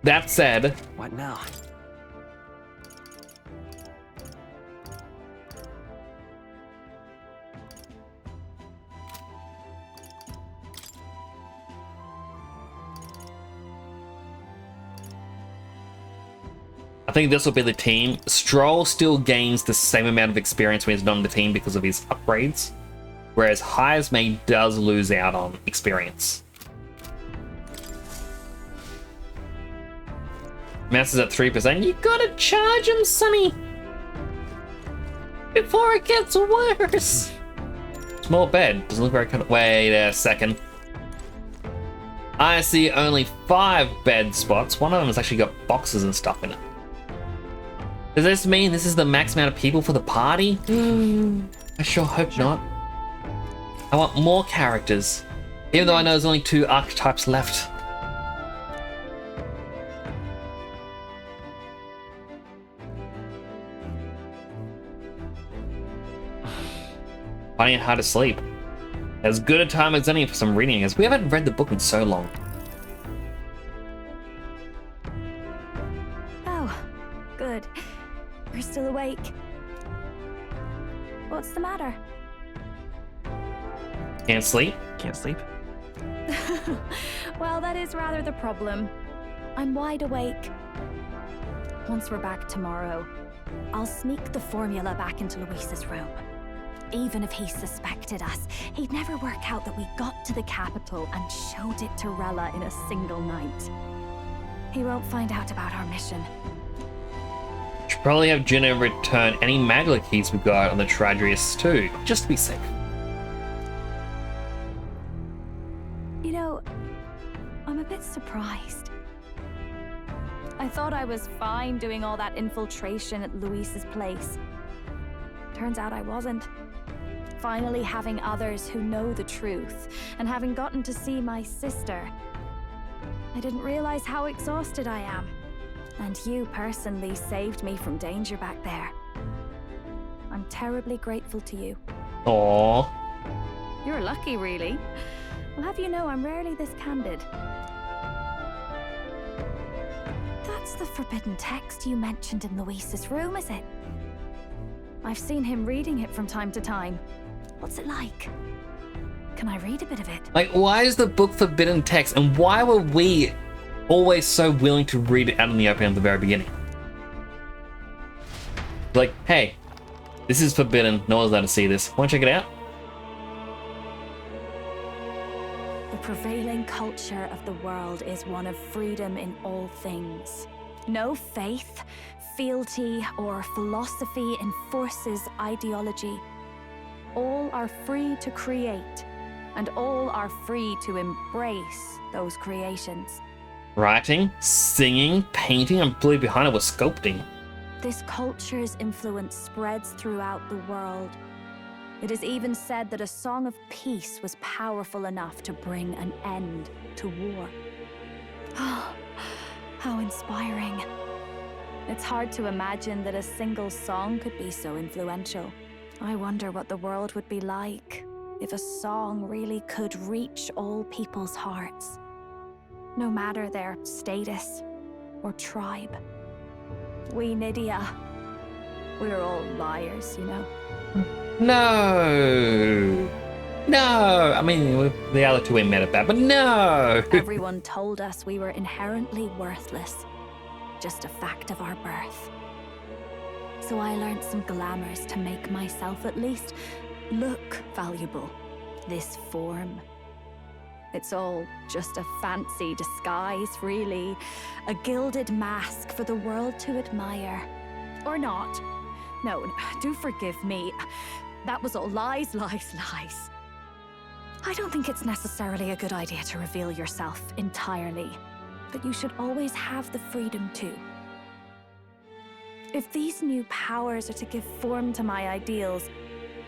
That said, What now? I think this will be the team. Stroll still gains the same amount of experience when he's not on the team because of his upgrades, whereas Highesmade does lose out on experience. Mass is at 3%. You gotta charge him, Sonny! Before it gets worse! Small bed. Doesn't look very kind of... Wait a second. I see only 5 bed spots. One of them has actually got boxes and stuff in it. Does this mean this is the max amount of people for the party? I sure hope not. I want more characters. Even though I know there's only 2 archetypes left. Finding it hard to sleep. As good a time as any for some reading, as we haven't read the book in so long. Oh, good. You're still awake. What's the matter? Can't sleep? Can't sleep? Well, that is rather the problem. I'm wide awake. Once we're back tomorrow, I'll sneak the formula back into Luis's room. Even if he suspected us, he'd never work out that we got to the capital and showed it to Rella in a single night. He won't find out about our mission. Should probably have Jenna return any Magla keys we got on the Tradrius too, just to be safe. You know, I'm a bit surprised. I thought I was fine doing all that infiltration at Luis's place. Turns out I wasn't. Finally having others who know the truth, and having gotten to see my sister. I didn't realize how exhausted I am. And you personally saved me from danger back there. I'm terribly grateful to you. Aww. You're lucky, really. I'll have you know I'm rarely this candid. That's the forbidden text you mentioned in Luis's room, is it? I've seen him reading it from time to time. What's it like? Can I read a bit of it? Like, why is the book forbidden text, and why were we always so willing to read it out in the open at the very beginning? Like, hey, this is forbidden. No one's allowed to see this. Want to check it out? The prevailing culture of the world is one of freedom in all things. No faith, fealty, or philosophy enforces ideology. All are free to create, and all are free to embrace those creations. Writing, singing, painting, and believe behind it was sculpting. This culture's influence spreads throughout the world. It is even said that a song of peace was powerful enough to bring an end to war. Oh, how inspiring. It's hard to imagine that a single song could be so influential. I wonder what the world would be like if a song really could reach all people's hearts, no matter their status or tribe. We Nydia, we're all liars, you know? No! No! I mean, the other two we met about, but no! Everyone told us we were inherently worthless, just a fact of our birth. So I learned some glamours to make myself at least look valuable. This form. It's all just a fancy disguise, really. A gilded mask for the world to admire. Or not. No, do forgive me. That was all lies, lies, lies. I don't think it's necessarily a good idea to reveal yourself entirely, but you should always have the freedom to. If these new powers are to give form to my ideals,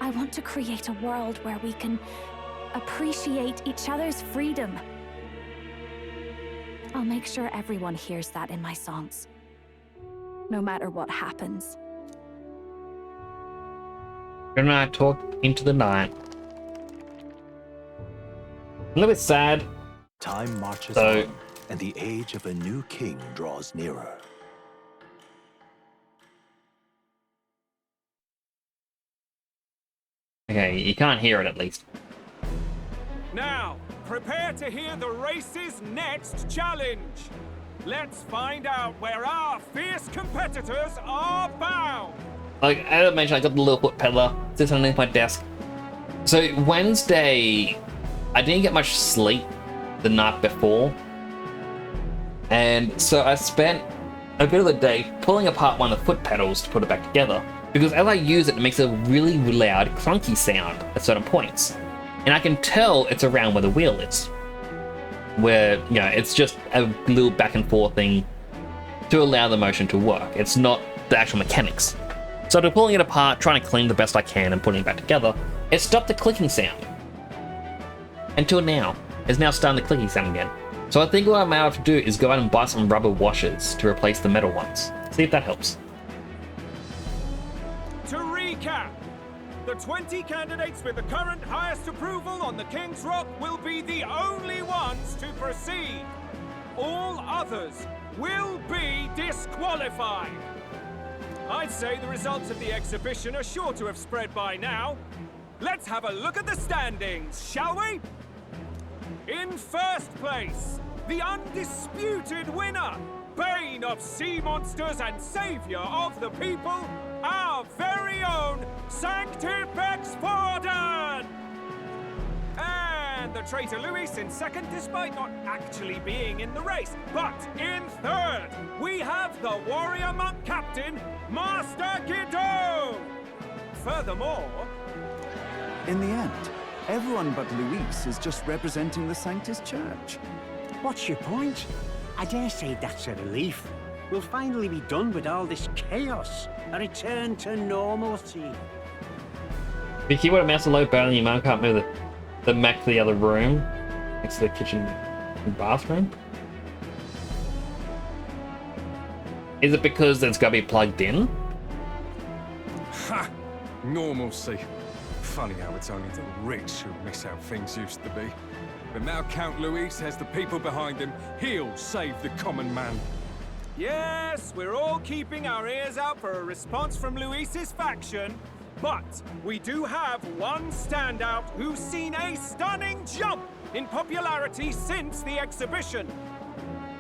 I want to create a world where we can appreciate each other's freedom. I'll make sure everyone hears that in my songs, no matter what happens. And I talked into the night. A little bit sad. Time marches on, and the age of a new king draws nearer. Okay, you can't hear it at least. Now, prepare to hear the race's next challenge. Let's find out where our fierce competitors are bound. Like, as I mentioned, I got the little foot peddler. Sits underneath my desk. So, Wednesday, I didn't get much sleep the night before. And so I spent a bit of the day pulling apart one of the foot pedals to put it back together. Because as I use it, it makes a really loud, clunky sound at certain points. And I can tell it's around where the wheel is. Where, you know, it's just a little back and forth thing to allow the motion to work. It's not the actual mechanics. So after pulling it apart, trying to clean the best I can and putting it back together, it stopped the clicking sound. Until now. It's now starting the clicking sound again. So I think what I might have to do is go out and buy some rubber washers to replace the metal ones. See if that helps. To recap, the 20 candidates with the current highest approval on the King's Rock will be the only ones to proceed. All others will be disqualified. I'd say the results of the exhibition are sure to have spread by now. Let's have a look at the standings, shall we? In first place, the undisputed winner, bane of sea monsters and savior of the people, our very own Sanctifex Forden! And the traitor Luis in second, despite not actually being in the race. But in third, we have the warrior monk captain, Master Guido! Furthermore... In the end, everyone but Luis is just representing the Sanctus Church. What's your point? I dare say that's a relief. We'll finally be done with all this chaos. A return to normalcy. The keyboard and mouse are low button, your mom can't move the Mac to the other room, next to the kitchen and bathroom. Is it because it's gotta be plugged in? Ha! Normalcy. Funny how it's only the rich who miss how things used to be. But now Count Luis has the people behind him. He'll save the common man. Yes, we're all keeping our ears out for a response from Luis's faction, but we do have one standout who's seen a stunning jump in popularity since the exhibition.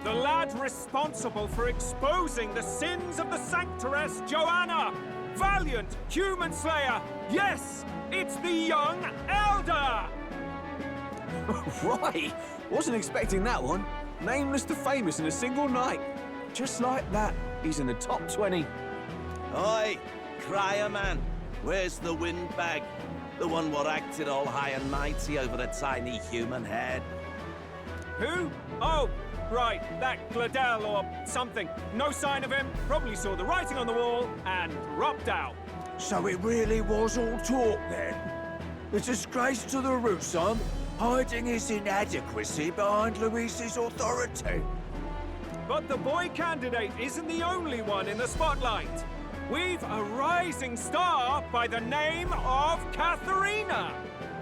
The lad responsible for exposing the sins of the Sanctoress Joanna! Valiant human slayer! Yes, it's the young Elder! Right! Wasn't expecting that one. Nameless to famous in a single night. Just like that, he's in the top 20. Oi, crier man, where's the windbag? The one what acted all high and mighty over a tiny human head. Who? Oh, right, that Gladell or something. No sign of him, probably saw the writing on the wall and dropped out. So it really was all talk then? The disgrace to the Russon, hiding his inadequacy behind Luis's authority. But the boy candidate isn't the only one in the spotlight. We've a rising star by the name of Katharina.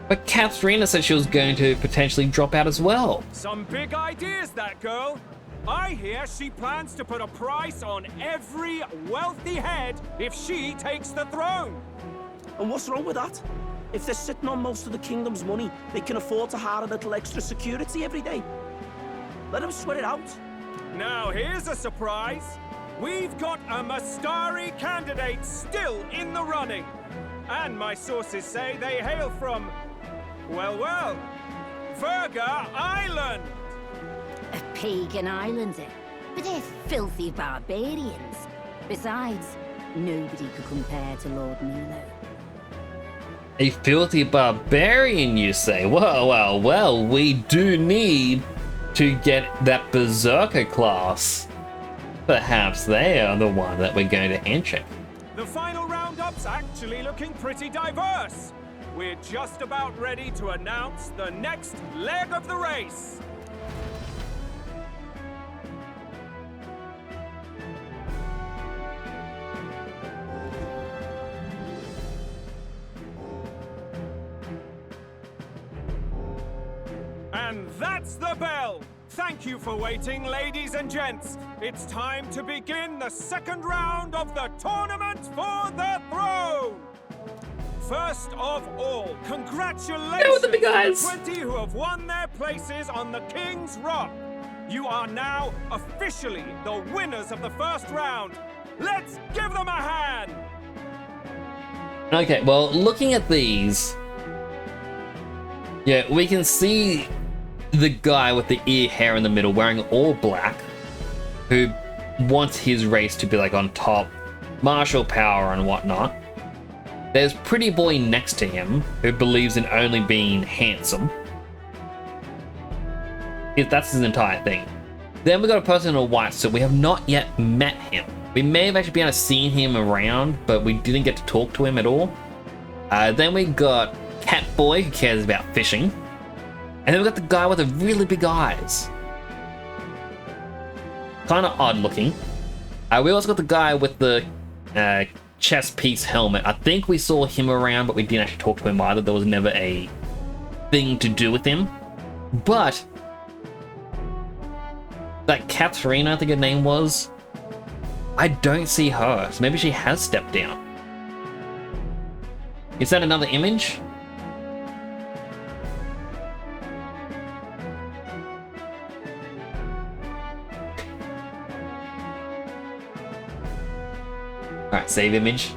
But Katharina said she was going to potentially drop out as well. Some big ideas, that girl. I hear she plans to put a price on every wealthy head if she takes the throne. And what's wrong with that? If they're sitting on most of the kingdom's money, they can afford to hire a little extra security every day. Let them sweat it out. Now here's a surprise. We've got a Mastari candidate still in the running. And my sources say they hail from, well, Verga Island. A pagan island, eh? But they're filthy barbarians. Besides, nobody could compare to Lord Milo. A filthy barbarian, you say? Well, we do need to get that Berserker class. Perhaps they are the one that we're going to handshake. The final roundup's actually looking pretty diverse. We're just about ready to announce the next leg of the race. And that's the bell! Thank you for waiting, ladies and gents. It's time to begin the second round of the tournament for the throne! First of all, congratulations the big guys. to the 20 who have won their places on the King's Rock. You are now officially the winners of the first round. Let's give them a hand! Okay, well, looking at these, yeah, we can see the guy with the ear hair in the middle wearing all black, who wants his race to be like on top, martial power and whatnot. There's Pretty Boy next to him, who believes in only being handsome. That's his entire thing. Then we got a person in a white suit. We have not yet met him. We may have actually been able to see him around, but we didn't get to talk to him at all. Then we got Cat Boy, who cares about fishing. And then we got the guy with the really big eyes. Kind of odd looking. We also got the guy with the chest piece helmet. I think we saw him around, but we didn't actually talk to him either. There was never a thing to do with him. But that Katharina, I think her name was, I don't see her. So maybe she has stepped down. Is that another image? Alright, save image.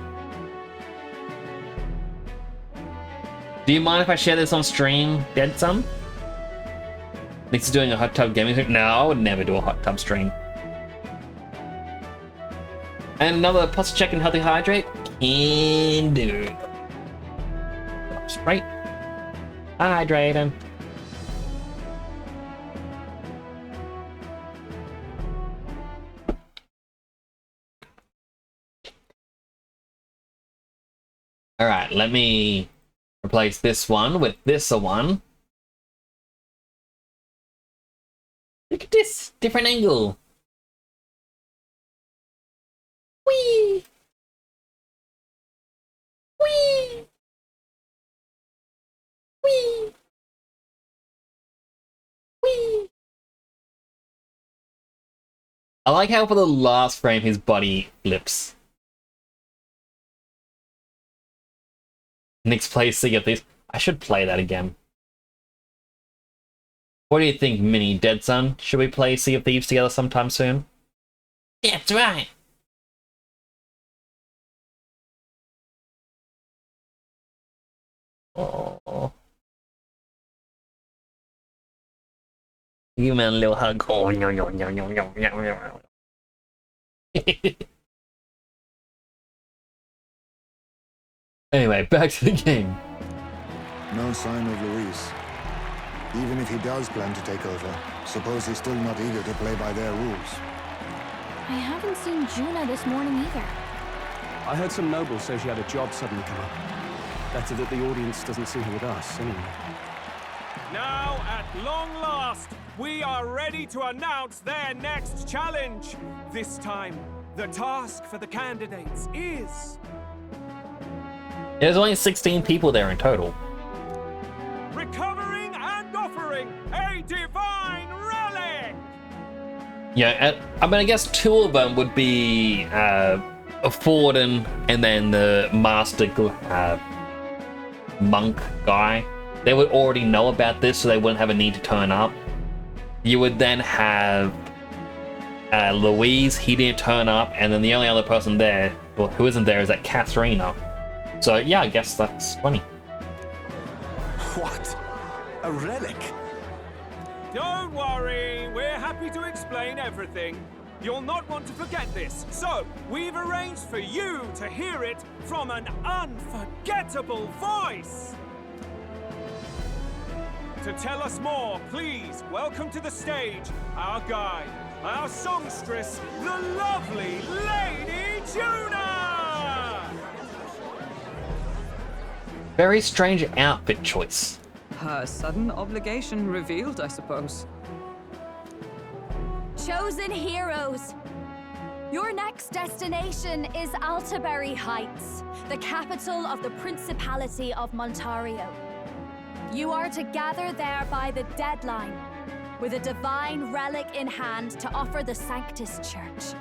Do you mind if I share this on stream, Dead Some? Nick's doing a hot tub gaming stream? No, I would never do a hot tub stream. And another plus check and healthy hydrate? Can do. Right. Hydrating. Alright, let me replace this one with this one. Look at this, different angle. Whee! Whee! Whee! Whee! I like how for the last frame his body flips. Next play Sea of Thieves. I should play that again. What do you think, Mini Dead Son? Should we play Sea of Thieves together sometime soon? Yeah, that's right. Oh. Give me a little hug. Oh, Anyway, back to the game. No sign of Luis. Even if he does plan to take over, suppose he's still not eager to play by their rules. I haven't seen Juna this morning either. I heard some nobles say she had a job suddenly come up. Better that the audience doesn't see her with us, anyway. Now, at long last, we are ready to announce their next challenge. This time, the task for the candidates is... There's only 16 people there in total. recovering and offering a divine relic! Yeah, I mean, I guess two of them would be Forden and then the master monk guy. They would already know about this, so they wouldn't have a need to turn up. You would then have Louise. He didn't turn up, and then the only other person there, well, who isn't there, is that Katharina. So yeah, I guess that's funny. What? A relic? Don't worry, we're happy to explain everything. You'll not want to forget this, so we've arranged for you to hear it from an unforgettable voice. To tell us more, please welcome to the stage our guide, our songstress, the lovely Lady Juna! Very strange outfit choice. Her sudden obligation revealed, I suppose. Chosen heroes! Your next destination is Altaberry Heights, the capital of the Principality of Montario. You are to gather there by the deadline, with a divine relic in hand to offer the Sanctus Church.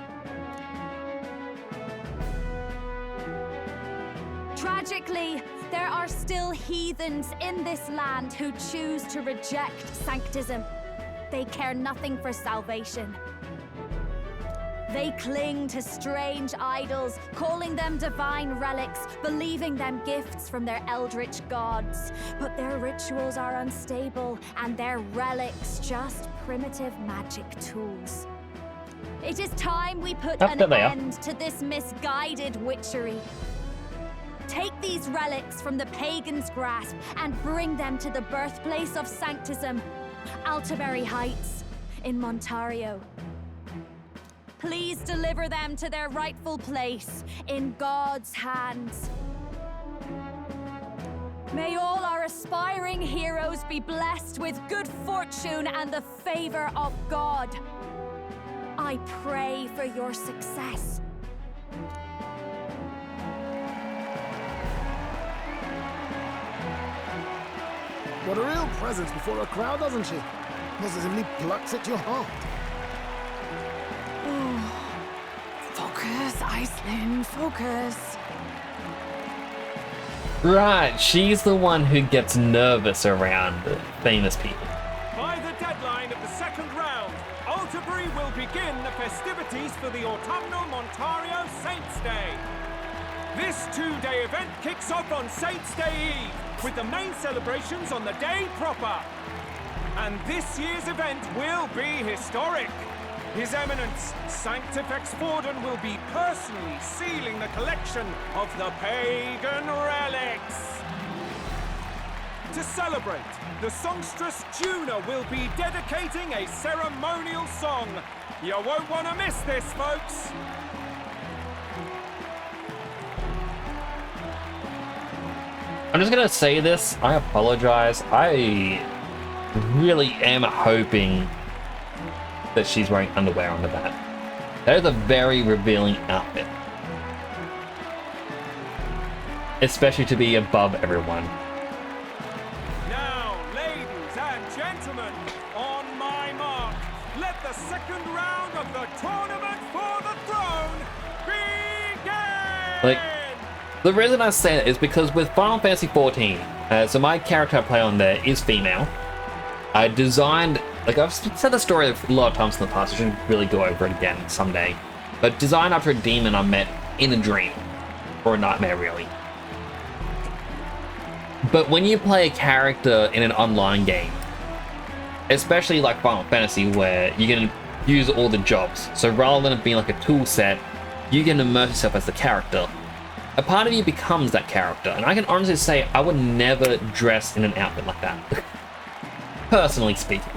Tragically, there are still heathens in this land who choose to reject Sanctism. They care nothing for salvation. They cling to strange idols, calling them divine relics, believing them gifts from their eldritch gods. But their rituals are unstable, and their relics just primitive magic tools. It is time we put an end to this misguided witchery. Take these relics from the pagan's grasp and bring them to the birthplace of Sanctism, Altaberry Heights, in Montario. Please deliver them to their rightful place in God's hands. May all our aspiring heroes be blessed with good fortune and the favor of God. I pray for your success. What a real presence before a crowd, doesn't she? Positively plucks at your heart. Focus, Iceland, focus. Right, she's the one who gets nervous around famous people. By the deadline of the second round, Altaberry will begin the festivities for the autumnal Montario Saints' Day. This two-day event kicks off on Saints' Day Eve, with the main celebrations on the day proper. And this year's event will be historic. His Eminence, Sanctifex Forden, will be personally sealing the collection of the pagan relics. To celebrate, the songstress Juna will be dedicating a ceremonial song. You won't want to miss this, folks. I'm just gonna say this, I apologize. I really am hoping that she's wearing underwear under that. That is a very revealing outfit. Especially to be above everyone. Now, ladies and gentlemen, on my mark, let the second round of the tournament Like, the reason I say that is because with Final Fantasy XIV, so my character I play on there is female. I designed, like I've said the story a lot of times in the past, I shouldn't really go over it again someday, but designed after a demon I met in a dream, or a nightmare really. But when you play a character in an online game, especially like Final Fantasy where you can use all the jobs, so rather than it being like a tool set, you can immerse yourself as the character. A part of you becomes that character, and I can honestly say I would never dress in an outfit like that. Personally speaking.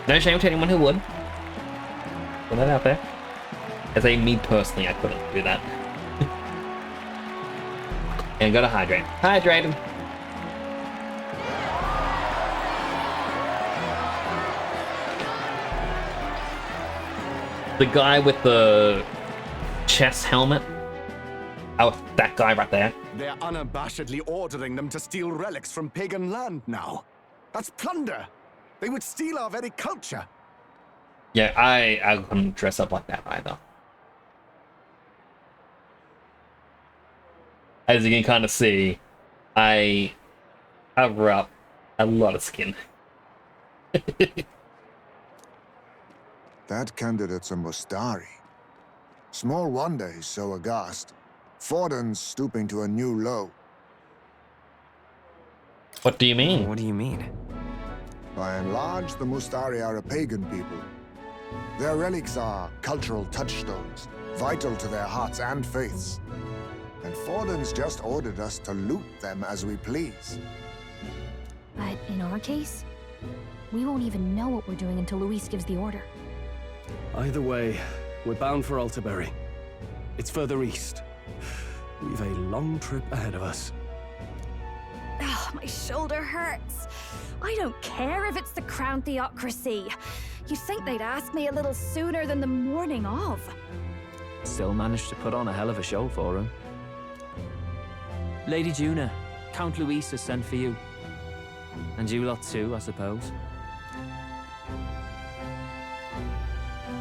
No shame to anyone who would. Put that out there. As a me personally, I couldn't do that. And gotta hydrate. Hydrated. The guy with the chest helmet. Oh, that guy right there. They're unabashedly ordering them to steal relics from pagan land now. That's plunder. They would steal our very culture. Yeah, I couldn't dress up like that either. As you can kind of see, I cover up a lot of skin. That candidate's a Mustari. Small wonder he's so aghast. Forden's stooping to a new low. What do you mean? What do you mean? By and large, the Mustari are a pagan people. Their relics are cultural touchstones, vital to their hearts and faiths. And Forden's just ordered us to loot them as we please. But in our case, we won't even know what we're doing until Luis gives the order. Either way, we're bound for Altaberry. It's further east. We've a long trip ahead of us. Oh, my shoulder hurts. I don't care if it's the Crown Theocracy. You'd think they'd ask me a little sooner than the morning of. Still managed to put on a hell of a show for him. Lady Juna, Count Luis has sent for you. And you lot too, I suppose.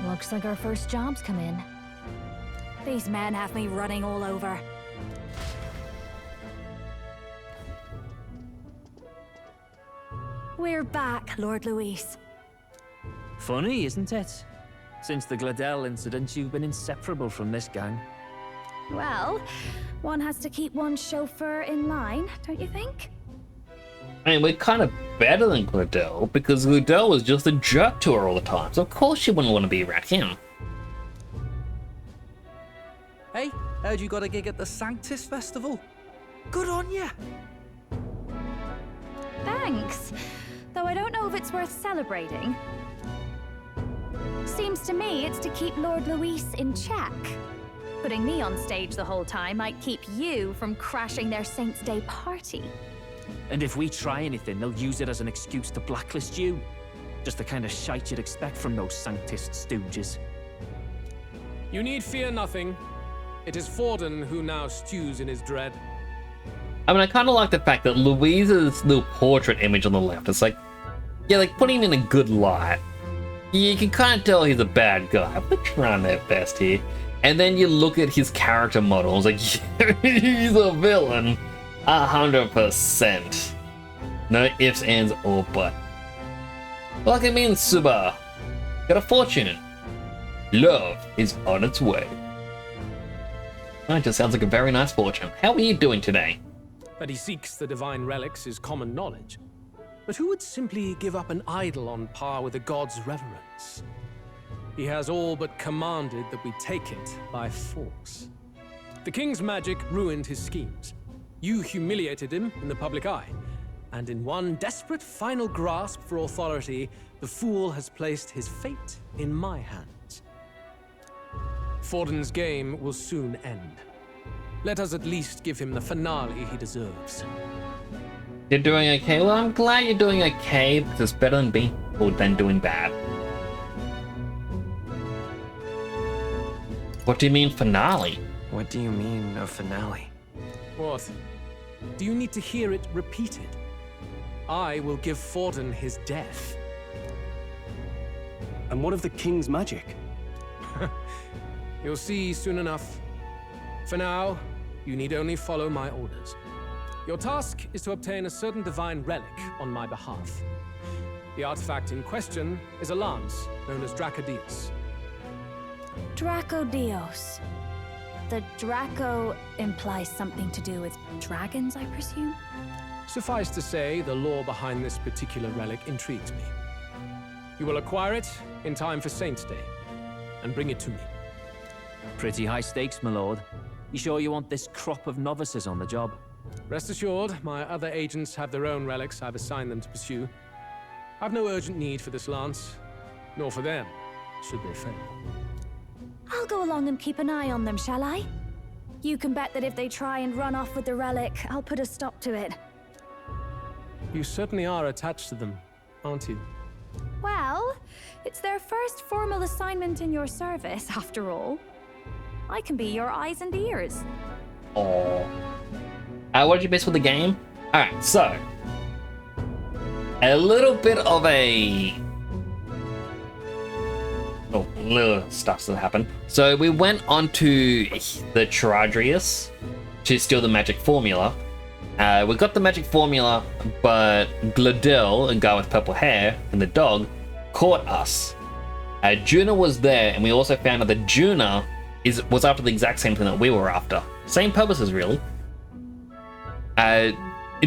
Looks like our first job's come in. These men have me running all over. We're back, Lord Luis. Funny, isn't it? Since the Gladel incident, you've been inseparable from this gang. Well, one has to keep one's chauffeur in line, don't you think? I mean, we're kind of better than Gladel, because Gladel was just a jerk to her all the time, so of course she wouldn't want to be around him. Hey, heard you got a gig at the Sanctus Festival? Good on ya! Thanks. Though I don't know if it's worth celebrating. Seems to me it's to keep Lord Luis in check. Putting me on stage the whole time might keep you from crashing their Saints' Day party. And if we try anything, they'll use it as an excuse to blacklist you. Just the kind of shite you'd expect from those Sanctist stooges. You need fear nothing. It is Forden who now stews in his dread. I mean, I kind of like the fact that Louise's little portrait image on the left, it's like, yeah, like putting him in a good light. You can kind of tell he's a bad guy, but they're trying their best here. And then you look at his character model, it's like, yeah, he's a villain. 100%. No ifs, ands, or but. Like it means Suba. Got a fortune. Love is on its way. That just sounds like a very nice fortune. How are you doing today? That he seeks the divine relics is common knowledge. But who would simply give up an idol on par with a god's reverence? He has all but commanded that we take it by force. The king's magic ruined his schemes. You humiliated him in the public eye. And in one desperate final grasp for authority, the fool has placed his fate in my hands. Forden's game will soon end. Let us at least give him the finale he deserves. You're doing okay? Well, I'm glad you're doing okay, because it's better than being or than doing bad. What do you mean finale? What do you mean a finale? What? Do you need to hear it repeated? I will give Forden his death. And what of the king's magic? You'll see soon enough. For now, you need only follow my orders. Your task is to obtain a certain divine relic on my behalf. The artifact in question is a lance known as Dracodios. Dracodios. The Draco implies something to do with dragons, I presume? Suffice to say, the lore behind this particular relic intrigues me. You will acquire it in time for Saint's Day, and bring it to me. Pretty high stakes, my lord. You sure you want this crop of novices on the job? Rest assured, my other agents have their own relics I've assigned them to pursue. I've no urgent need for this lance, nor for them, should they fail. I'll go along and keep an eye on them, shall I? You can bet that if they try and run off with the relic, I'll put a stop to it. You certainly are attached to them, aren't you? Well, it's their first formal assignment in your service, after all. I can be your eyes and ears. Aww. What did you miss with the game? Alright, so a little bit of a little stuff that happened. So we went on to the Charadrius to steal the magic formula. We got the magic formula, but Gladel, a guy with purple hair, and the dog, caught us. Juna was there, and we also found out that Juna was after the exact same thing that we were after. Same purposes, really.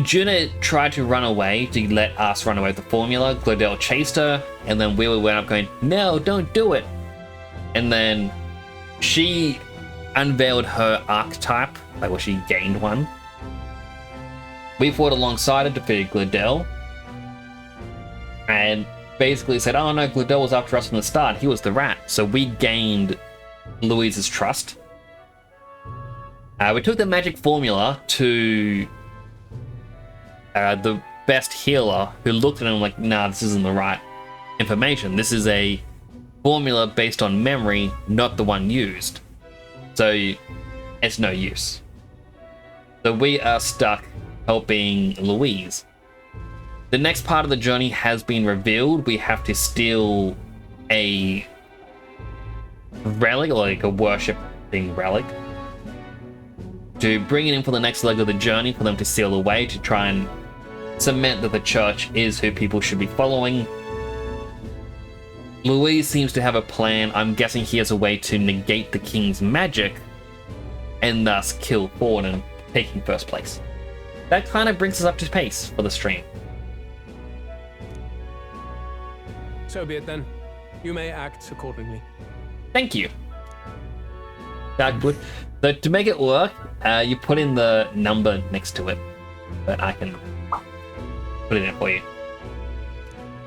Juna tried to run away to let us run away with the formula. Gladel chased her, and then we went up going, "No, don't do it." And then she unveiled her archetype, like she gained one. We fought alongside her, defeated Gladel, and basically said, "Oh no, Gladel was after us from the start. He was the rat." So we gained Louise's trust. We took the magic formula to the best healer, who looked at him like, "Nah, this isn't the right information. This is a formula based on memory, not the one used. So it's no use." So we are stuck helping Louise. The next part of the journey has been revealed. We have to steal a relic, like a worshipping relic, to bring it in for the next leg of the journey, for them to seal away, to try and cement that the church is who people should be following. Louise seems to have a plan. I'm guessing he has a way to negate the king's magic and thus kill Forden, taking first place. That kind of brings us up to pace for the stream. So be it then. You may act accordingly. Thank you. That good. So to make it work, you put in the number next to it, but I can put it in for you.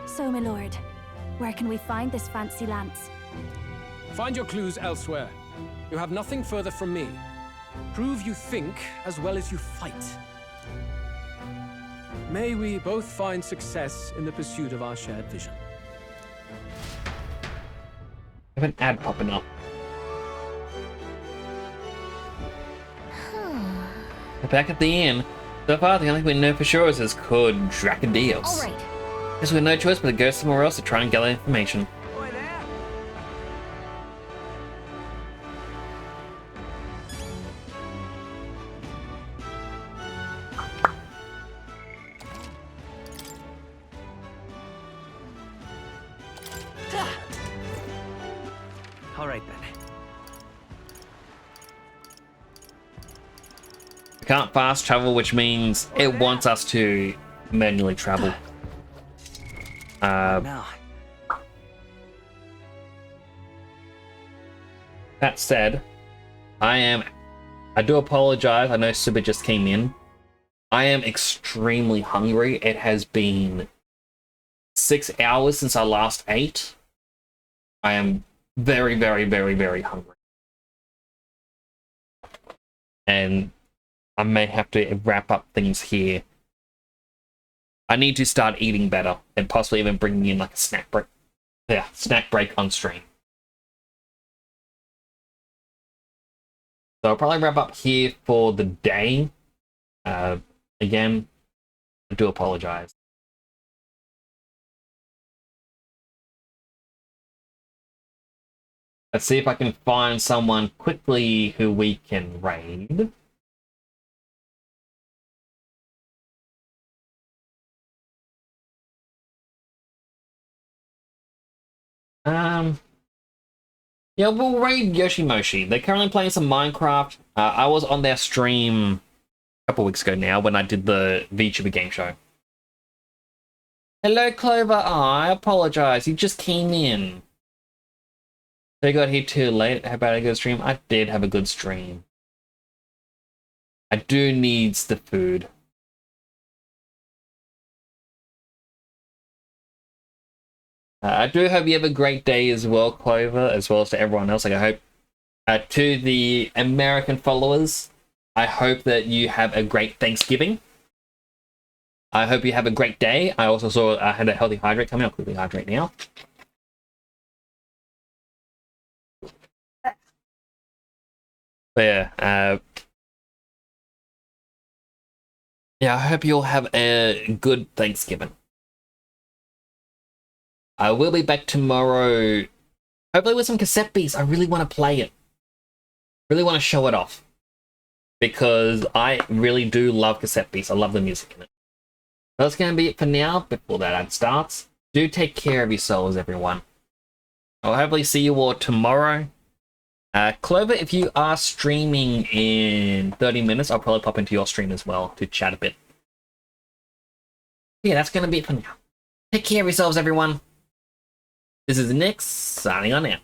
So, my lord, where can we find this fancy lance? Find your clues elsewhere. You have nothing further from me. Prove you think as well as you fight. May we both find success in the pursuit of our shared vision. I have an ad popping up. We're back at the inn. So far, the only thing we know for sure is it's called Dracodios. All right. Guess we have no choice but to go somewhere else to try and gather information. All right then. We can't fast travel, which means it wants us to manually travel. That said, I do apologize. I know Suba just came in. I am extremely hungry. It has been 6 hours since I last ate. I am very, very, very, very hungry. And I may have to wrap up things here. I need to start eating better and possibly even bringing in like a snack break. Yeah, snack break on stream. So I'll probably wrap up here for the day. Again, I do apologize. Let's see if I can find someone quickly who we can raid. Yeah, we'll raid Yoshimoshi. They're currently playing some Minecraft. I was on their stream a couple weeks ago now when I did the VTuber game show. Hello, Clover. I apologize. You just came in. They got here too late. How about a good stream? I did have a good stream. I do need the food. I do hope you have a great day as well, Clover, as well as to everyone else. Like, I hope to the American followers, I hope that you have a great Thanksgiving. I hope you have a great day. I also saw I had a healthy hydrate coming. I'll quickly hydrate now. But yeah, I hope you'll have a good Thanksgiving. I will be back tomorrow, hopefully with some cassette beats. I really want to play it. Really want to show it off. Because I really do love cassette beats. I love the music in it. That's going to be it for now, before that ad starts. Do take care of yourselves, everyone. I'll hopefully see you all tomorrow. Clover, if you are streaming in 30 minutes, I'll probably pop into your stream as well to chat a bit. Yeah, that's going to be it for now. Take care of yourselves, everyone. This is Nick, signing on out.